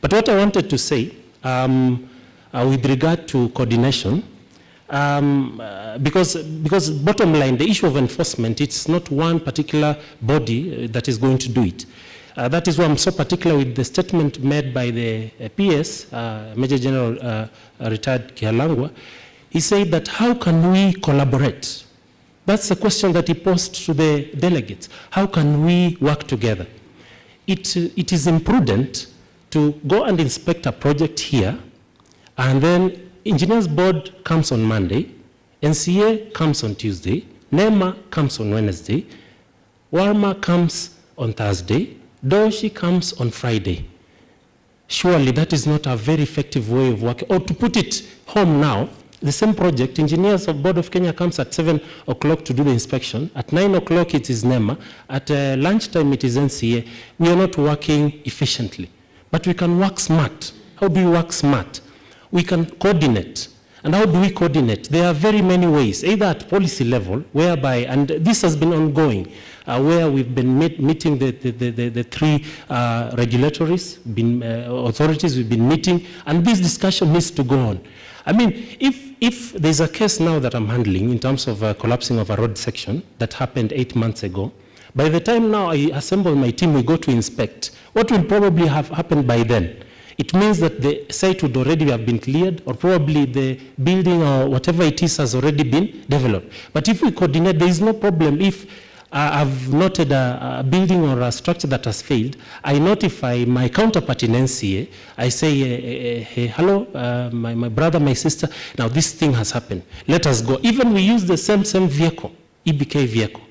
But what I wanted to say with regard to coordination, because bottom line, the issue of enforcement, it's not one particular body that is going to do it. That is why I'm so particular with the statement made by the PS, Major General retired Kihalangwa. He said that how can we collaborate? That's the question that he posed to the delegates. How can we work together? It is imprudent to go and inspect a project here, and then Engineers Board comes on Monday, NCA comes on Tuesday, NEMA comes on Wednesday, WARMA comes on Thursday, DOSHI comes on Friday. Surely that is not a very effective way of working. Or to put it home now, the same project, Engineers of Board of Kenya comes at 7 o'clock to do the inspection. At 9 o'clock it is NEMA. At lunchtime it is NCA. We are not working efficiently. But we can work smart. How do we work smart? We can coordinate. And how do we coordinate? There are very many ways, either at policy level, whereby, and this has been ongoing, where we've been meeting the three regulatories, authorities we've been meeting, and this discussion needs to go on. I mean, if there's a case now that I'm handling in terms of collapsing of a road section that happened 8 months ago, by the time now I assemble my team, we go to inspect, what will probably have happened by then? It means that the site would already have been cleared, or probably the building or whatever it is has already been developed. But if we coordinate, there is no problem. If I've noted a building or a structure that has failed, I notify my counterpart in NCA. I say, hey, hello, my brother, my sister, now this thing has happened. Let us go. Even we use the same vehicle, EBK vehicle.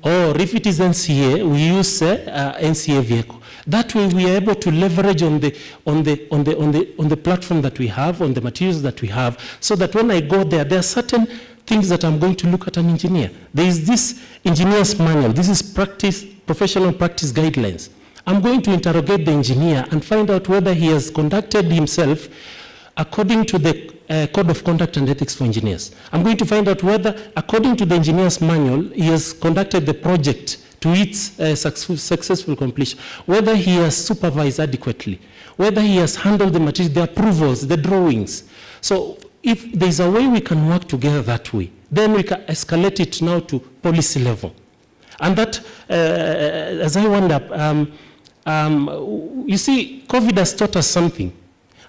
Or if it is NCA, we use NCA vehicle. That way we are able to leverage on the platform that we have, on the materials that we have, so that when I go there, there are certain things that I'm going to look at an engineer. There is this engineer's manual. This is professional practice guidelines. I'm going to interrogate the engineer and find out whether he has conducted himself according to the Code of Conduct and Ethics for Engineers. I'm going to find out whether, according to the engineer's manual, he has conducted the project to its successful completion, whether he has supervised adequately, whether he has handled the material, the approvals, the drawings. So if there's a way we can work together that way, then we can escalate it now to policy level. And that, as I wonder, you see, COVID has taught us something.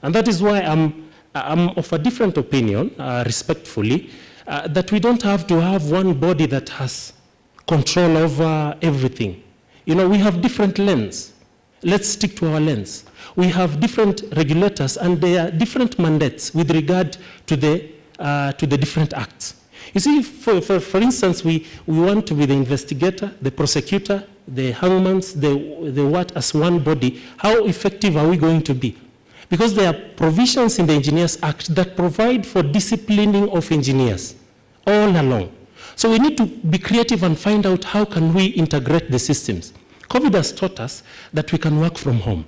And that is why I'm of a different opinion, respectfully, that we don't have to have one body that has control over everything. You know, we have different lanes. Let's stick to our lanes. We have different regulators, and there are different mandates with regard to the different acts. You see, for instance, we want to be the investigator, the prosecutor, the hangmans, the what as one body. How effective are we going to be? Because there are provisions in the Engineers Act that provide for disciplining of engineers all along. So we need to be creative and find out how can we integrate the systems. COVID has taught us that we can work from home.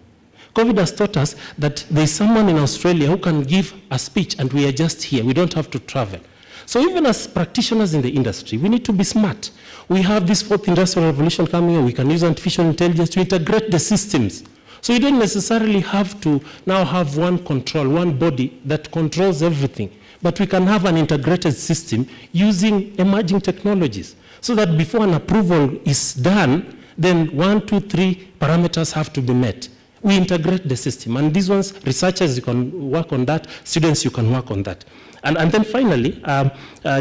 COVID has taught us that there's someone in Australia who can give a speech and we are just here. We don't have to travel. So even as practitioners in the industry, we need to be smart. We have this fourth industrial revolution coming in. We can use artificial intelligence to integrate the systems. So you don't necessarily have to now have one control, one body that controls everything. but we can have an integrated system using emerging technologies, so that before an approval is done, then 1, 2, 3 parameters have to be met. We integrate the system, and these ones, researchers, you can work on that, students, you can work on that. And then finally,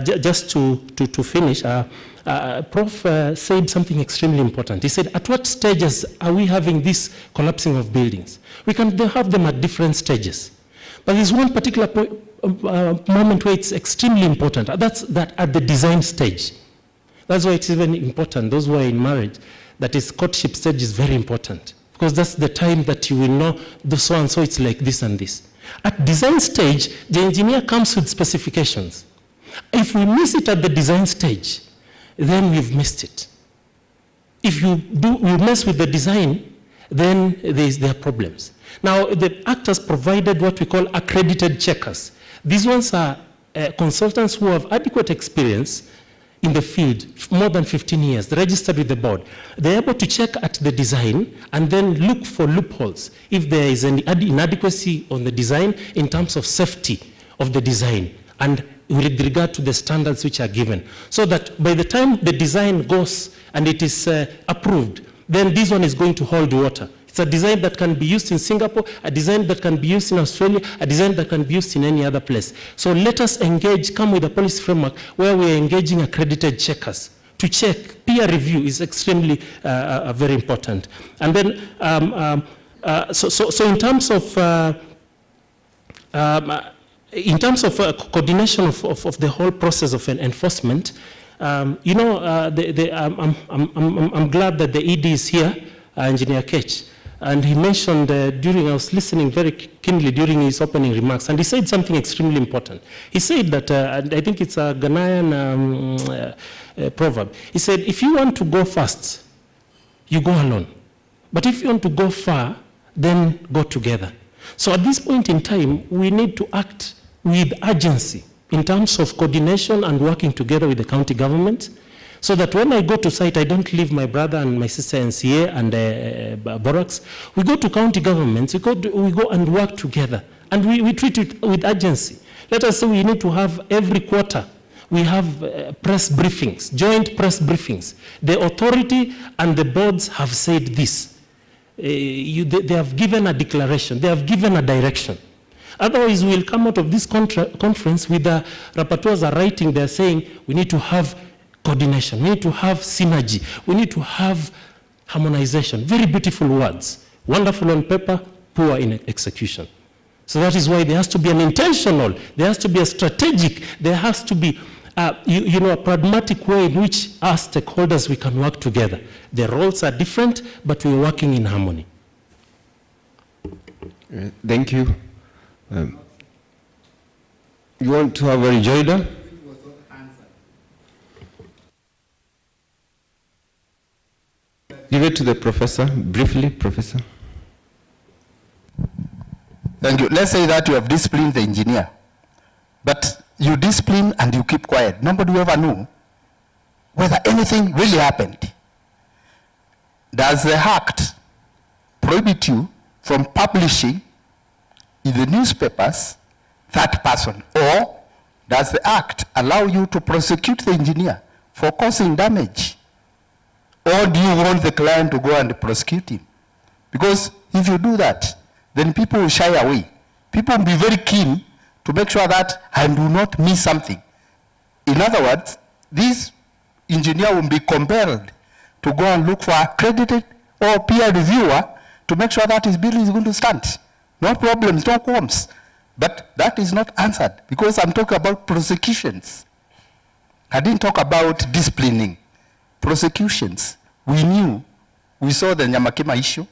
just to finish, Prof said something extremely important. He said, at what stages are we having this collapsing of buildings? We can have them at different stages. But there's one particular moment where it's extremely important. That's that at the design stage. That's why it's even important, those who are in marriage, that is courtship stage is very important. Because that's the time that you will know, so and so it's like this and this. At design stage, the engineer comes with specifications. If we miss it at the design stage, then we've missed it. If you mess with the design, then there are problems. Now, the Act has provided what we call accredited checkers. These ones are consultants who have adequate experience in the field, more than 15 years, registered with the board. They're able to check at the design and then look for loopholes if there is any inadequacy on the design in terms of safety of the design and with regard to the standards which are given. So that by the time the design goes and it is approved, then this one is going to hold water. It's a design that can be used in Singapore, a design that can be used in Australia, a design that can be used in any other place. So let us engage, come with a policy framework where we are engaging accredited checkers to check. Peer review is extremely very important. And then, so in terms of coordination of the whole process of enforcement, you know, I'm glad that the ED is here, Engineer Ketch. And he mentioned I was listening very keenly during his opening remarks, and he said something extremely important. He said that, and I think it's a Ghanaian proverb. He said, if you want to go fast, you go alone. But if you want to go far, then go together. So at this point in time, we need to act with urgency in terms of coordination and working together with the county government, so that when I go to site, I don't leave my brother and my sister NCA and Borax. We go to county governments, we go and work together, and we treat it with urgency. Let us say we need to have every quarter, we have press briefings, joint press briefings. The authority and the boards have said this. They have given a declaration, they have given a direction. Otherwise, we'll come out of this conference with the rapporteurs are writing, they're saying we need to have coordination, we need to have synergy, we need to have harmonization. Very beautiful words. Wonderful on paper, poor in execution. So that is why there has to be an intentional, there has to be a strategic, there has to be a pragmatic way in which our stakeholders, we can work together. The roles are different, but we're working in harmony. Thank you. You want to have a rejoinder? Give it to the professor, briefly, professor. Thank you. Let's say that you have disciplined the engineer, but you discipline and you keep quiet. Nobody will ever know whether anything really happened. Does the Act prohibit you from publishing in the newspapers that person, or does the Act allow you to prosecute the engineer for causing damage? Or do you want the client to go and prosecute him? Because if you do that, then people will shy away. People will be very keen to make sure that I do not miss something. In other words, this engineer will be compelled to go and look for a accredited or peer reviewer to make sure that his building is going to stand. No problems, no qualms. But that is not answered, because I'm talking about prosecutions. I didn't talk about disciplining. Prosecutions. We knew, we saw the Nyamakima issue,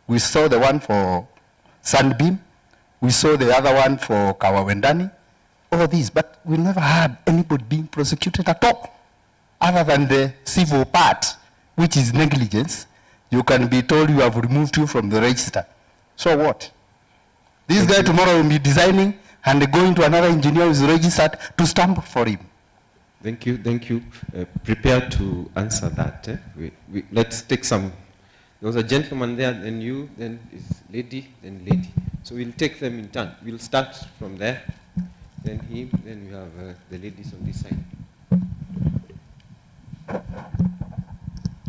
we saw the one for Sunbeam, we saw the other one for Kawawendani, all these, but we never had anybody being prosecuted at all, other than the civil part, which is negligence. You can be told you have removed you from the register. So what? This guy tomorrow will be designing and going to another engineer who is registered to stamp for him. Thank you, thank you. Prepare to answer that. Let's take some. There was a gentleman there, then you, then is lady, then lady. So we'll take them in turn. We'll start from there. then him, then we have the ladies on this side.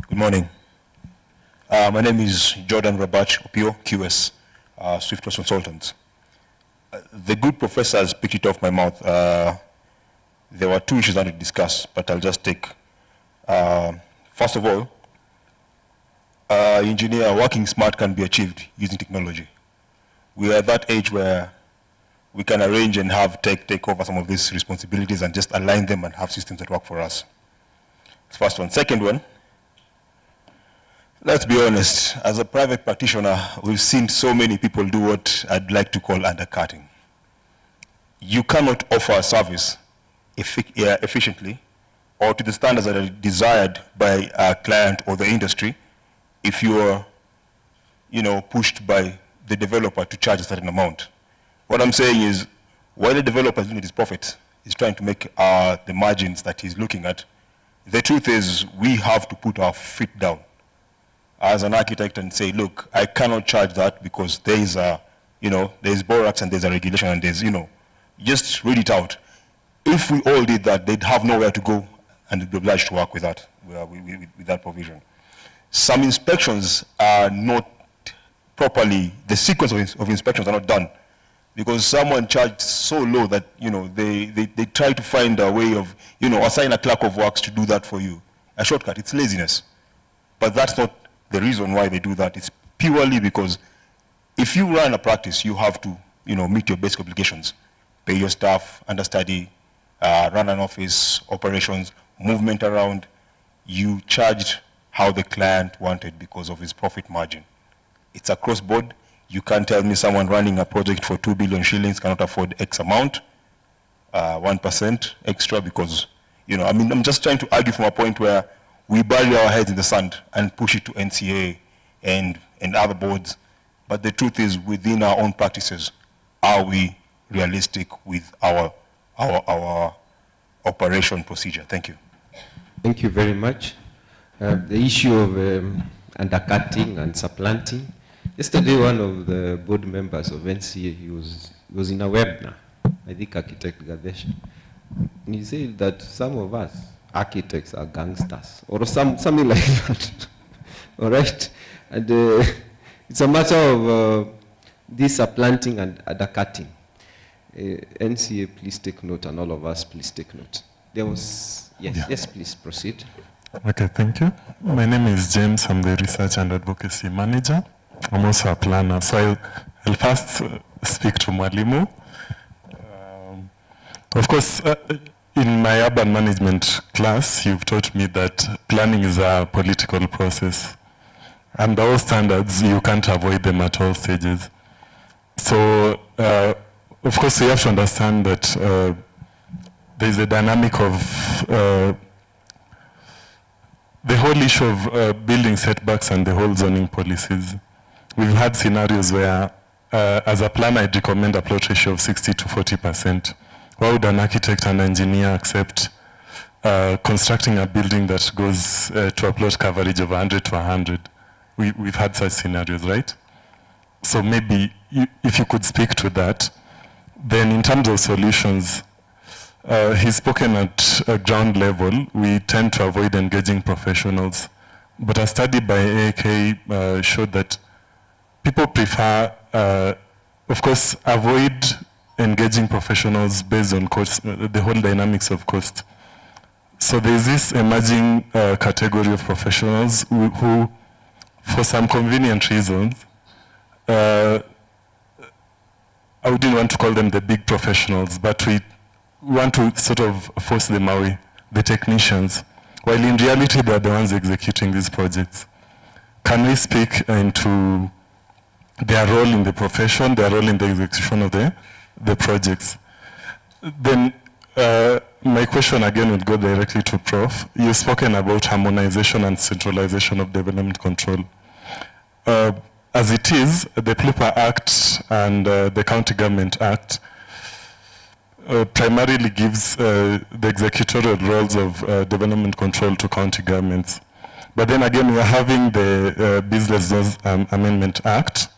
Good morning. My name is Jordan Rabach Opio, QS, Swift Consultants. The good professor has picked it off my mouth. There were two issues I wanted to discuss, but I'll just take. First of all, engineer working smart can be achieved using technology. We are at that age where we can arrange and have tech take over some of these responsibilities and just align them and have systems that work for us. First one. Second one, let's be honest, as a private practitioner, we've seen so many people do what I'd like to call undercutting. You cannot offer a service efficiently or to the standards that are desired by a client or the industry if you are, pushed by the developer to charge a certain amount. What I'm saying is, while the developer is looking at his profit, he's trying to make the margins that he's looking at. The truth is, we have to put our feet down as an architect and say, look, I cannot charge that because there is there's Borax and there's a regulation and there's, just read it out. If we all did that, they'd have nowhere to go and they'd be obliged to work with that, with that provision. Some inspections are not properly, the sequence of inspections are not done because someone charged so low that, they try to find a way of, assign a clerk of works to do that for you. A shortcut, it's laziness. But that's not the reason why they do that. It's purely because if you run a practice, you have to, meet your basic obligations. Pay your staff, understudy, run an office, operations, movement around. You charged how the client wanted because of his profit margin. It's across board. You can't tell me someone running a project for 2 billion shillings cannot afford X amount, 1% extra because, I'm just trying to argue from a point where we bury our heads in the sand and push it to NCA and other boards. But the truth is, within our own practices, are we realistic with our operation procedure? Thank you. Thank you very much. The issue of undercutting and supplanting. Yesterday, one of the board members of NCA, he was in a webinar, I think Architect Gadesh, and he said that some of us, architects, are gangsters, or something like that. All right? And it's a matter of this supplanting and undercutting. NCA, please take note, and all of us, please take note. There was, yes, please proceed. Okay, thank you. My name is James. I'm the Research and Advocacy Manager. I'm also a planner. So I'll first speak to Mwalimu. Of course, in my urban management class, you've taught me that planning is a political process. And all standards, you can't avoid them at all stages. So, of course, you have to understand that there's a dynamic of the whole issue of building setbacks and the whole zoning policies. We've had scenarios where, as a planner, I'd recommend a plot ratio of 60 to 40%. Why would an architect and engineer accept constructing a building that goes to a plot coverage of 100 to 100? We've had such scenarios, right? So maybe if you could speak to that. Then in terms of solutions, he's spoken at a ground level. We tend to avoid engaging professionals. But a study by AAK showed that people prefer, of course, avoid engaging professionals based on cost, the whole dynamics of cost. So there's this emerging category of professionals who, for some convenient reasons, I wouldn't want to call them the big professionals, but we want to sort of force them away, the technicians, while in reality they're the ones executing these projects. Can we speak into their role in the profession, their role in the execution of the projects? Then my question again would go directly to Prof. You've spoken about harmonization and centralization of development control. As it is, the PLUPA Act and the County Government Act primarily gives the executorial roles of development control to county governments. But then again, we are having the Business Zones Amendment Act,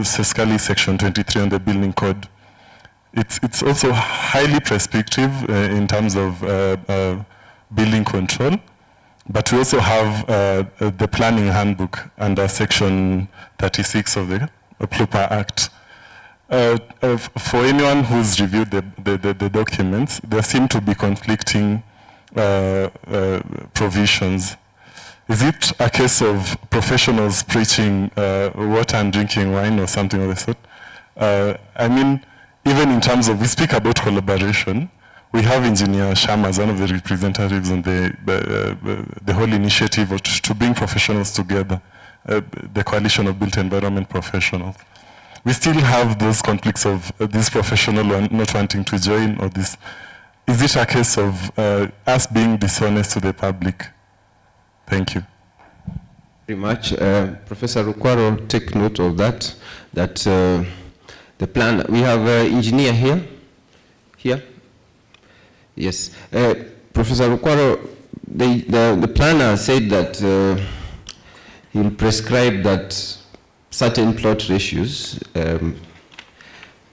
specifically Section 23 on the Building Code. it's also highly prescriptive in terms of building control, but we also have the planning handbook under section 36 of the Plupa Act. For anyone who's reviewed the documents, there seem to be conflicting provisions. Is it a case of professionals preaching water and drinking wine or something of the sort? I mean, even in terms of, we speak about collaboration, we have Engineer Sharma as one of the representatives on the whole initiative to bring professionals together, the Coalition of Built Environment Professionals. We still have those conflicts of this professional not wanting to join, or this. Is it a case of us being dishonest to the public? Thank you. Very much. Professor Rukwaro, take note of that, the plan, we have engineer here? Yes. Professor Rukwaro, the planner said that he'll prescribe that certain plot ratios,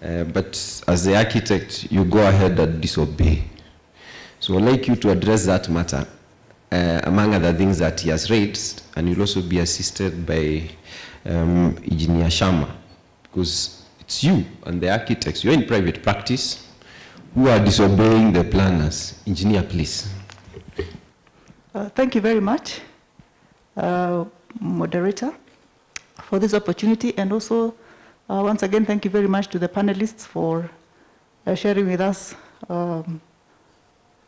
but as the architect, you go ahead and disobey. So I'd like you to address that matter, among other things that he has raised, and you'll also be assisted by Engineer Sharma, because it's you and the architects, you're in private practice, who are disobeying the planners. Engineer, please. Thank you very much, moderator, for this opportunity, and also once again, thank you very much to the panelists for sharing with us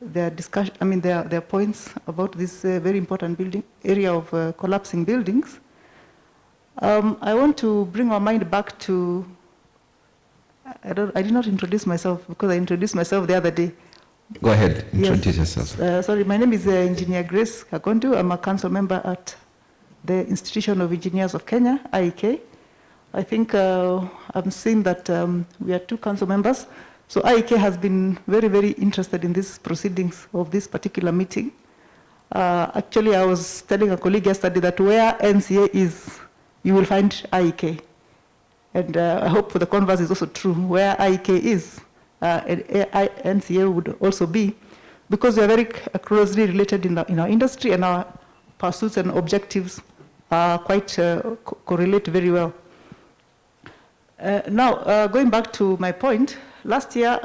their discussion, their points about this very important building area of collapsing buildings. I want to bring our mind back to, I did not introduce myself because I introduced myself the other day. Go ahead, introduce yourself. Sorry, my name is Engineer Grace Kagondu. I'm a council member at the Institution of Engineers of Kenya, IEK. I think I'm seeing that we are 2 council members. So IEK has been very, very interested in these proceedings of this particular meeting. Actually, I was telling a colleague yesterday that where NCA is, you will find IEK. And I hope the converse is also true. Where IEK is, NCA would also be, because we are very closely related in our industry, and our pursuits and objectives are quite correlate very well. Now, going back to my point, last year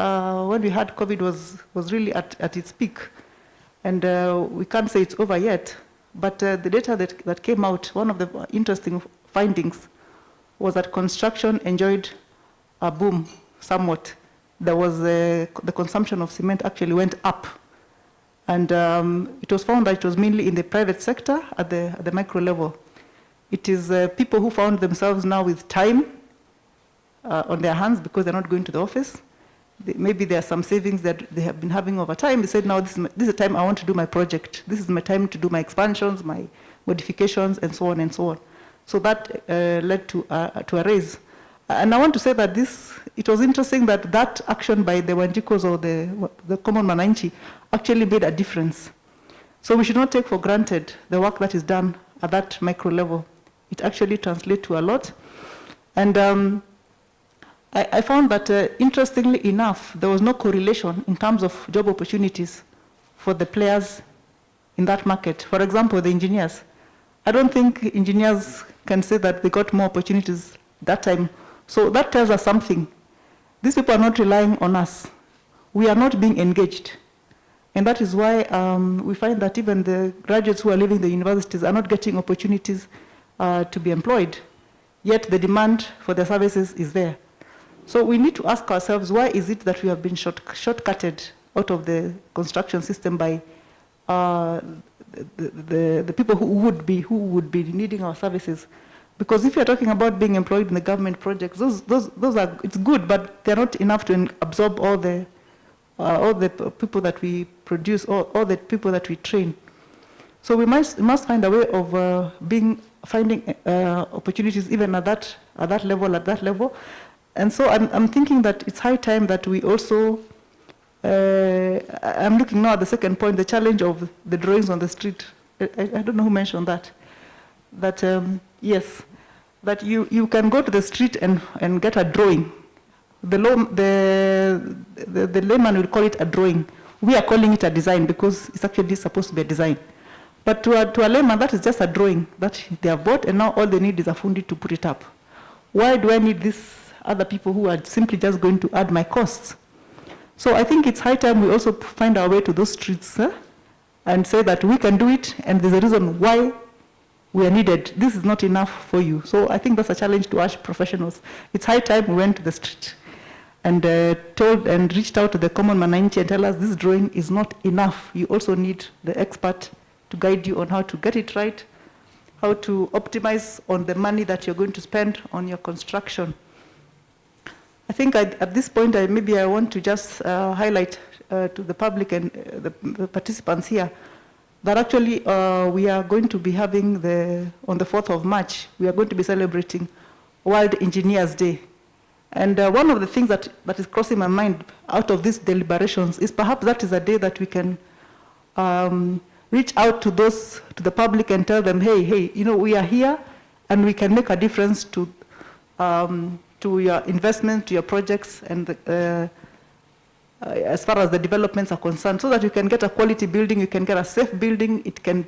when we had COVID was really at its peak, and we can't say it's over yet, but the data that came out, one of the interesting findings was that construction enjoyed a boom somewhat. There was the consumption of cement actually went up, and it was found that it was mainly in the private sector at the micro level. It is people who found themselves now with time on their hands because they're not going to the office. Maybe there are some savings that they have been having over time. They said, now this is the time I want to do my project. This is my time to do my expansions, my modifications, and so on and so on. So that led to a raise. And I want to say that it was interesting that action by the Wanjikos or the common Mananchi actually made a difference. So we should not take for granted the work that is done at that micro level. It actually translates to a lot. And I found that, interestingly enough, there was no correlation in terms of job opportunities for the players in that market. For example, the engineers. I don't think engineers can say that they got more opportunities that time. So that tells us something. These people are not relying on us. We are not being engaged. And that is why we find that even the graduates who are leaving the universities are not getting opportunities to be employed. Yet the demand for their services is there. So we need to ask ourselves, why is it that we have been shortcutted out of the construction system by the people who would be needing our services? Because if you're talking about being employed in the government projects, those are, it's good, but they're not enough to absorb all the people that we produce, all the people that we train. So we must find a way of finding opportunities even at that level. And so I'm thinking that it's high time that we also, I'm looking now at the second point, the challenge of the drawings on the street. I don't know who mentioned that. That, yes, that you can go to the street and get a drawing the layman will call it a drawing. We are calling it a design because it's actually supposed to be a design. But to a layman, that is just a drawing that they have bought, and now all they need is a fundi to put it up. Why do I need these other people who are simply just going to add my costs? So I think it's high time we also find our way to those streets and say that we can do it, and there's a reason why we are needed. This is not enough for you. So I think that's a challenge to us professionals. It's high time we went to the street and told and reached out to the common mananchi and tell us this drawing is not enough. You also need the expert to guide you on how to get it right, how to optimize on the money that you're going to spend on your construction. I think at this point, maybe I want to just highlight to the public and the participants here that actually we are going to be having on the 4th of March, we are going to be celebrating World Engineers Day. And one of the things that is crossing my mind out of these deliberations is perhaps that is a day that we can reach out to the public and tell them, hey, you know, we are here and we can make a difference to your investment, to your projects, and as far as the developments are concerned, so that you can get a quality building, you can get a safe building, it can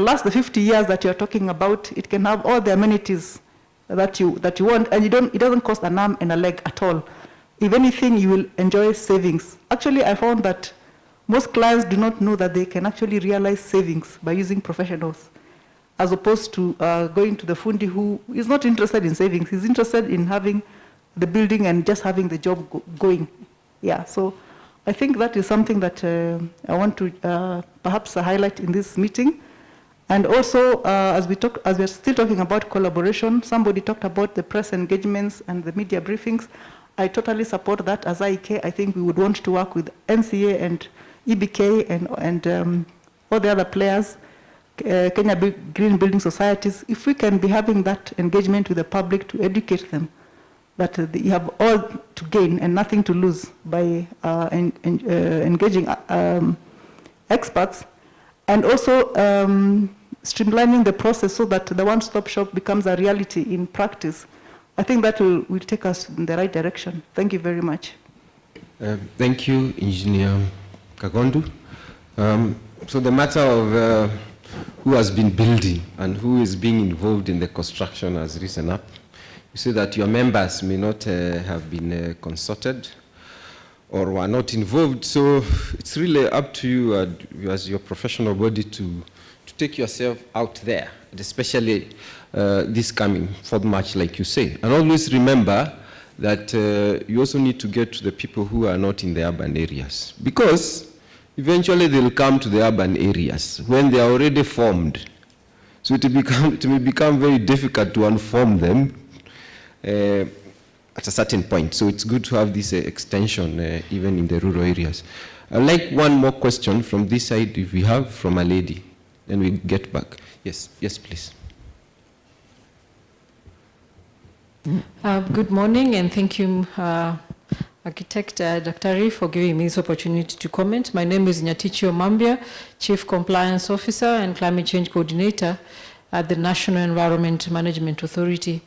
last the 50 years that you're talking about, it can have all the amenities that you want, and it doesn't cost an arm and a leg at all. If anything, you will enjoy savings. Actually, I found that most clients do not know that they can actually realize savings by using professionals, as opposed to going to the fundi who is not interested in savings. He's interested in having the building and just having the job going. Yeah, so I think that is something that I want to perhaps highlight in this meeting. And also, as we're still talking about collaboration, somebody talked about the press engagements and the media briefings. I totally support that. As IK, I think we would want to work with NCA and EBK and all the other players, Kenya Green Building Societies, if we can be having that engagement with the public to educate them that you have all to gain and nothing to lose by engaging experts, and also streamlining the process so that the one-stop shop becomes a reality in practice. I think that will take us in the right direction. Thank you very much. Thank you, Engineer Kagondu. So the matter of who has been building and who is being involved in the construction has risen up. You say that your members may not have been consulted or were not involved, so it's really up to you as your professional body to take yourself out there, especially this coming 4th March, like you say. And always remember that you also need to get to the people who are not in the urban areas, because eventually they'll come to the urban areas when they are already formed. So it may become very difficult to inform them at a certain point. So it's good to have this extension even in the rural areas. I'd like one more question from this side, if we have, from a lady. Then we get back. Yes, please. Good morning, and thank you, Architect Daktari, for giving me this opportunity to comment. My name is Nyatichio Mambia, Chief Compliance Officer and Climate Change Coordinator at the National Environment Management Authority.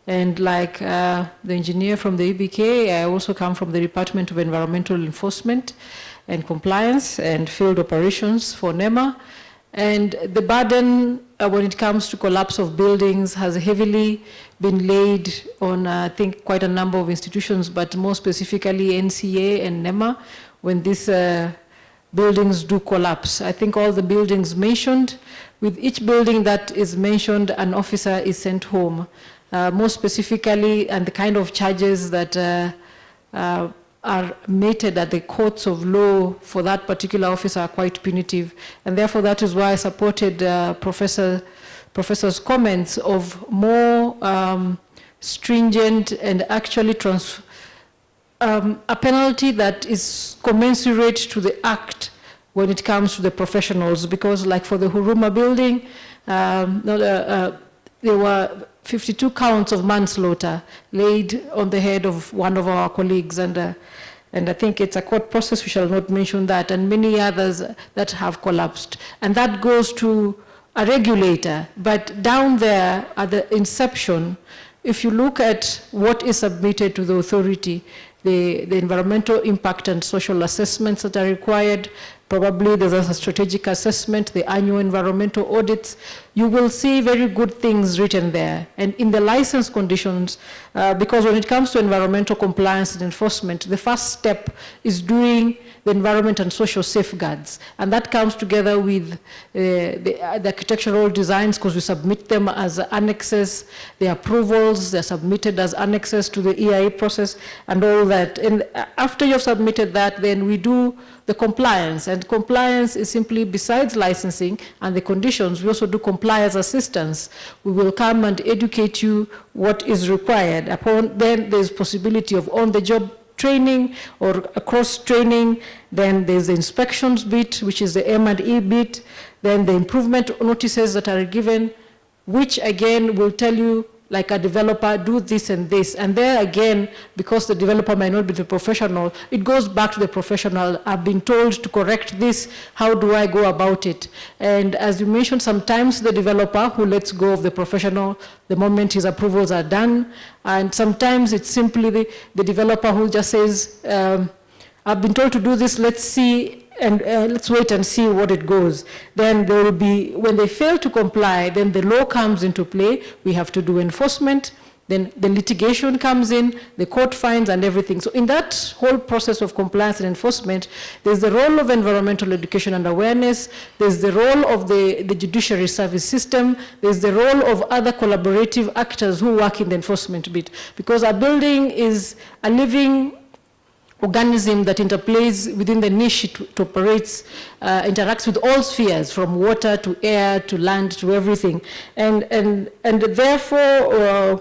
And like the engineer from the EBK, I also come from the Department of Environmental Enforcement and Compliance and Field Operations for NEMA. And the burden when it comes to collapse of buildings has heavily been laid on, I think, quite a number of institutions, but more specifically NCA and NEMA, when these buildings do collapse. I think all the buildings mentioned, with each building that is mentioned, an officer is sent home. More specifically, and the kind of charges that are meted at the courts of law for that particular officer are quite punitive. And therefore, that is why I supported Professor's comments of more stringent and actually a penalty that is commensurate to the act when it comes to the professionals. Because like for the Huruma building, there were 52 counts of manslaughter laid on the head of one of our colleagues, and I think it's a court process, we shall not mention that, and many others that have collapsed. And that goes to a regulator, but down there at the inception, if you look at what is submitted to the authority, the environmental impact and social assessments that are required, probably there's a strategic assessment, the annual environmental audits, you will see very good things written there. And in the license conditions, because when it comes to environmental compliance and enforcement, the first step is doing the environment and social safeguards. And that comes together with the architectural designs, because we submit them as annexes, the approvals, they're submitted as annexes to the EIA process and all that. And after you've submitted that, then we do the compliance. And compliance is simply, besides licensing and the conditions, we also do compliance assistance. We will come and educate you what is required. Upon then, there's possibility of on-the-job training or cross training. Then there's the inspections bit, which is the M&E bit. Then the improvement notices that are given, which again will tell you, like a developer, do this and this. And there again, because the developer might not be the professional, it goes back to the professional. I've been told to correct this. How do I go about it? And as you mentioned, sometimes the developer who lets go of the professional the moment his approvals are done. And sometimes it's simply the developer who just says, I've been told to do this, let's see, and let's wait and see what it goes. Then there will be, when they fail to comply, then the law comes into play. We have to do enforcement. Then the litigation comes in, the court fines and everything. So in that whole process of compliance and enforcement, there's the role of environmental education and awareness. There's the role of the judiciary service system. There's the role of other collaborative actors who work in the enforcement bit. Because a building is a living organism that interplays within the niche it operates, interacts with all spheres, from water to air to land to everything. And therefore,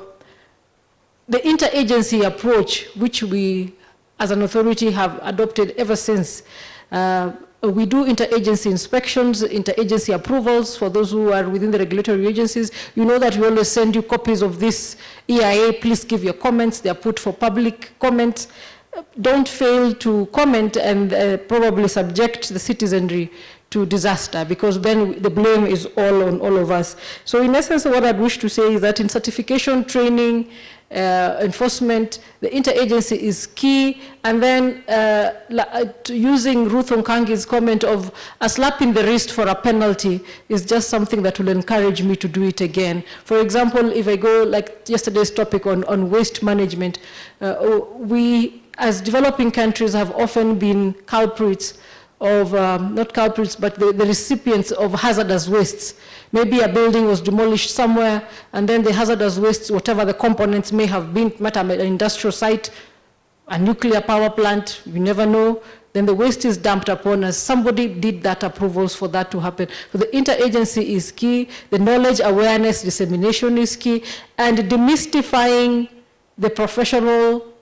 the interagency approach, which we as an authority have adopted ever since, we do interagency inspections, interagency approvals for those who are within the regulatory agencies. You know that we always send you copies of this EIA. Please give your comments. They are put for public comment. Don't fail to comment and probably subject the citizenry to disaster, because then the blame is all on all of us. So in essence, what I'd wish to say is that in certification, training, enforcement, the interagency is key. And then using Ruth Onkangi's comment of a slap in the wrist for a penalty is just something that will encourage me to do it again. For example, if I go like yesterday's topic on waste management, we as developing countries have often been culprits of, not culprits, but the recipients of hazardous wastes. Maybe a building was demolished somewhere, and then the hazardous wastes, whatever the components may have been, might have been an industrial site, a nuclear power plant, you never know. Then the waste is dumped upon us. Somebody did that approvals for that to happen. So the interagency is key. The knowledge, awareness, dissemination is key. And demystifying the professional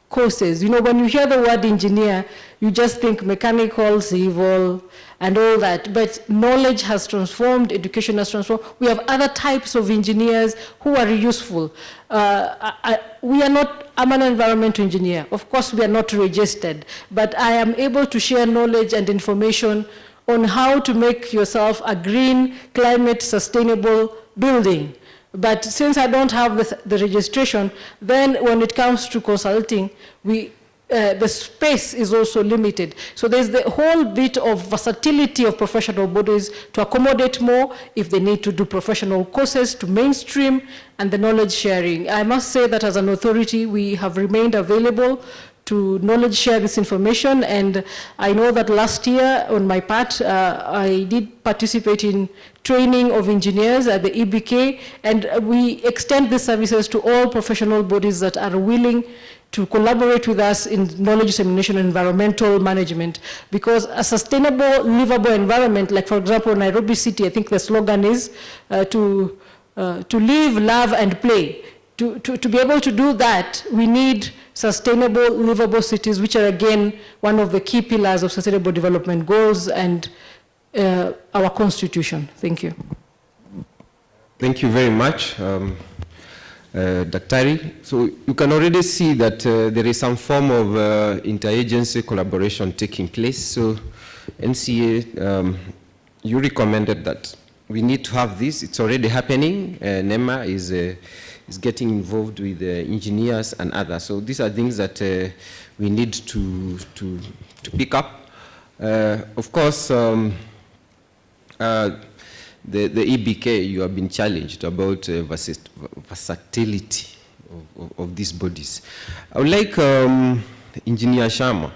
courses. You know, when you hear the word engineer, you just think mechanical, civil, and all that. But knowledge has transformed, education has transformed. We have other types of engineers who are useful. We are not, I'm an environmental engineer. Of course, we are not registered, but I am able to share knowledge and information on how to make yourself a green, climate sustainable building. But since I don't have the registration, then when it comes to consulting, the space is also limited. So there's the whole bit of versatility of professional bodies to accommodate more if they need to do professional courses to mainstream, and the knowledge sharing. I must say that as an authority, we have remained available to knowledge share this information. And I know that last year, on my part, I did participate in training of engineers at the EBK, and we extend the services to all professional bodies that are willing to collaborate with us in knowledge dissemination and environmental management. Because a sustainable, livable environment, like for example, Nairobi City, I think the slogan is to live, love, and play. To be able to do that, we need sustainable, livable cities, which are again one of the key pillars of sustainable development goals and our constitution. Thank you. Thank you very much, Daktari. So you can already see that there is some form of interagency collaboration taking place. So NCA, you recommended that we need to have this. It's already happening. NEMA is getting involved with engineers and others. So these are things that we need to pick up. Of course, the EBK, you have been challenged about versatility of these bodies. I would like Engineer Sharma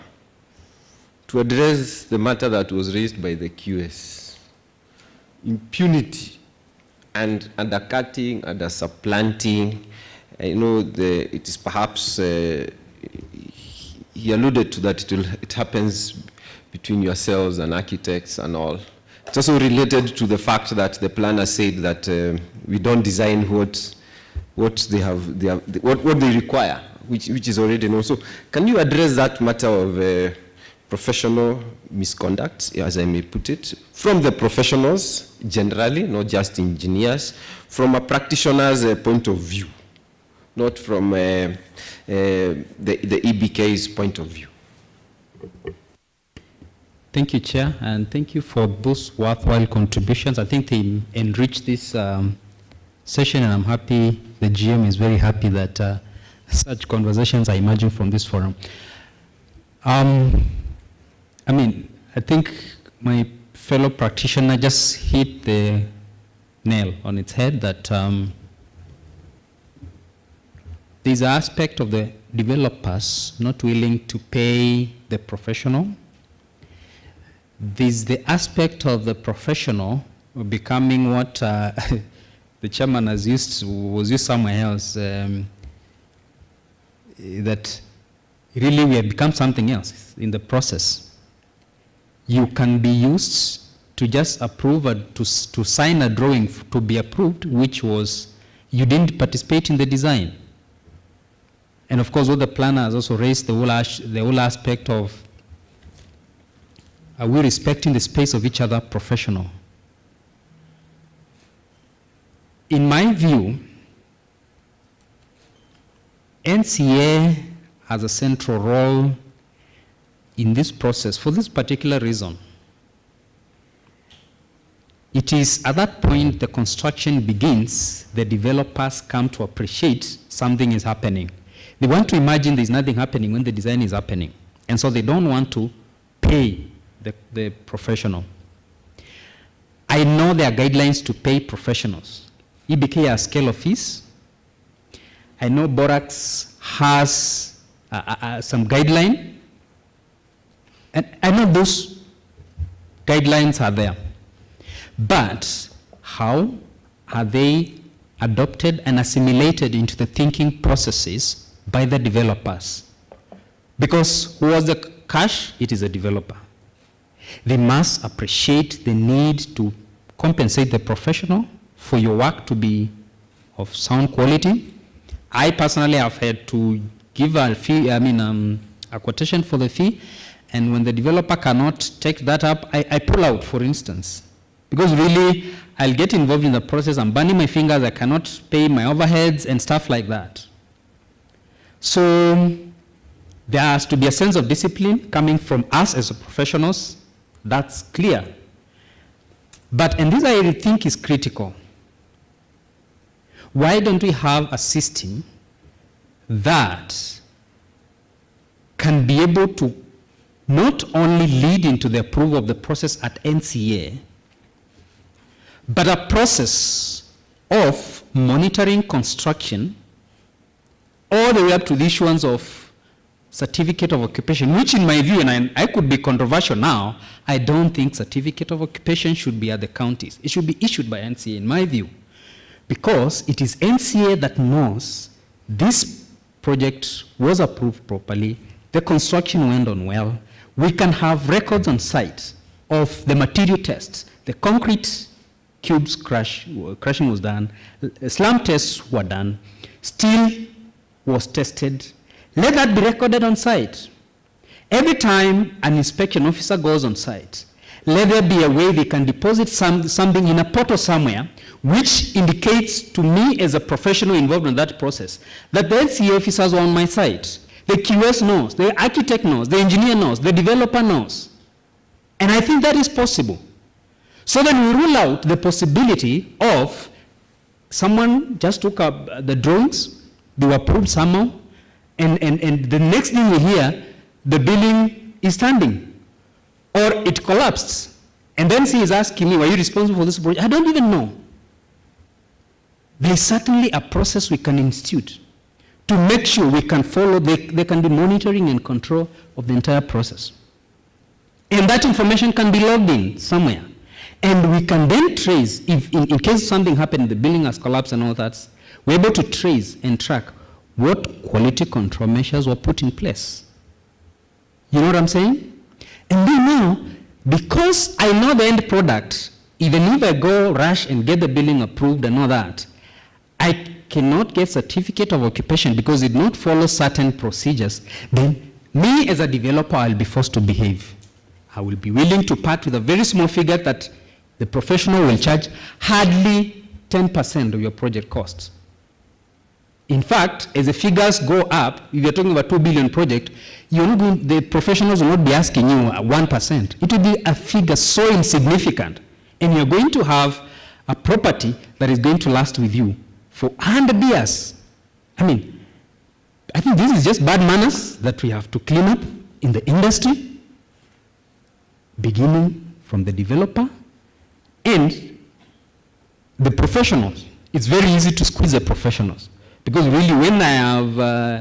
to address the matter that was raised by the QS. Impunity and undercutting and supplanting. I know it is perhaps, he alluded to that it happens between yourselves and architects and all. It's also related to the fact that the planner said that we don't design what they require, which is already known. So can you address that matter of professional misconduct, as I may put it, from the professionals generally, not just engineers, from a practitioner's point of view, not from the EBK's point of view? Thank you, Chair, and thank you for those worthwhile contributions. I think they enrich this session, and I'm happy, the GM is very happy that such conversations are emerging from this forum. I mean, I think my fellow practitioner just hit the nail on its head that there's an aspect of the developers not willing to pay the professional. There's the aspect of the professional becoming what the chairman was used somewhere else, that really we have become something else in the process. You can be used to just approve, to sign a drawing to be approved, which was, you didn't participate in the design. And of course, what the planner has also raised, the whole aspect of, are we respecting the space of each other professional? In my view, NCA has a central role in this process for this particular reason. It is at that point the construction begins, the developers come to appreciate something is happening. They want to imagine there's nothing happening when the design is happening. And so they don't want to pay the professional. I know there are guidelines to pay professionals. EBK has scale of fees. I know Borax has some guideline. And I know those guidelines are there. But how are they adopted and assimilated into the thinking processes by the developers? Because who has the cash? It is a developer. They must appreciate the need to compensate the professional for your work to be of sound quality. I personally have had to give a fee, a quotation for the fee, and when the developer cannot take that up, I pull out, for instance. Because really, I'll get involved in the process, I'm burning my fingers, I cannot pay my overheads and stuff like that. So there has to be a sense of discipline coming from us as professionals, that's clear. But, and this I think is critical, why don't we have a system that can be able to not only lead into the approval of the process at NCA, but a process of monitoring construction all the way up to the issuance of certificate of occupation, which in my view, and I could be controversial now, I don't think certificate of occupation should be at the counties. It should be issued by NCA in my view, because it is NCA that knows this project was approved properly, the construction went on well, we can have records on site of the material tests, the concrete cubes crushing was done, slump tests were done, steel was tested. Let that be recorded on site. Every time an inspection officer goes on site, let there be a way they can deposit something in a portal somewhere which indicates to me as a professional involved in that process that the NCA officers are on my site. The QS knows, the architect knows, the engineer knows, the developer knows. And I think that is possible. So then we rule out the possibility of someone just took up the drawings, they were approved somehow, and the next thing we hear, the building is standing, or it collapsed. And then she is asking me, were you responsible for this project? I don't even know. There is certainly a process we can institute to make sure we can follow, there can be monitoring and control of the entire process. And that information can be logged in somewhere. And we can then trace, if in case something happened, the building has collapsed and all that, we're able to trace and track what quality control measures were put in place. You know what I'm saying? And then now, because I know the end product, even if I go rush and get the building approved and all that, I cannot get certificate of occupation because it not follow certain procedures, then me as a developer, I'll be forced to behave. I will be willing to part with a very small figure that the professional will charge hardly 10% of your project costs. In fact, as the figures go up, if you're talking about 2 billion project, you're not going, the professionals will not be asking you 1%. It will be a figure so insignificant. And you're going to have a property that is going to last with you for 100 years. I mean, I think this is just bad manners that we have to clean up in the industry, beginning from the developer and the professionals. It's very easy to squeeze the professionals. Because really, when I have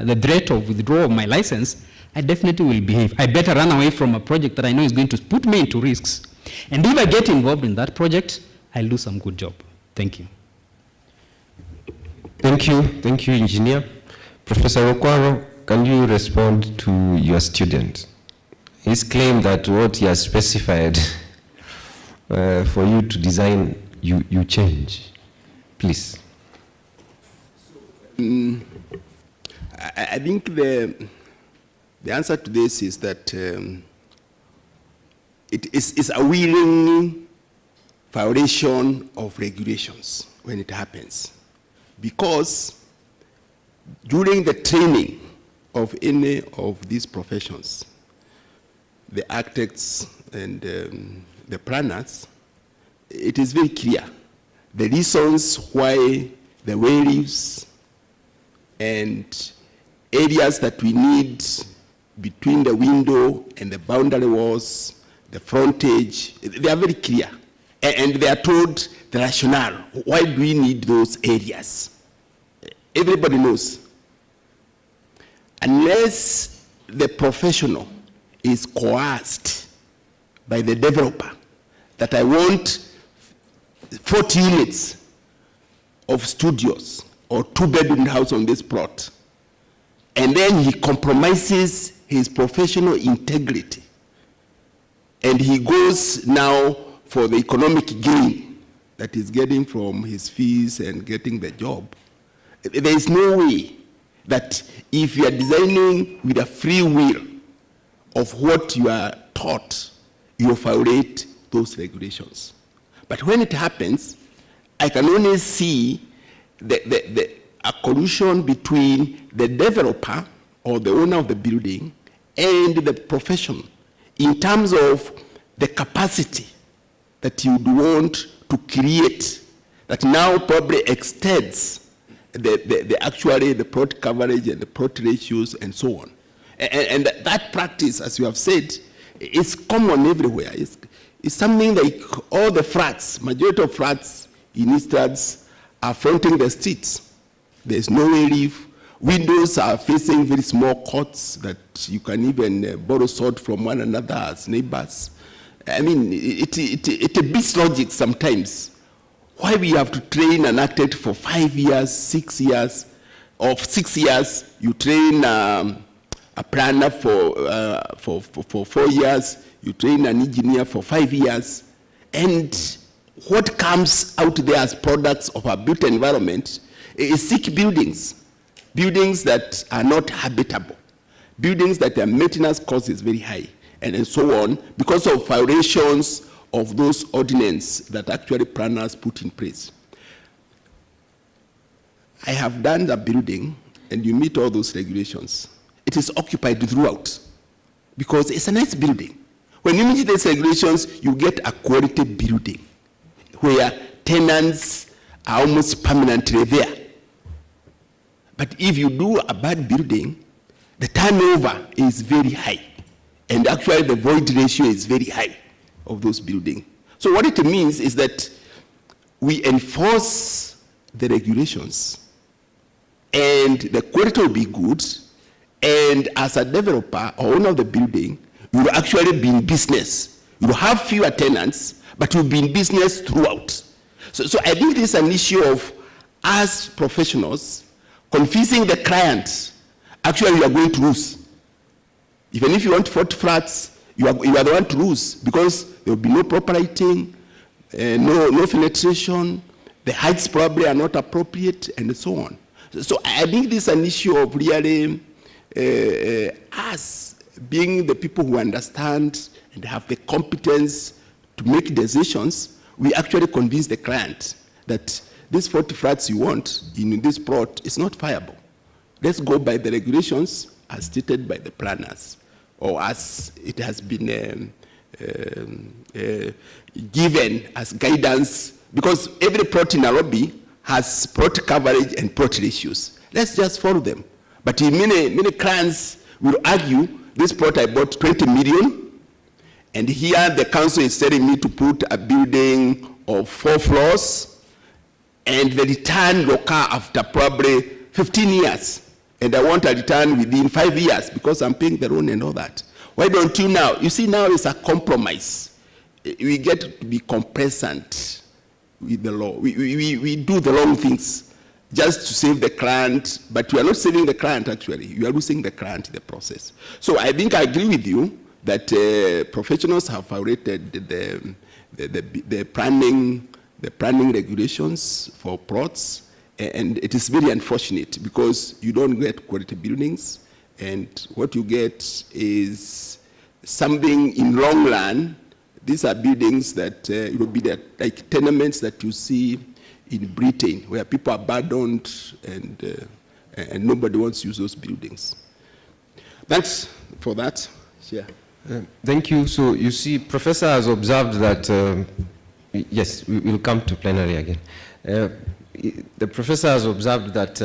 the threat of withdrawal of my license, I definitely will behave. I better run away from a project that I know is going to put me into risks. And if I get involved in that project, I'll do some good job. Thank you. Thank you, Engineer. Professor Okwaro, can you respond to your student? His claim that what he has specified for you to design, you change. Please. I think the answer to this is that it is a willing violation of regulations when it happens. Because during the training of any of these professions, the architects and the planners, it is very clear the reasons why the waivers and areas that we need between the window and the boundary walls, the frontage, they are very clear. And they are told the rationale. Why do we need those areas? Everybody knows. Unless the professional is coerced by the developer that I want 40 units of studios or 2-bedroom house on this plot, and then he compromises his professional integrity, and he goes now for the economic gain that he's getting from his fees and getting the job. There is no way that if you are designing with a free will of what you are taught, you violate those regulations. But when it happens, I can only see a collusion between the developer or the owner of the building and the profession in terms of the capacity that you would want to create that now probably extends the plot coverage and the plot ratios and so on. And that practice, as you have said, is common everywhere. It's something like all the flats, majority of flats in Eastlands are fronting the streets. There's no relief. Windows are facing very small courts that you can even borrow salt from one another as neighbors. I mean, it beats logic sometimes. Why we have to train an architect for 5 years, 6 years, or 6 years, you train a planner for 4 years, you train an engineer for 5 years, and what comes out there as products of a built environment is sick buildings, buildings that are not habitable, buildings that their maintenance cost is very high, and so on, because of violations of those ordinances that actually planners put in place. I have done the building, and you meet all those regulations. It is occupied throughout, because it's a nice building. When you meet these regulations, you get a quality building. where tenants are almost permanently there. But if you do a bad building, the turnover is very high. And actually the void ratio is very high of those buildings. So what it means is that we enforce the regulations and the quality will be good, and as a developer or owner of the building, you will actually be in business. You will have fewer tenants, but you'll be in business throughout. So I think this is an issue of us professionals confusing the client. Actually, you are going to lose. Even if you want 40 flats, you are the one to lose, because there will be no proper lighting, no penetration, the heights probably are not appropriate, and so on. So I think this is an issue of really us being the people who understand and have the competence to make decisions. We actually convince the client that these 40 flats you want in this plot is not viable. Let's go by the regulations as stated by the planners, or as it has been given as guidance, because every plot in Nairobi has plot coverage and plot ratios. Let's just follow them. But many clients will argue, this plot I bought 20 million, and here the council is telling me to put a building of 4 floors, and the return will occur after probably 15 years. And I want a return within 5 years because I'm paying the loan and all that. Why don't you now? You see, now it's a compromise. We get to be complacent with the law. We do the wrong things just to save the client, but we are not saving the client actually. You are losing the client in the process. So I think I agree with you that professionals have violated the planning regulations for plots, and it is very unfortunate because you don't get quality buildings, and what you get is something in long run. These are buildings that it will be like tenements that you see in Britain, where people are abandoned and nobody wants to use those buildings. Thanks for that. Yeah. Thank you. So you see, Professor has observed that, yes, we will come to plenary again. The professor has observed that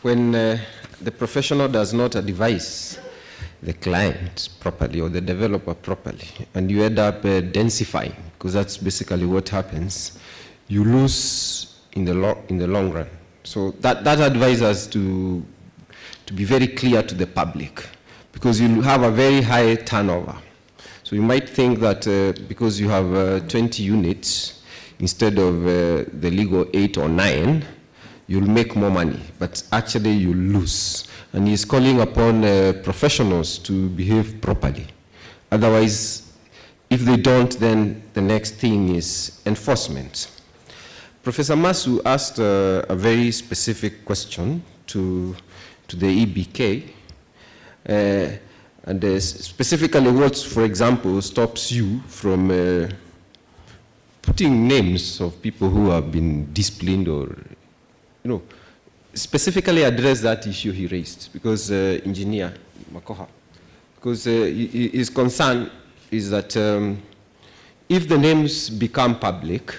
when the professional does not advise the client properly or the developer properly, and you end up densifying, because that's basically what happens, you lose in the long run. So that advises to be very clear to the public, because you have a very high turnover. So you might think that because you have 20 units instead of the legal 8 or 9, you'll make more money, but actually you lose. And he's calling upon professionals to behave properly. Otherwise, if they don't, then the next thing is enforcement. Professor Masu asked a very specific question to the EBK, and specifically what, for example, stops you from putting names of people who have been disciplined, or, specifically address that issue he raised, because Engineer Makoha, because his concern is that if the names become public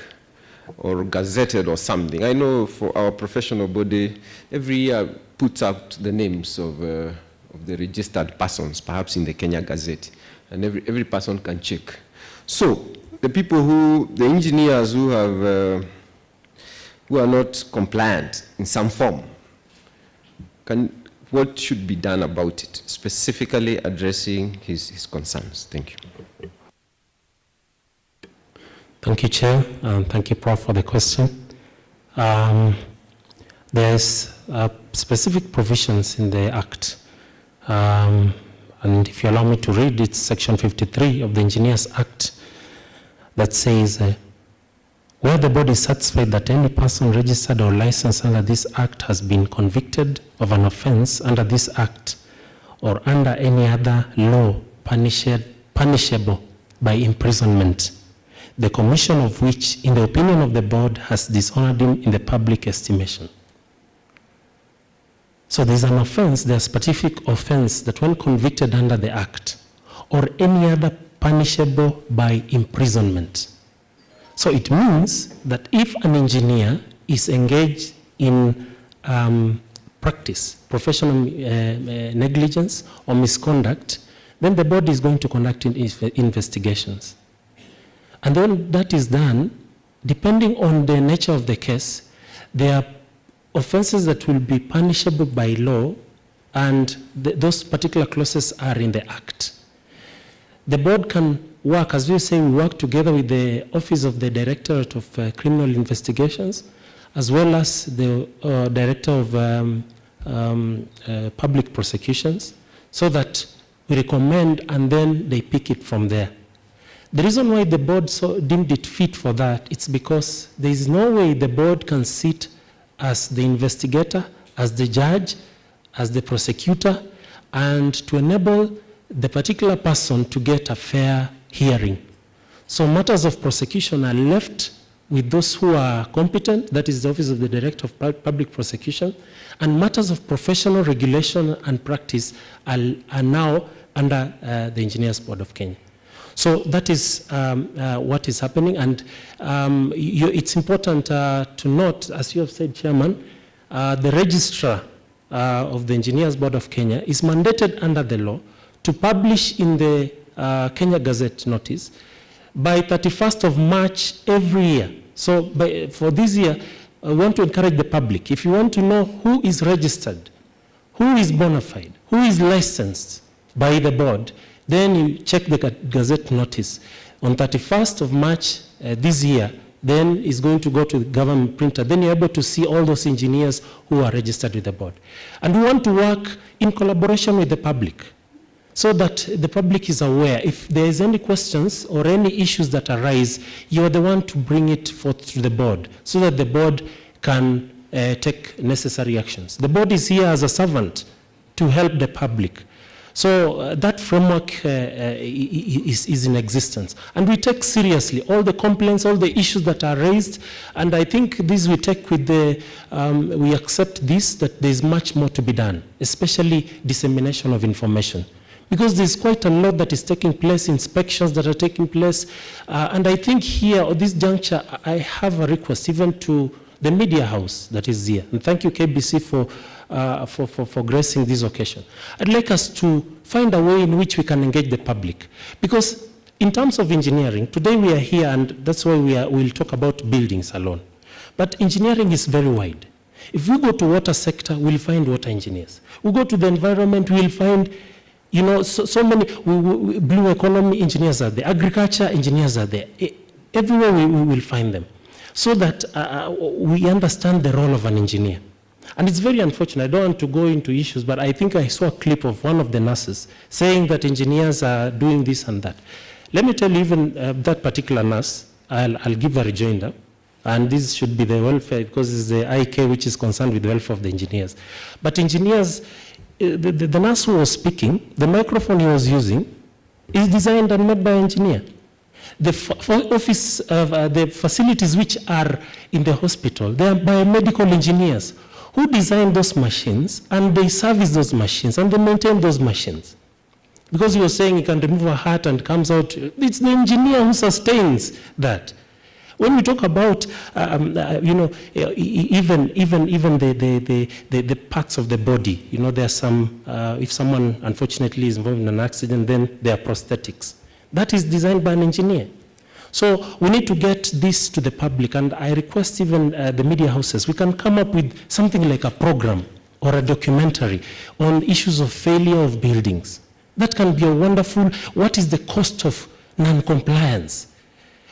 or gazetted or something, I know for our professional body, every year puts out the names of the registered persons, perhaps in the Kenya Gazette, and every person can check. So the people the engineers who are not compliant in some form, what should be done about it, specifically addressing his concerns? Thank you. Thank you, Chair, and thank you, Prof, for the question. There's specific provisions in the Act, and if you allow me to read, it's Section 53 of the Engineers Act that says, where the body is satisfied that any person registered or licensed under this Act has been convicted of an offense under this Act or under any other law punishable by imprisonment, the commission of which, in the opinion of the board, has dishonored him in the public estimation. So there's an offense, there's a specific offense that when convicted under the Act or any other punishable by imprisonment, So it means that if an engineer is engaged in practice, professional negligence or misconduct, then the board is going to conduct investigations. And then that is done, depending on the nature of the case, there are offenses that will be punishable by law, and those particular clauses are in the Act. The board can work, as we say, we work together with the Office of the Directorate of Criminal Investigations, as well as the Director of Public Prosecutions, so that we recommend and then they pick it from there. The reason why the board deemed it fit for that, it's because there is no way the board can sit as the investigator, as the judge, as the prosecutor, and to enable the particular person to get a fair hearing. So matters of prosecution are left with those who are competent, that is the Office of the Director of Public Prosecution, and matters of professional regulation and practice are now under the Engineers Board of Kenya. So that is what is happening, and it's important to note, as you have said, Chairman, the Registrar of the Engineers Board of Kenya is mandated under the law to publish in the Kenya Gazette notice by 31st of March every year. So for this year, I want to encourage the public, if you want to know who is registered, who is bona fide, who is licensed by the board, then you check the Gazette notice. On 31st of March this year, then it's going to go to the government printer. Then you're able to see all those engineers who are registered with the board. And we want to work in collaboration with the public, so that the public is aware. If there is any questions or any issues that arise, you are the one to bring it forth to the board, so that the board can take necessary actions. The board is here as a servant to help the public. So that framework is in existence. And we take seriously all the complaints, all the issues that are raised, and I think this we take with the, we accept this, that there is much more to be done, especially dissemination of information. Because there's quite a lot that is taking place, inspections that are taking place, and I think here, at this juncture, I have a request even to the media house that is here, and thank you KBC for gracing this occasion. I'd like us to find a way in which we can engage the public, because in terms of engineering, today we are here, and that's why we'll talk about buildings alone. But engineering is very wide. If we go to water sector, we'll find water engineers. We go to the environment, we'll find so many blue economy engineers are there, agriculture engineers are there. Everywhere we will find them, so that we understand the role of an engineer. And it's very unfortunate, I don't want to go into issues, but I think I saw a clip of one of the nurses saying that engineers are doing this and that. Let me tell you, even that particular nurse, I'll give a rejoinder, and this should be the welfare, because it's the IK which is concerned with the welfare of the engineers. But engineers, the nurse who was speaking, the microphone he was using is designed and made by an engineer. The the facilities which are in the hospital, they are by medical engineers who design those machines, and they service those machines, and they maintain those machines. Because you were saying you can remove a heart and comes out, it's the engineer who sustains that. When we talk about, even the parts of the body, there are some, if someone unfortunately is involved in an accident, then there are prosthetics. That is designed by an engineer. So we need to get this to the public, and I request even the media houses, we can come up with something like a program or a documentary on issues of failure of buildings. That can be a wonderful, what is the cost of non-compliance?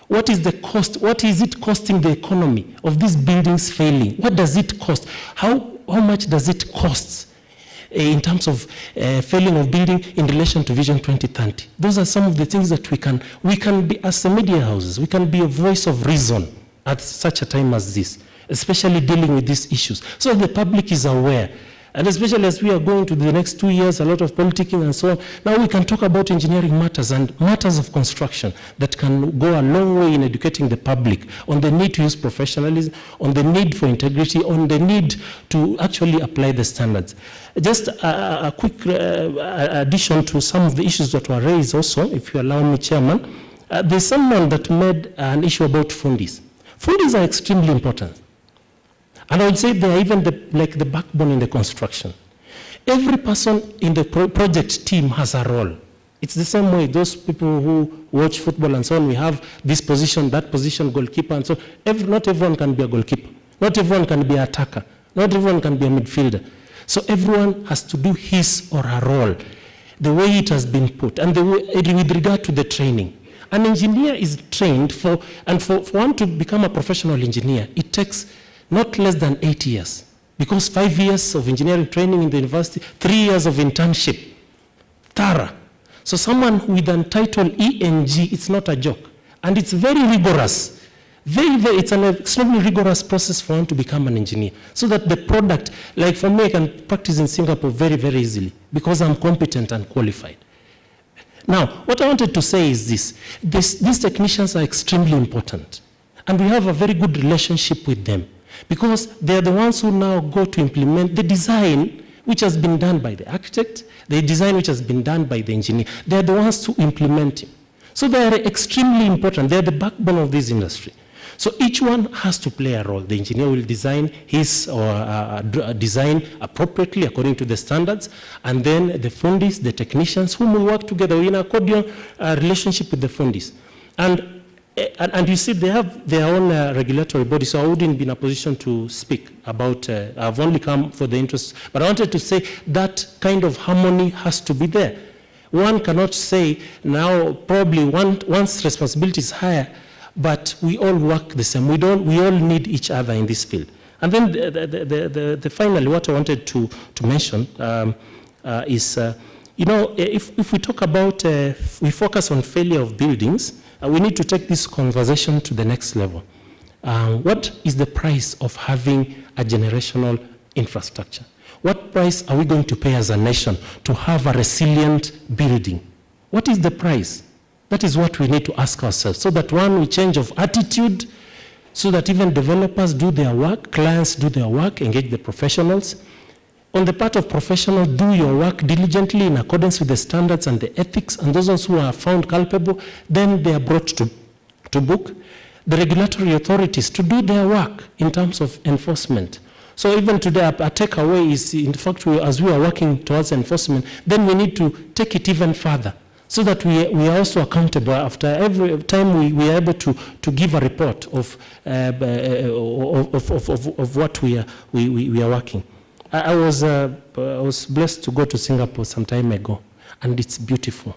What is the cost? What is it costing the economy of these buildings failing? What does it cost? How much does it cost in terms of failing of building in relation to Vision 2030? Those are some of the things that we can be, as the media houses, we can be a voice of reason at such a time as this, especially dealing with these issues, so the public is aware. And especially as we are going to the next 2 years, a lot of politicking and so on, now we can talk about engineering matters and matters of construction that can go a long way in educating the public on the need to use professionalism, on the need for integrity, on the need to actually apply the standards. Just a quick addition to some of the issues that were raised also, if you allow me, Chairman. There's someone that made an issue about fundis. Fundis are extremely important. And I would say they are even like the backbone in the construction. Every person in the project team has a role. It's the same way, those people who watch football and so on, we have this position, that position, goalkeeper, and so not everyone can be a goalkeeper. Not everyone can be an attacker. Not everyone can be a midfielder. So everyone has to do his or her role, the way it has been put, and with regard to the training. An engineer is trained for one to become a professional engineer, it takes not less than 8 years. Because 5 years of engineering training in the university, 3 years of internship, thorough. So someone with Untitled ENG, it's not a joke. And it's very rigorous. It's an extremely rigorous process for one to become an engineer. So that the product, like for me, I can practice in Singapore very, very easily because I'm competent and qualified. Now, what I wanted to say is this. These technicians are extremely important. And we have a very good relationship with them because they're the ones who now go to implement the design which has been done by the architect, the design which has been done by the engineer. They're the ones to implement it. So they are extremely important. They're the backbone of this industry. So each one has to play a role. The engineer will design his or design appropriately according to the standards, and then the fundis, the technicians, whom we work together in a cordial relationship with the fundis. And you see, they have their own regulatory body, so I wouldn't be in a position to speak about, I've only come for the interest, but I wanted to say that kind of harmony has to be there. One cannot say now probably one's responsibility is higher, but we all work the same. We all need each other in this field. And then finally, what I wanted to mention is, if we talk about, we focus on failure of buildings, we need to take this conversation to the next level. What is the price of having a generational infrastructure? What price are we going to pay as a nation to have a resilient building? What is the price? That is what we need to ask ourselves, so that one, we change of attitude, so that even developers do their work, clients do their work, engage the professionals. On the part of professionals, do your work diligently in accordance with the standards and the ethics, and those who are found culpable, then they are brought to book. The regulatory authorities to do their work in terms of enforcement. So even today, a takeaway is, in fact, as we are working towards enforcement, then we need to take it even further, so that we are also accountable. After every time we are able to give a report of what we are working. I was blessed to go to Singapore some time ago, and it's beautiful.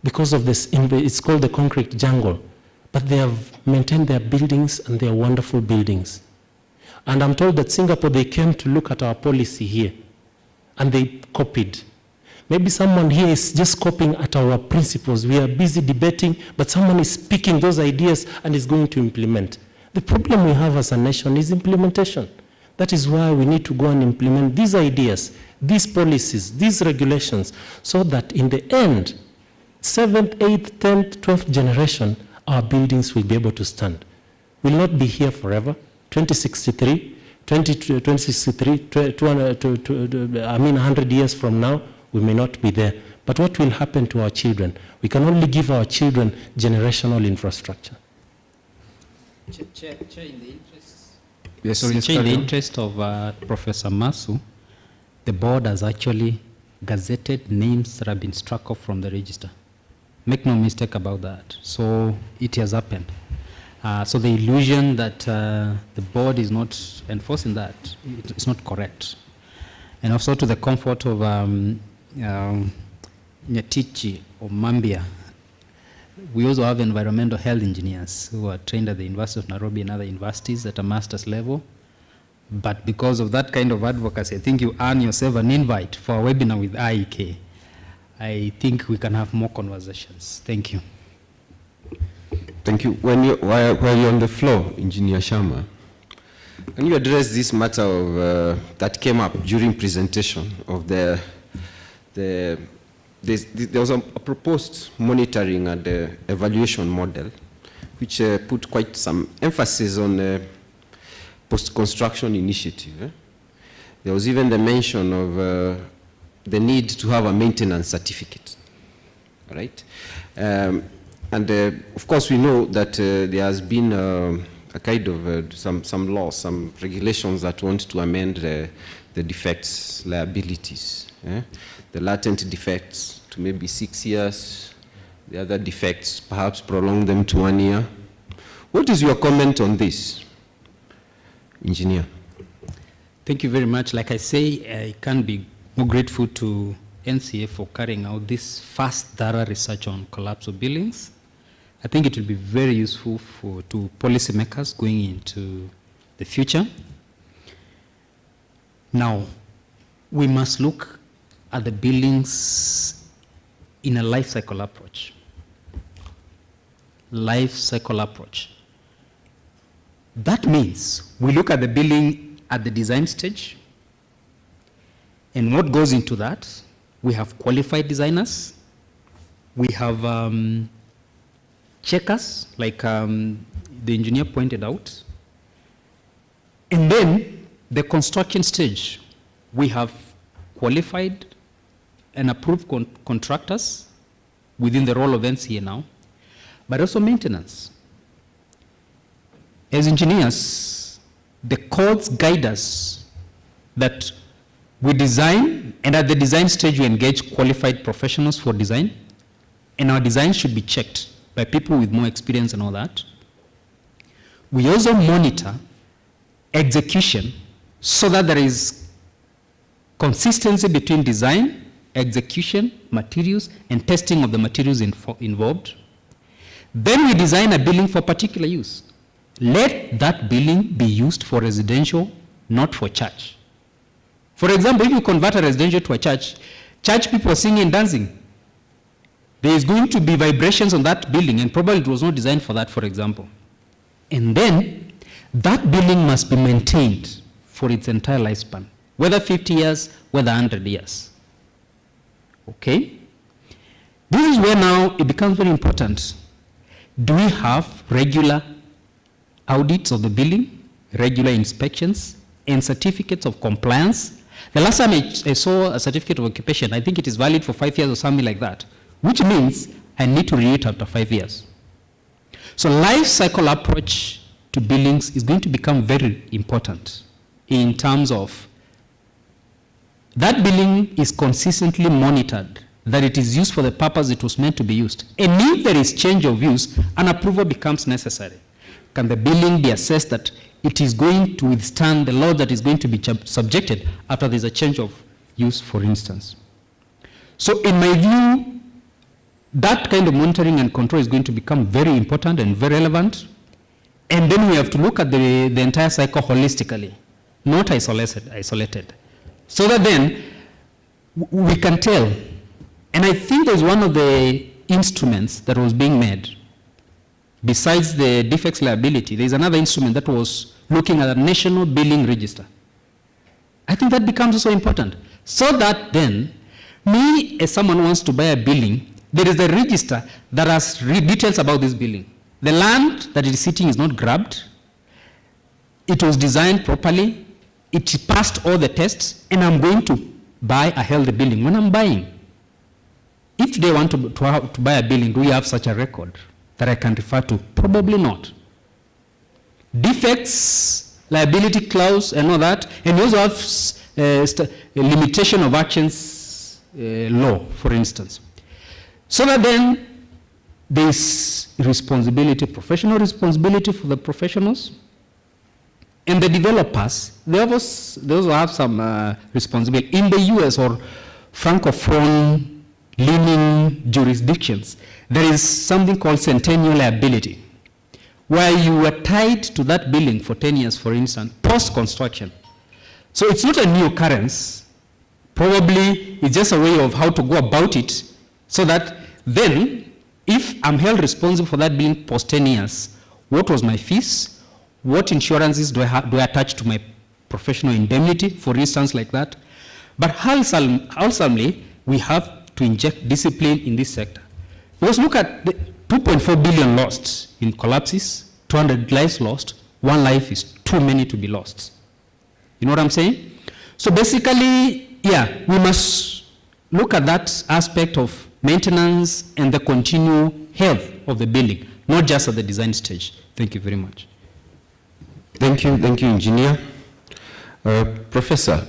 Because of this, it's called the concrete jungle, but they have maintained their buildings, and they are wonderful buildings. And I'm told that Singapore, they came to look at our policy here, and they copied. Maybe someone here is just copying at our principles. We are busy debating, but someone is speaking those ideas and is going to implement. The problem we have as a nation is implementation. That is why we need to go and implement these ideas, these policies, these regulations, so that in the end, 7th, 8th, 10th, 12th generation, our buildings will be able to stand. We'll not be here forever. 2063, 100 years from now, we may not be there. But what will happen to our children? We can only give our children generational infrastructure. Chair, in the interest, yes, in the interest of Professor Masu, the board has actually gazetted names that have been struck off from the register. Make no mistake about that. So it has happened. So the illusion that the board is not enforcing that, it's not correct. And also to the comfort of Nyatichi or Mambia, we also have environmental health engineers who are trained at the University of Nairobi and other universities at a master's level. But because of that kind of advocacy, I think you earn yourself an invite for a webinar with IEK. I think we can have more conversations. Thank you. Thank you. While you're on the floor, Engineer Sharma, can you address this matter of that came up during presentation of there was a proposed monitoring and evaluation model, which put quite some emphasis on post-construction initiative. There was even the mention of the need to have a maintenance certificate, right? Of course, we know that there has been a kind of some laws, some regulations that want to amend the defects liabilities. The latent defects to maybe 6 years, the other defects perhaps prolong them to 1 year. What is your comment on this, Engineer? Thank you very much. Like I say, I can't be more grateful to NCA for carrying out this fast, thorough research on collapse of buildings. I think it will be very useful to policymakers going into the future. Now, we must look at the buildings in a life cycle approach. Life cycle approach. That means we look at the building at the design stage, and what goes into that. We have qualified designers. We have checkers, like the engineer pointed out. And then the construction stage, we have qualified and approved contractors within the role of NCA now, but also maintenance. As engineers, the codes guide us that we design, and at the design stage we engage qualified professionals for design, and our design should be checked by people with more experience and all that. We also monitor execution so that there is consistency between design, execution, materials, and testing of the materials involved. Then we design a building for particular use. Let that building be used for residential, not for church. For example, if you convert a residential to a church people are singing and dancing. There is going to be vibrations on that building, and probably it was not designed for that, for example. And then that building must be maintained for its entire lifespan, whether 50 years, whether 100 years. Okay? This is where now it becomes very important. Do we have regular audits of the building, regular inspections, and certificates of compliance? The last time I saw a certificate of occupation, I think it is valid for 5 years or something like that, which means I need to renew it after 5 years. So life cycle approach to buildings is going to become very important in terms of that building is consistently monitored, that it is used for the purpose it was meant to be used. And if there is change of use, an approval becomes necessary. Can the building be assessed that it is going to withstand the load that is going to be subjected after there's a change of use, for instance? So in my view, that kind of monitoring and control is going to become very important and very relevant. And then we have to look at the entire cycle holistically, not isolated. So that then we can tell. And I think there's one of the instruments that was being made. Besides the defects liability, there's another instrument that was looking at a national building register. I think that becomes also important. So that then, me as someone who wants to buy a building, there is a register that has details about this building. The land that it is sitting is not grabbed. It was designed properly. It passed all the tests, and I'm going to buy a healthy building. When I'm buying, if today I want to buy a building, do we have such a record that I can refer to? Probably not. Defects, liability clause, and all that, and you also have limitation of actions law, for instance. So that then there is responsibility, professional responsibility for the professionals, and the developers, they also have some responsibility. In the US or Francophone leaning jurisdictions, there is something called centennial liability, where you are tied to that building for 10 years, for instance, post-construction. So it's not a new occurrence. Probably it's just a way of how to go about it, so that then, if I'm held responsible for that building post 10 years, what was my fees? What insurances do I attach to my professional indemnity, for instance, like that? But ultimately, we have to inject discipline in this sector. Because look at the 2.4 billion lost in collapses, 200 lives lost. One life is too many to be lost. You know what I'm saying? So basically, yeah, we must look at that aspect of maintenance, and the continual health of the building, not just at the design stage. Thank you very much. Thank you, engineer. Professor,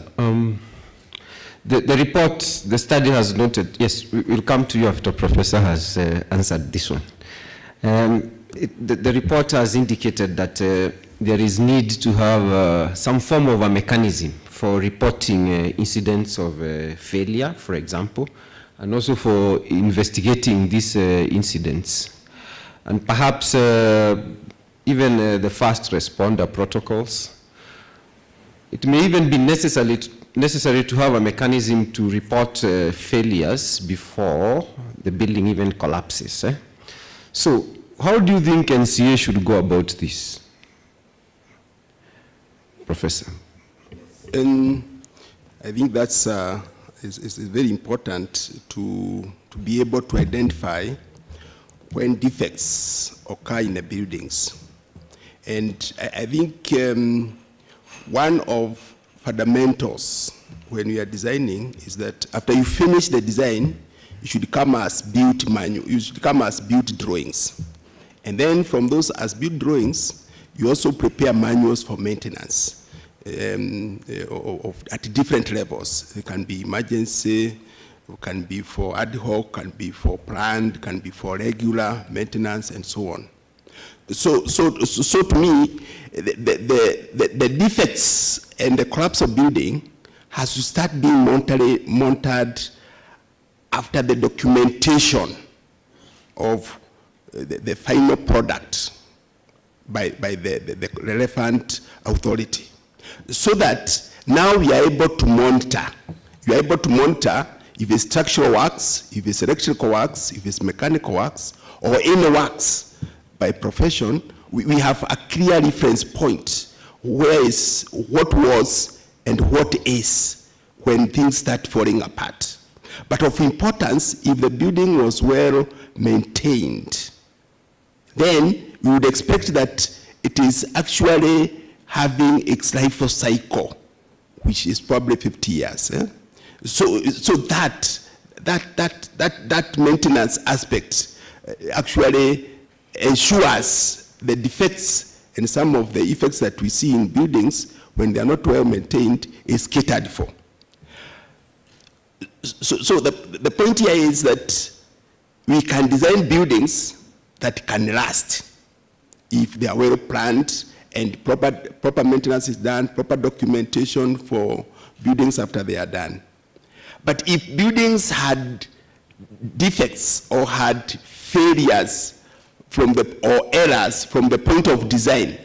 the report, the study has noted, yes, we'll come to you after Professor has answered this one. The report has indicated that there is need to have some form of a mechanism for reporting incidents of failure, for example, and also for investigating these incidents. And perhaps even the first responder protocols. It may even be necessary to have a mechanism to report failures before the building even collapses. So how do you think NCA should go about this? Professor. I think that's is very important to be able to identify when defects occur in the buildings. And I think one of fundamentals when we are designing is that after you finish the design, you should come as built manual, you should come as built drawings. And then from those as built drawings, you also prepare manuals for maintenance at different levels. It can be emergency, can be for ad hoc, can be for planned, can be for regular maintenance, and so on. So to me, the defects and the collapse of building has to start being monitored after the documentation of the final product by the relevant authority. So that now we are able to monitor. You are able to monitor if it's structural works, if it's electrical works, if it's mechanical works, or any works by profession. We have a clear reference point where is what was and what is when things start falling apart. But of importance, if the building was well maintained, then we would expect that it is actually having its life cycle, which is probably 50 years. So that maintenance aspect actually ensures the defects and some of the effects that we see in buildings when they are not well maintained is catered for. So the point here is that we can design buildings that can last if they are well planned and proper maintenance is done, proper documentation for buildings after they are done. But if buildings had defects or had failures or errors from the point of design,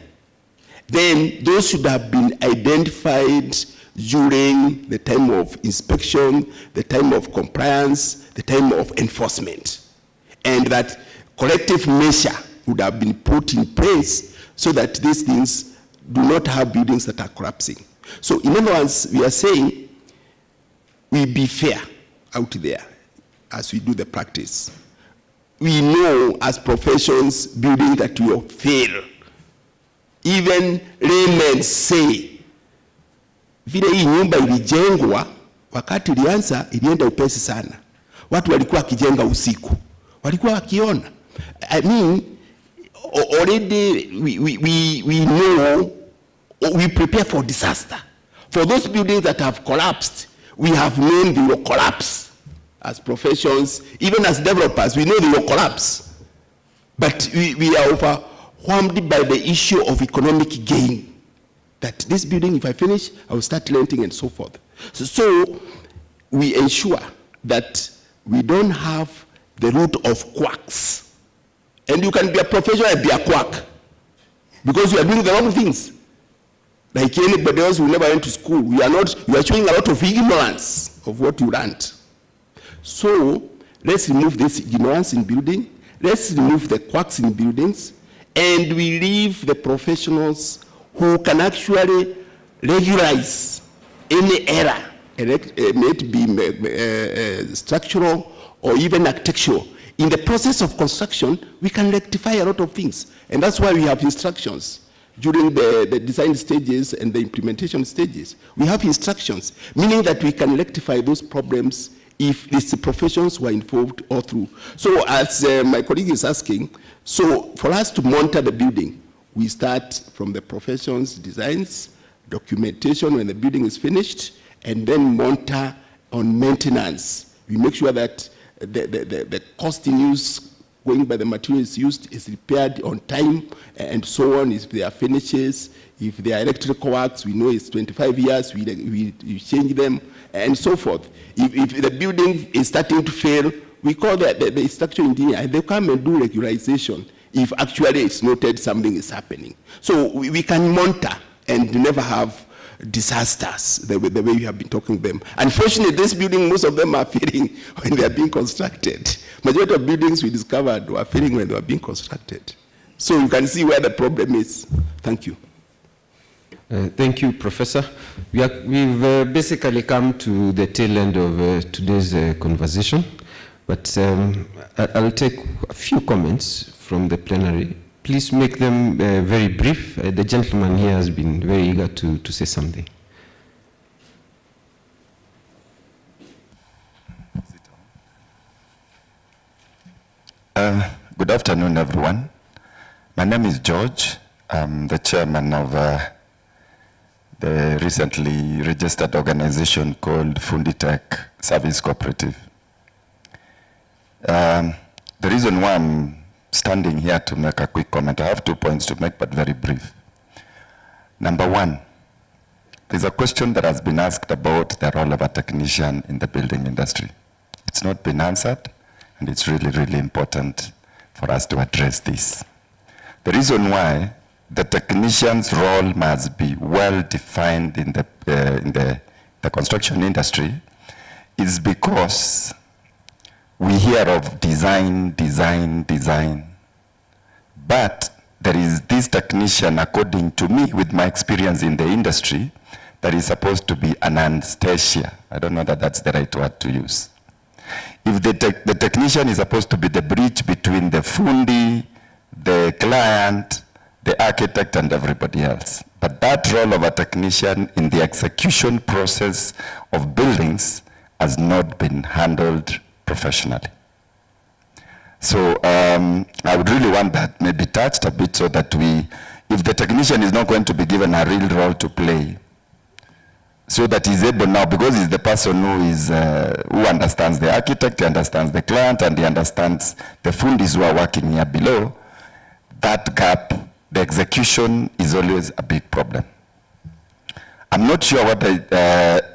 then those should have been identified during the time of inspection, the time of compliance, the time of enforcement. And that corrective measure would have been put in place so that these things do not have buildings that are collapsing. So in other words, we are saying we be fair out there as we do the practice. We know as professions buildings that will fail. Even laymen say, vile hii nyumba ilijengwa, wakati ilianza ilienda upesi sana. Watu walikuwa wakijenga usiku. Walikuwa wakiona. I mean, already we know, we prepare for disaster. For those buildings that have collapsed, we have known they will collapse. As professions, even as developers, we know they will collapse. But we are overwhelmed by the issue of economic gain. That this building, if I finish, I will start renting and so forth. So we ensure that we don't have the root of quacks. And you can be a professional and be a quack because you are doing the wrong things. Like anybody else who never went to school, you are showing a lot of ignorance of what you learned. So let's remove this ignorance in building. Let's remove the quacks in buildings, and we leave the professionals who can actually regularize any error, may it be structural or even architectural. In the process of construction, we can rectify a lot of things. And that's why we have instructions during the design stages and the implementation stages. We have instructions, meaning that we can rectify those problems if it's the professions who are involved all through. So as my colleague is asking, so for us to monitor the building, we start from the professions, designs, documentation when the building is finished, and then monitor on maintenance. We make sure that the cost in use going by the materials used is repaired on time, and so on. If there are finishes, if there are electrical works, we know it's 25 years, we change them, and so forth. If the building is starting to fail, we call the structural engineer, and they come and do regularization if actually it's noted something is happening. So we can monitor and never have disasters the way we have been talking them. Unfortunately, this building, most of them are failing when they are being constructed. Majority of buildings we discovered were failing when they were being constructed. So you can see where the problem is. Thank you. Thank you, Professor. We've basically come to the tail end of today's conversation, but I'll take a few comments from the plenary. Please make them very brief. The gentleman here has been very eager to say something. Good afternoon, everyone. My name is George. I'm the chairman of the recently registered organization called Funditech Service Cooperative. The reason why I'm standing here to make a quick comment, I have 2 points to make, but very brief. Number one, there's a question that has been asked about the role of a technician in the building industry. It's not been answered, and it's really, really important for us to address this. The reason why the technician's role must be well defined in the construction industry is because we hear of design, but there is this technician, according to me, with my experience in the industry, that is supposed to be an anesthesia. I don't know that that's the right word to use. If the technician is supposed to be the bridge between the fundi, the client, the architect, and everybody else. But that role of a technician in the execution process of buildings has not been handled professionally. So I would really want that maybe touched a bit so that if the technician is not going to be given a real role to play, so that he's able now, because he's the person who understands the architect, he understands the client, and he understands the fundis who are working here below, that gap, the execution is always a big problem. I'm not sure whether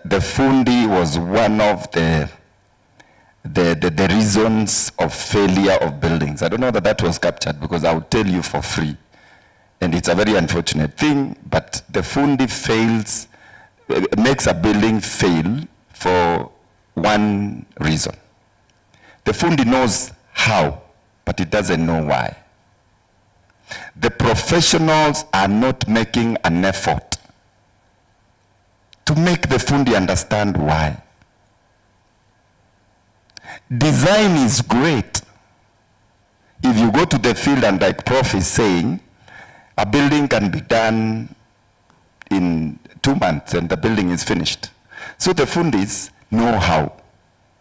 the fundi was one of the reasons of failure of buildings. I don't know that that was captured, because I will tell you for free. And it's a very unfortunate thing, but the fundi fails, makes a building fail for one reason. The fundi knows how, but it doesn't know why. The professionals are not making an effort to make the fundi understand why. Design is great. If you go to the field, and like Prof is saying, a building can be done in 2 months and the building is finished. So the fundis know how.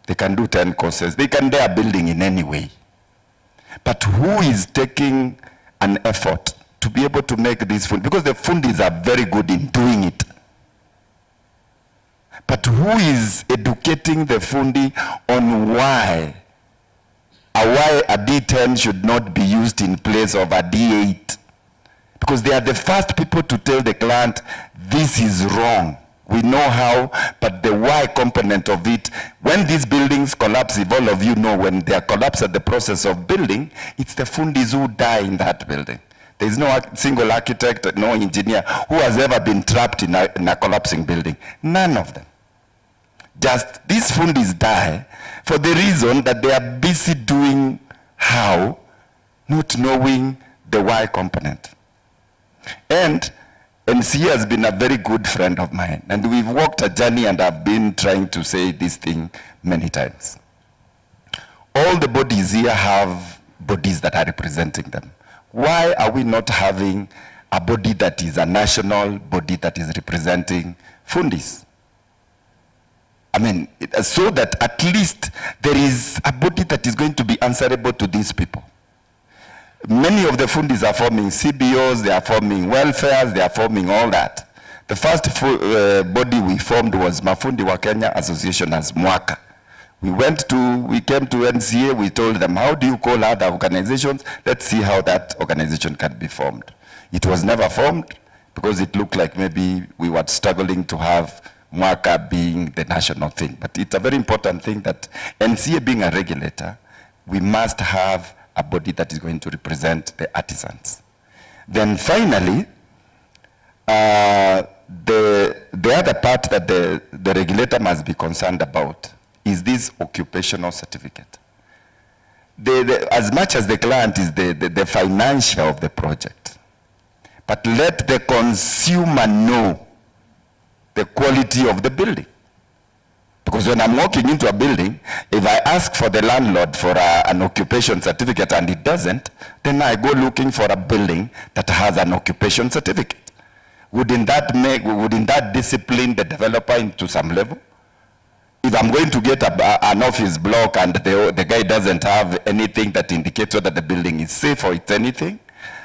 They can do 10 courses. They can do a building in any way. But who is taking an effort to be able to make this fund? Because the fundis are very good in doing it. But who is educating the fundi on why a D10 should not be used in place of a D8? Because they are the first people to tell the client, this is wrong. We know how, but the why component of it, when these buildings collapse, if all of you know, when they are collapsed at the process of building, it's the fundis who die in that building. There is no single architect, no engineer who has ever been trapped in a collapsing building. None of them. Just these fundis die for the reason that they are busy doing how, not knowing the why component. And NCA has been a very good friend of mine, and we've walked a journey, and I've been trying to say this thing many times. All the bodies here have bodies that are representing them. Why are we not having a body that is a national body that is representing fundis? I mean, so that at least there is a body that is going to be answerable to these people. Many of the fundis are forming CBOs, they are forming welfares, they are forming all that. The first body we formed was Mafundi wa Kenya Association as Mwaka. We came to NCA, we told them, how do you call other organizations? Let's see how that organization can be formed. It was never formed because it looked like maybe we were struggling to have Mwaka being the national thing. But it's a very important thing that NCA being a regulator, we must have a body that is going to represent the artisans. Then finally, the other part that the regulator must be concerned about is this occupational certificate. As much as the client is the financier of the project, but let the consumer know the quality of the building. Because when I'm walking into a building, if I ask for the landlord for an occupation certificate and it doesn't, then I go looking for a building that has an occupation certificate. Wouldn't that discipline the developer into some level? If I'm going to get an office block and the guy doesn't have anything that indicates whether the building is safe or it's anything,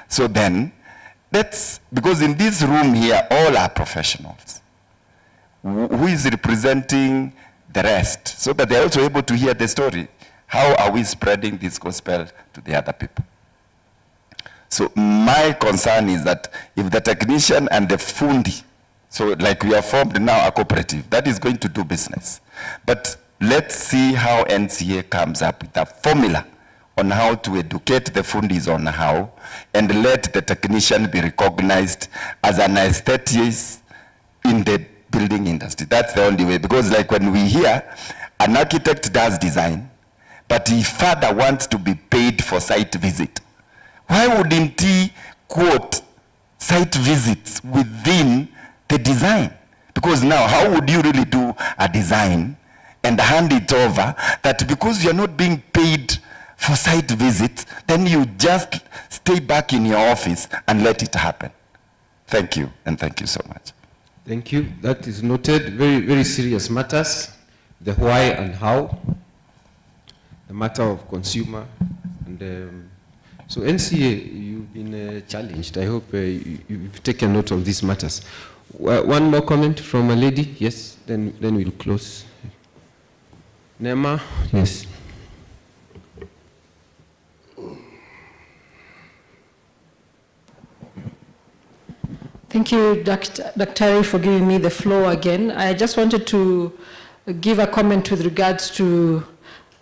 so then because in this room here, all are professionals. Who is representing the rest, so that they're also able to hear the story. How are we spreading this gospel to the other people? So my concern is that if the technician and the fundi, so like we have formed now a cooperative, that is going to do business. But let's see how NCA comes up with a formula on how to educate the fundis on how, and let the technician be recognized as an aesthetist in the building industry. That's the only way, because like when we hear an architect does design, but he further wants to be paid for site visit, why wouldn't he quote site visits within the design? Because now, how would you really do a design and hand it over that because you're not being paid for site visits, then you just stay back in your office and let it happen? Thank you, and thank you so much. Thank you. That is noted. Very, very serious matters. The why and how. The matter of consumer. And so NCA, you've been challenged. I hope you've taken note of these matters. One more comment from a lady. Yes, then we'll close. Nema, yes. Thank you, Dr. for giving me the floor again. I just wanted to give a comment with regards to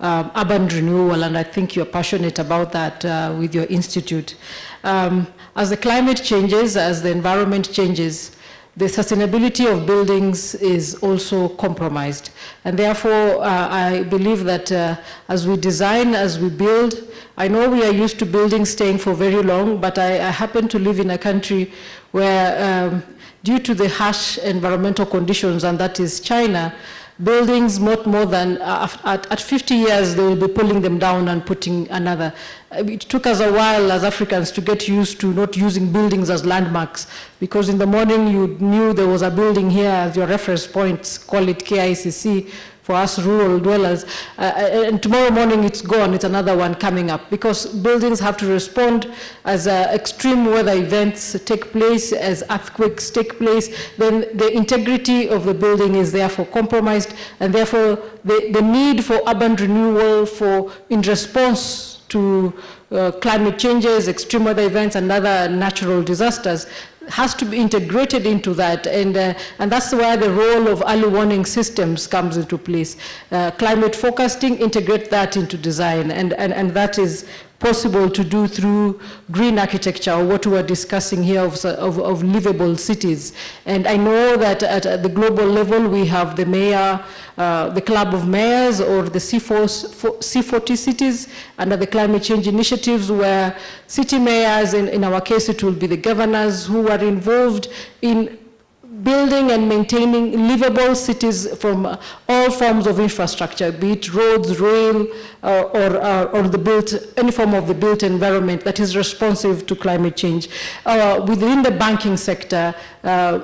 urban renewal, and I think you're passionate about that with your institute. As the climate changes, as the environment changes, the sustainability of buildings is also compromised. And therefore, I believe that as we design, as we build, I know we are used to buildings staying for very long, but I happen to live in a country where, due to the harsh environmental conditions, and that is China, buildings not more than, at 50 years, they will be pulling them down and putting another. It took us a while as Africans to get used to not using buildings as landmarks, because in the morning you knew there was a building here as your reference point, call it KICC, for us rural dwellers, and tomorrow morning it's gone, it's another one coming up, because buildings have to respond as extreme weather events take place, as earthquakes take place, then the integrity of the building is therefore compromised, and therefore the need for urban renewal in response to climate changes, extreme weather events, and other natural disasters has to be integrated into that, and that's where the role of early warning systems comes into place. Climate forecasting, integrate that into design, and that is possible to do through green architecture, or what we are discussing here of livable cities. And I know that at the global level we have the mayor, the Club of Mayors, or the C40 cities under the climate change initiatives, where city mayors, in our case it will be the governors, who are involved in building and maintaining livable cities from all forms of infrastructure, be it roads, rail, or any form of the built environment that is responsive to climate change. Within the banking sector,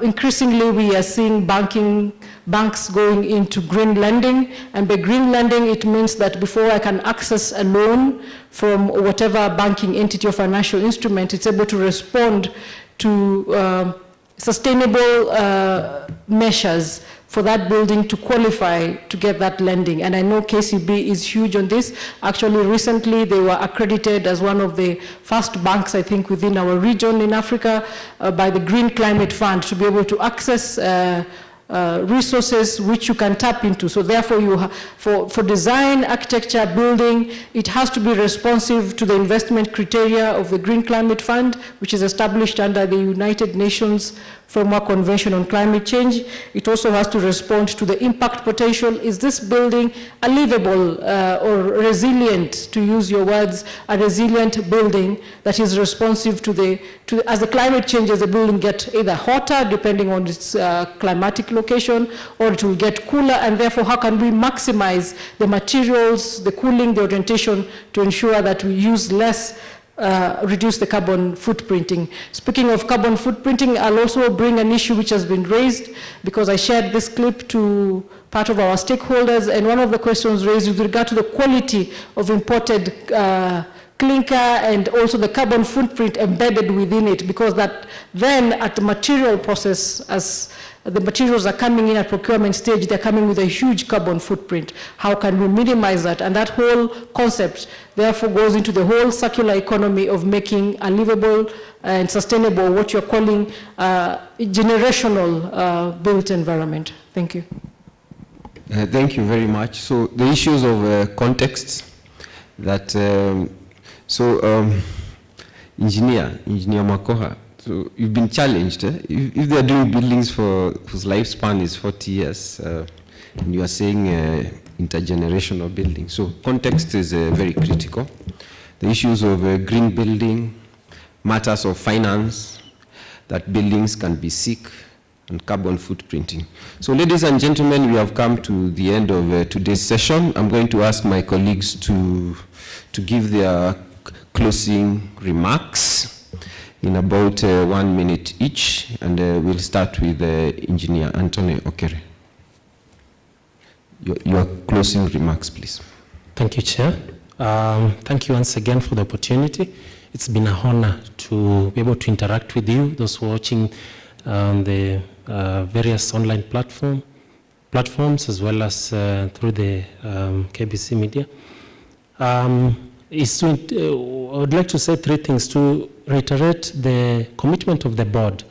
increasingly we are seeing banking banks going into green lending. And by green lending, it means that before I can access a loan from whatever banking entity or financial instrument, it's able to respond to sustainable measures for that building to qualify to get that lending. And I know KCB is huge on this. Actually, recently they were accredited as one of the first banks, I think, within our region in Africa by the Green Climate Fund to be able to access resources which you can tap into. So therefore, for design, architecture, building, it has to be responsive to the investment criteria of the Green Climate Fund, which is established under the United Nations Framework Convention on Climate Change. It also has to respond to the impact potential. Is this building a livable or resilient, to use your words, a resilient building that is responsive to as the climate changes, the building gets either hotter, depending on its climatic location, or it will get cooler, and therefore how can we maximize the materials, the cooling, the orientation to ensure that we use less, reduce the carbon footprinting. Speaking of carbon footprinting, I'll also bring an issue which has been raised because I shared this clip to part of our stakeholders, and one of the questions raised with regard to the quality of imported clinker and also the carbon footprint embedded within it, because that then at the material process, as the materials are coming in at procurement stage, they're coming with a huge carbon footprint. How can we minimize that? And that whole concept therefore goes into the whole circular economy of making a livable and sustainable, what you're calling generational built environment. Thank you. Thank you very much. So the issues of context that, Engineer Makoha, so you've been challenged. If they're doing buildings whose lifespan is 40 years, and you are saying intergenerational building, so context is very critical. The issues of green building, matters of finance, that buildings can be sick, and carbon footprinting. So ladies and gentlemen, we have come to the end of today's session. I'm going to ask my colleagues to give their closing remarks in about 1 minute each, and we'll start with Engineer Anthony Okere. Your closing remarks, please. Thank you, Chair. Thank you once again for the opportunity. It's been an honor to be able to interact with you, those who are watching on the various online platforms, as well as through the KBC media. I would like to say three things to reiterate the commitment of the board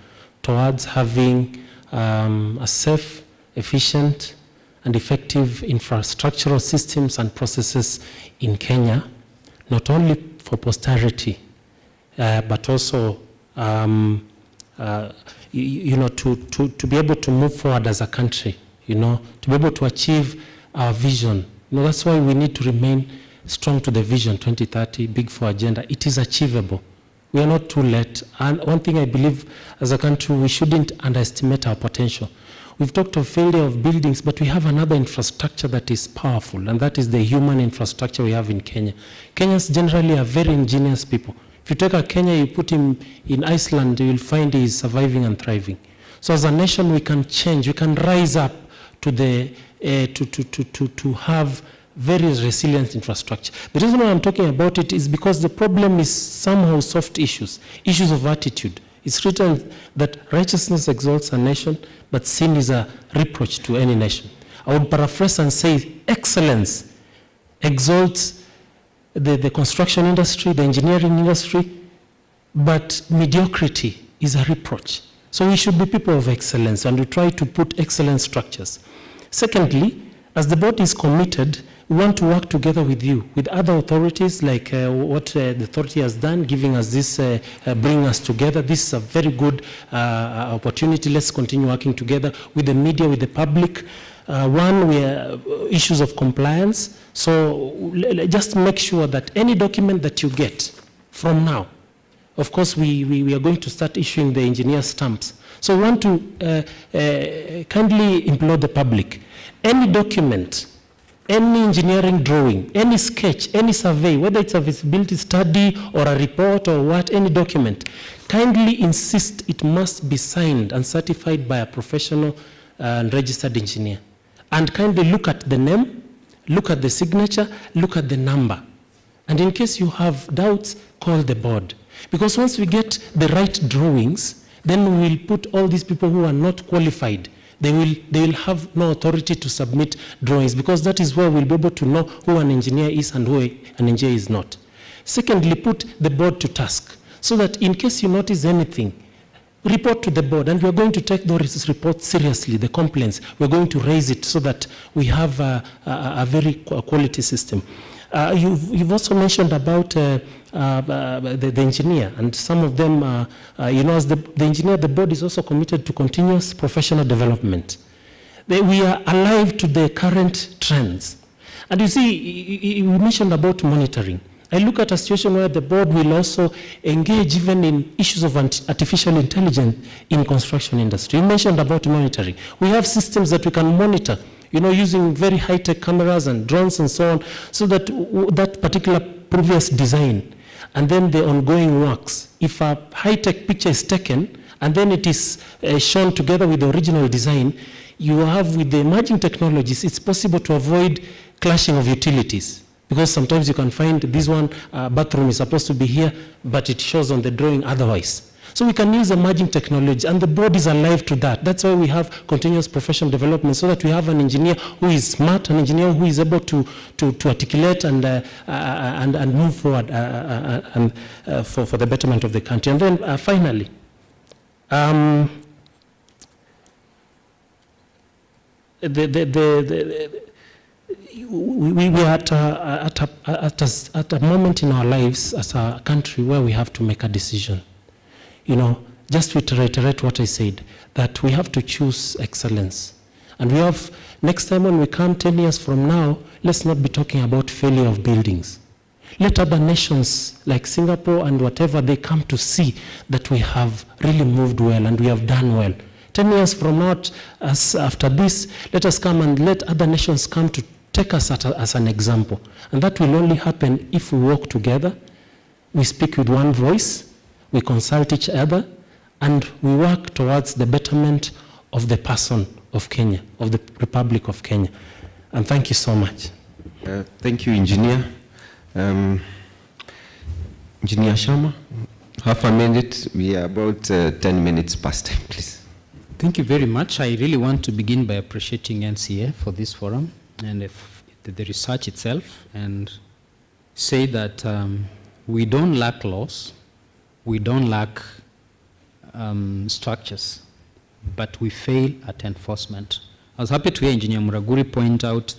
towards having a safe, efficient, and effective infrastructural systems and processes in Kenya, not only for posterity, but also to be able to move forward as a country, to be able to achieve our vision. That's why we need to remain strong to the vision 2030, Big Four agenda. It is achievable. We are not too late. And one thing I believe as a country, we shouldn't underestimate our potential. We've talked of failure of buildings, but we have another infrastructure that is powerful, and that is the human infrastructure we have in Kenya. Kenyans generally are very ingenious people. If you take a Kenya, you put him in Iceland, you will find he is surviving and thriving. So as a nation, we can change, we can rise up to the to have very resilient infrastructure. The reason why I'm talking about it is because the problem is somehow soft issues of attitude. It's written that righteousness exalts a nation, but sin is a reproach to any nation. I would paraphrase and say excellence exalts the construction industry, the engineering industry, but mediocrity is a reproach. So we should be people of excellence, and we try to put excellent structures. Secondly, as the board is committed, we want to work together with you, with other authorities, like what the authority has done, giving us this, bringing us together. This is a very good opportunity. Let's continue working together with the media, with the public. We are issues of compliance. So just make sure that any document that you get from now, of course, we are going to start issuing the engineer stamps. So we want to kindly implore the public, any document, any engineering drawing, any sketch, any survey, whether it's a visibility study or a report or what, any document, kindly insist it must be signed and certified by a professional registered engineer. And kindly look at the name, look at the signature, look at the number. And in case you have doubts, call the board. Because once we get the right drawings, then we will put all these people who are not qualified. They will have no authority to submit drawings, because that is where we'll be able to know who an engineer is and who an engineer is not. Secondly, put the board to task, so that in case you notice anything, report to the board, and we're going to take those reports seriously, the complaints. We're going to raise it so that we have a very quality system. You've also mentioned about the engineer, and some of them, as the engineer, the board is also committed to continuous professional development. We are alive to the current trends. And you see, we mentioned about monitoring. I look at a situation where the board will also engage even in issues of artificial intelligence in construction industry. You mentioned about monitoring. We have systems that we can monitor, using very high-tech cameras and drones and so on, so that that particular previous design and then the ongoing works, if a high-tech picture is taken and then it is shown together with the original design, you have, with the emerging technologies, it's possible to avoid clashing of utilities. Because sometimes you can find this one bathroom is supposed to be here, but it shows on the drawing otherwise. So we can use emerging technology, and the board is alive to that. That's why we have continuous professional development, so that we have an engineer who is smart, an engineer who is able to articulate and move forward for the betterment of the country. And then finally, we are at a moment in our lives as a country where we have to make a decision. Just to reiterate what I said, that we have to choose excellence. And we have, next time when we come 10 years from now, let's not be talking about failure of buildings. Let other nations like Singapore and whatever, they come to see that we have really moved well and we have done well. 10 years from now, after this, let us come and let other nations come to take us as an example. And that will only happen if we work together, we speak with one voice, we consult each other, and we work towards the betterment of the person of Kenya, of the Republic of Kenya. And thank you so much. Thank you, Engineer. Engineer Sharma, half a minute. We are about 10 minutes past time, please. Thank you very much. I really want to begin by appreciating NCA for this forum and the research itself, and say that we don't lack laws, we don't lack structures, but we fail at enforcement. I was happy to hear Engineer Muraguri point out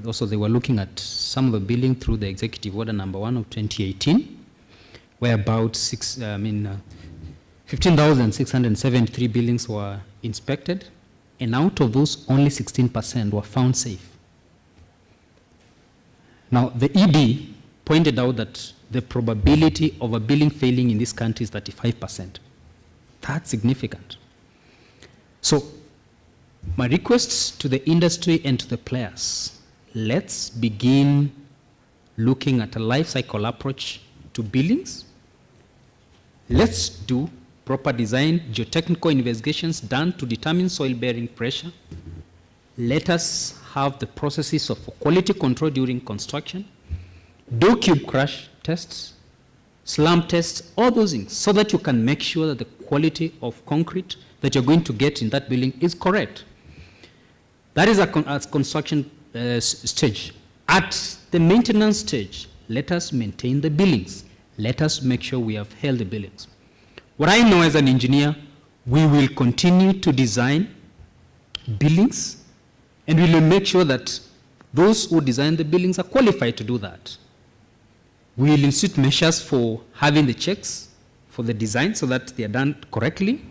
also they were looking at some of the billing through the Executive Order number 1 of 2018, where about 15,673 buildings were inspected, and out of those, only 16% were found safe. Now, the ED pointed out that the probability of a building failing in this country is 35%. That's significant. So, my requests to the industry and to the players, let's begin looking at a life cycle approach to buildings. Let's do proper design, geotechnical investigations done to determine soil-bearing pressure. Let us have the processes of quality control during construction, do cube crush tests, slump tests, all those things, so that you can make sure that the quality of concrete that you're going to get in that building is correct. That is a construction stage. At the maintenance stage, let us maintain the buildings. Let us make sure we have healthy buildings. What I know as an engineer, we will continue to design buildings, and we will make sure that those who design the buildings are qualified to do that. We will institute measures for having the checks for the design so that they are done correctly.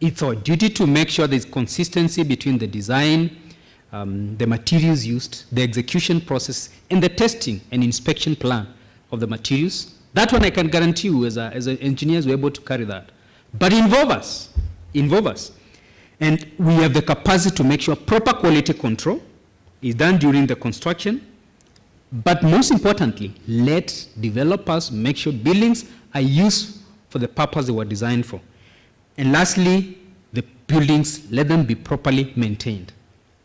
It's our duty to make sure there's consistency between the design, the materials used, the execution process, and the testing and inspection plan of the materials. That one I can guarantee you as engineers we're able to carry that. But involve us. And we have the capacity to make sure proper quality control is done during the construction. But most importantly, let developers make sure buildings are used for the purpose they were designed for. And lastly, the buildings, let them be properly maintained.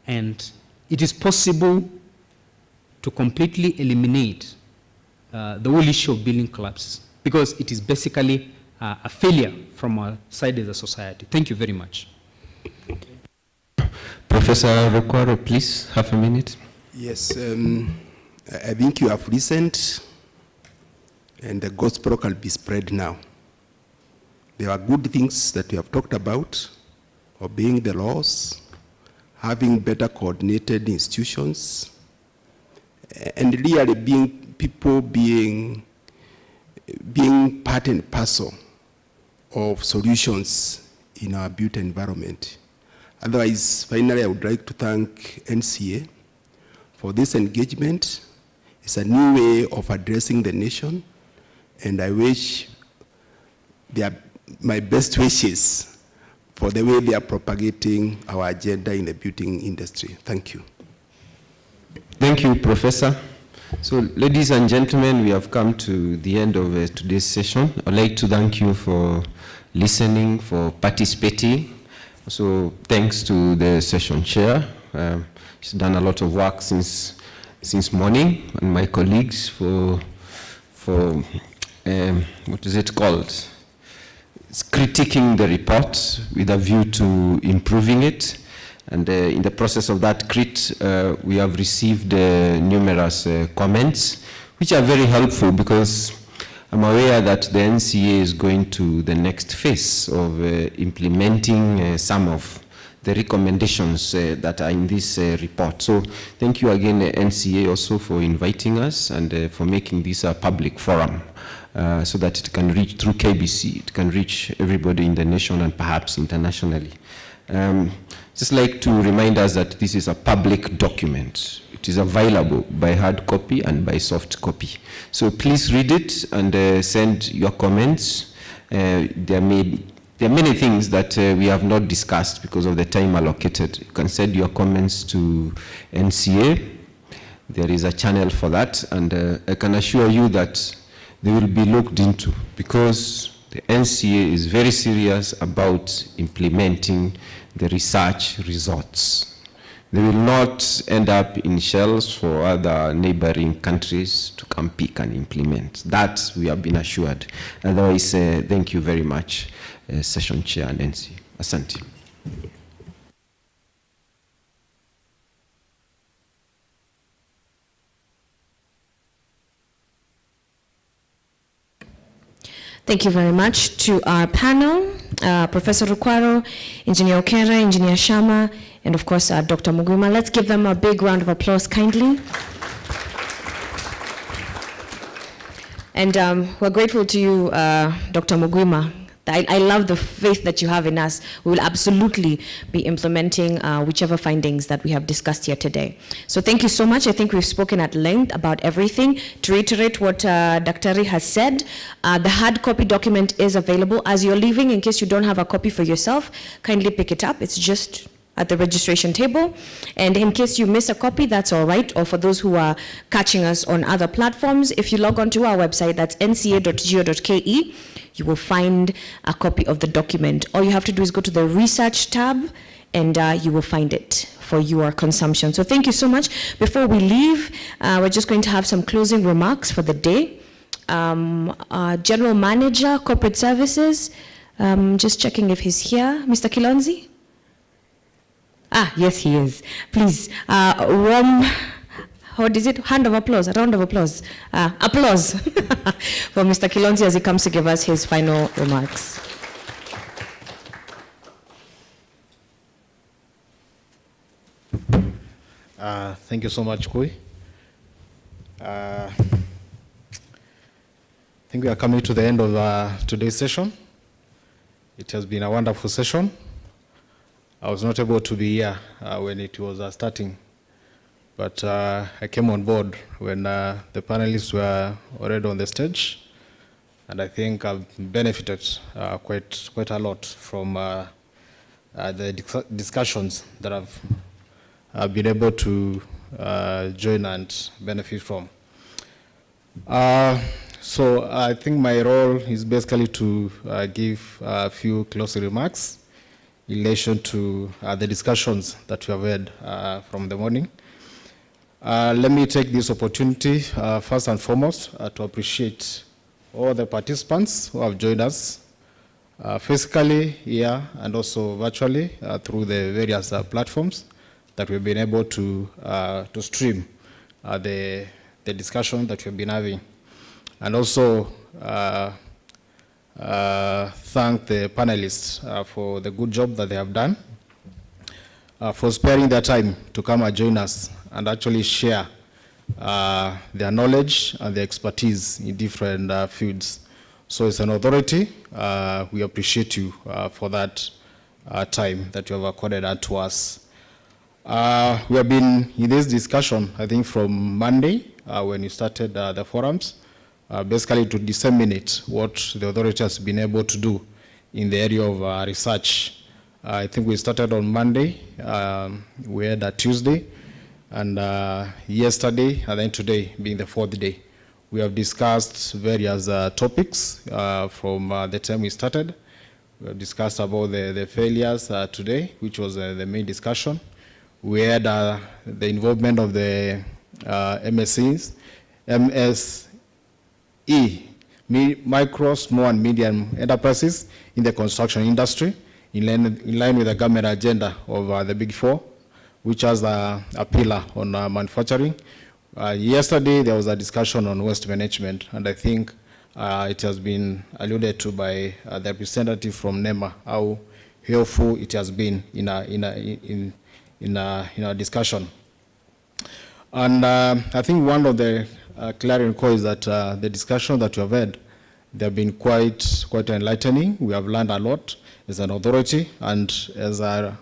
And it is possible to completely eliminate the whole issue of building collapses, because it is basically a failure from our side as a society. Thank you very much. Professor Rukwaro, please, half a minute. Yes, I think you have listened, and the gospel can be spread now. There are good things that we have talked about, obeying the laws, having better coordinated institutions, and really being part and parcel of solutions in our built environment. Otherwise, finally, I would like to thank NCA for this engagement. It's a new way of addressing the nation, and I wish my best wishes for the way they are propagating our agenda in the building industry. Thank you. Thank you, Professor. So, ladies and gentlemen, we have come to the end of today's session. I'd like to thank you for listening, for participating. So, thanks to the session chair. She's done a lot of work since morning, and my colleagues for what is it called? It's critiquing the report with a view to improving it. And in the process of that we have received numerous comments, which are very helpful, because I'm aware that the NCA is going to the next phase of implementing some of the recommendations that are in this report. So thank you again, NCA, also for inviting us and for making this a public forum so that it can reach through KBC, it can reach everybody in the nation and perhaps internationally. Just like to remind us that this is a public document. It is available by hard copy and by soft copy. So please read it and send your comments. There are many things that we have not discussed because of the time allocated. You can send your comments to NCA. There is a channel for that, and I can assure you that they will be looked into, because the NCA is very serious about implementing the research results. They will not end up in shells for other neighboring countries to come pick and implement. That we have been assured. Otherwise, thank you very much, Session Chair and NC. Asante. Thank you very much to our panel, Professor Rukwaro, Engineer Okera, Engineer Shama, and of course, Dr. Mugwima. Let's give them a big round of applause, kindly. And we're grateful to you, Dr. Mugwima. I love the faith that you have in us. We will absolutely be implementing whichever findings that we have discussed here today. So thank you so much. I think we've spoken at length about everything. To reiterate what Dr. has said, the hard copy document is available. As you're leaving, in case you don't have a copy for yourself, kindly pick it up. It's just at the registration table. And in case you miss a copy, that's all right. Or for those who are catching us on other platforms, if you log on to our website, that's nca.go.ke, you will find a copy of the document. All you have to do is go to the research tab, and you will find it for your consumption. So thank you so much. Before we leave, we're just going to have some closing remarks for the day. General Manager, Corporate Services, just checking if he's here. Mr. Kilonzi? Yes, he is. Please, warm, what is it? Hand of applause, a round of applause. Applause for Mr. Kilonzi as he comes to give us his final remarks. Thank you so much, Kui. I think we are coming to the end of today's session. It has been a wonderful session. I was not able to be here when it was starting, but I came on board when the panelists were already on the stage, and I think I've benefited quite a lot from the discussions that I've been able to join and benefit from. So I think my role is basically to give a few closing remarks in relation to the discussions that we have had from the morning. Let me take this opportunity, first and foremost, to appreciate all the participants who have joined us physically here and also virtually through the various platforms that we've been able to stream the discussion that we've been having. And also thank the panelists for the good job that they have done, for sparing their time to come and join us and actually share their knowledge and their expertise in different fields. So as an authority, we appreciate you for that time that you have accorded to us. We have been in this discussion, I think, from Monday when you started the forums, basically to disseminate what the authority has been able to do in the area of research. I think we started on Monday, we had a Tuesday, and yesterday, and then today being the fourth day. We have discussed various topics from the time we started. We have discussed about the failures today, which was the main discussion. We had the involvement of the MSE, micro, small and medium enterprises in the construction industry, in line with the government agenda of the Big Four, which has a pillar on manufacturing. Yesterday, there was a discussion on waste management, and I think it has been alluded to by the representative from NEMA, how helpful it has been in our discussion. And I think one of the clarion call is that the discussion that you have had, they have been quite enlightening. We have learned a lot as an authority, and as the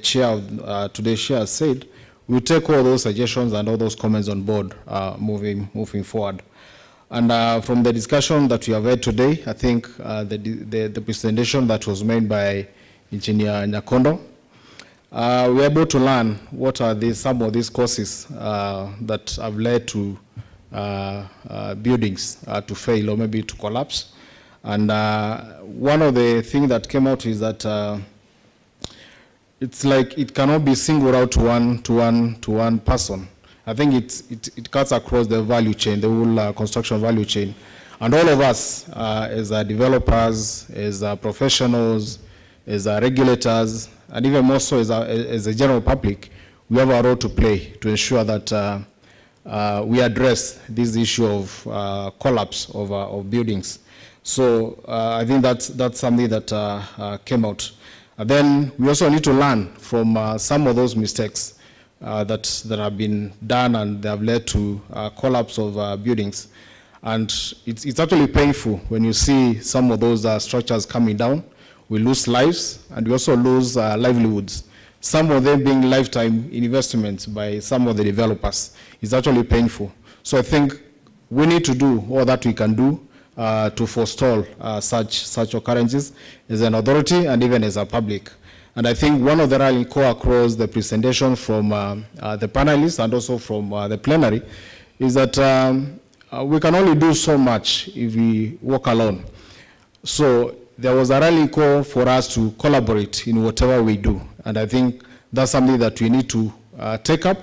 chair of today's chair said, we'll take all those suggestions and all those comments on board moving forward. And from the discussion that we have had today, I think the presentation that was made by Engineer Nyakondo, we're able to learn what are some of these causes that have led to buildings to fail or maybe to collapse. And one of the things that came out is that it's like it cannot be singled out to one person. I think it cuts across the value chain, the whole construction value chain. And all of us as developers, as professionals, as regulators, and even more so as a general public, we have a role to play to ensure that we address this issue of collapse of buildings. So I think that's something that came out. And then we also need to learn from some of those mistakes that have been done, and they have led to collapse of buildings. And it's actually painful when you see some of those structures coming down. We lose lives, and we also lose livelihoods. Some of them being lifetime investments by some of the developers. It's actually painful. So I think we need to do all that we can do to forestall such occurrences as an authority and even as a public. And I think one of the rallying call across the presentation from the panelists and also from the plenary is that we can only do so much if we work alone. So there was a rallying call for us to collaborate in whatever we do. And I think that's something that we need to take up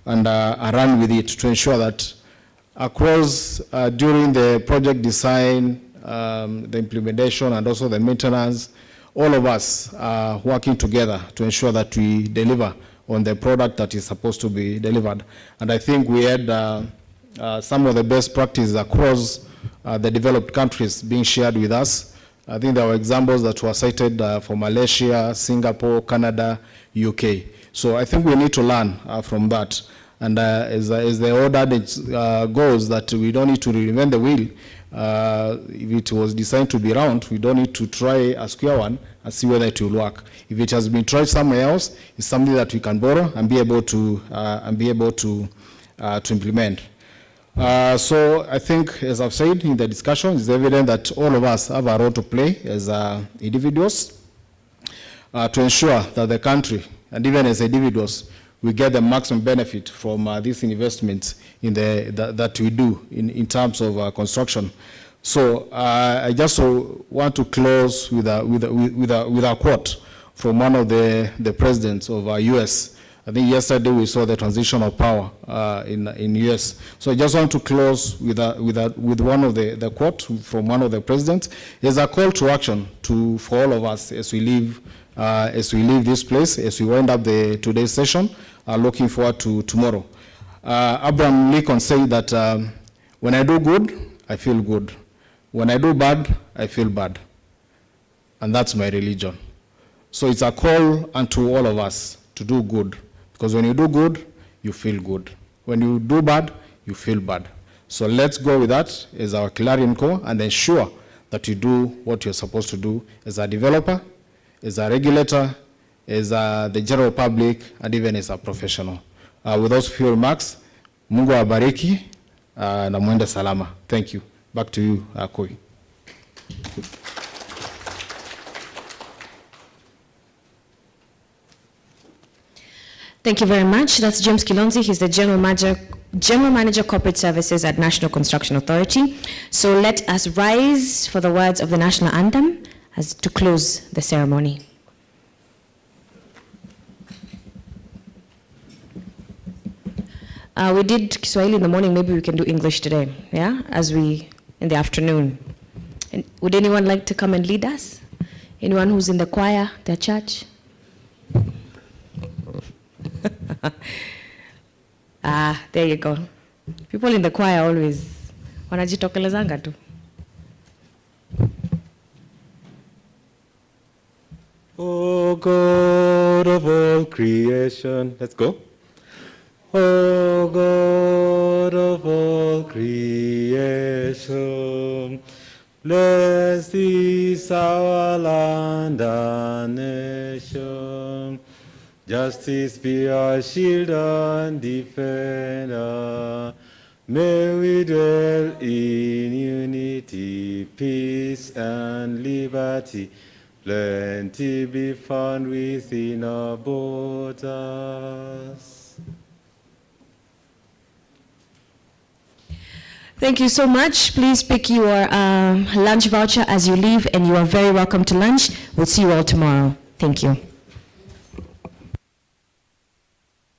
and run with it to ensure that across during the project design, the implementation, and also the maintenance, all of us are working together to ensure that we deliver on the product that is supposed to be delivered. And I think we had some of the best practices across the developed countries being shared with us. I think there were examples that were cited for Malaysia, Singapore, Canada, UK. So I think we need to learn from that. And as the order goes, that we don't need to reinvent the wheel. If it was designed to be round, we don't need to try a square one and see whether it will work. If it has been tried somewhere else, it's something that we can borrow and be able to implement. So I think, as I've said in the discussion, it's evident that all of us have a role to play as individuals to ensure that the country, and even as individuals, we get the maximum benefit from these investments in that we do in terms of construction. So I just want to close with a quote from one of the presidents of US. I think yesterday we saw the transition of power in US. So I just want to close with one of the quote from one of the presidents. It's a call to action for all of us as we leave this place, as we wind up today's session, looking forward to tomorrow. Abraham Lincoln said that when I do good, I feel good. When I do bad, I feel bad. And that's my religion. So it's a call unto all of us to do good. Because when you do good, you feel good. When you do bad, you feel bad. So let's go with that as our clarion call and ensure that you do what you're supposed to do as a developer, as a regulator, as the general public, and even as a professional. With those few remarks, Mungu awabariki na muende salama. Thank you. Back to you, Koi. Thank you very much. That's James Kilonzi. He's the General Manager Corporate Services at National Construction Authority. So let us rise for the words of the national anthem as to close the ceremony. We did Kiswahili in the morning, maybe we can do English today, yeah, in the afternoon. And would anyone like to come and lead us? Anyone who's in the choir, their church? There you go. People in the choir always wanajitokelezanga tu. Oh God of all creation. Let's go. Oh God of all creation, bless this our land and nation. Justice be our shield and defender. May we dwell in unity, peace and liberty. Plenty be found within our borders. Thank you so much. Please pick your lunch voucher as you leave, and you are very welcome to lunch. We'll see you all tomorrow. Thank you.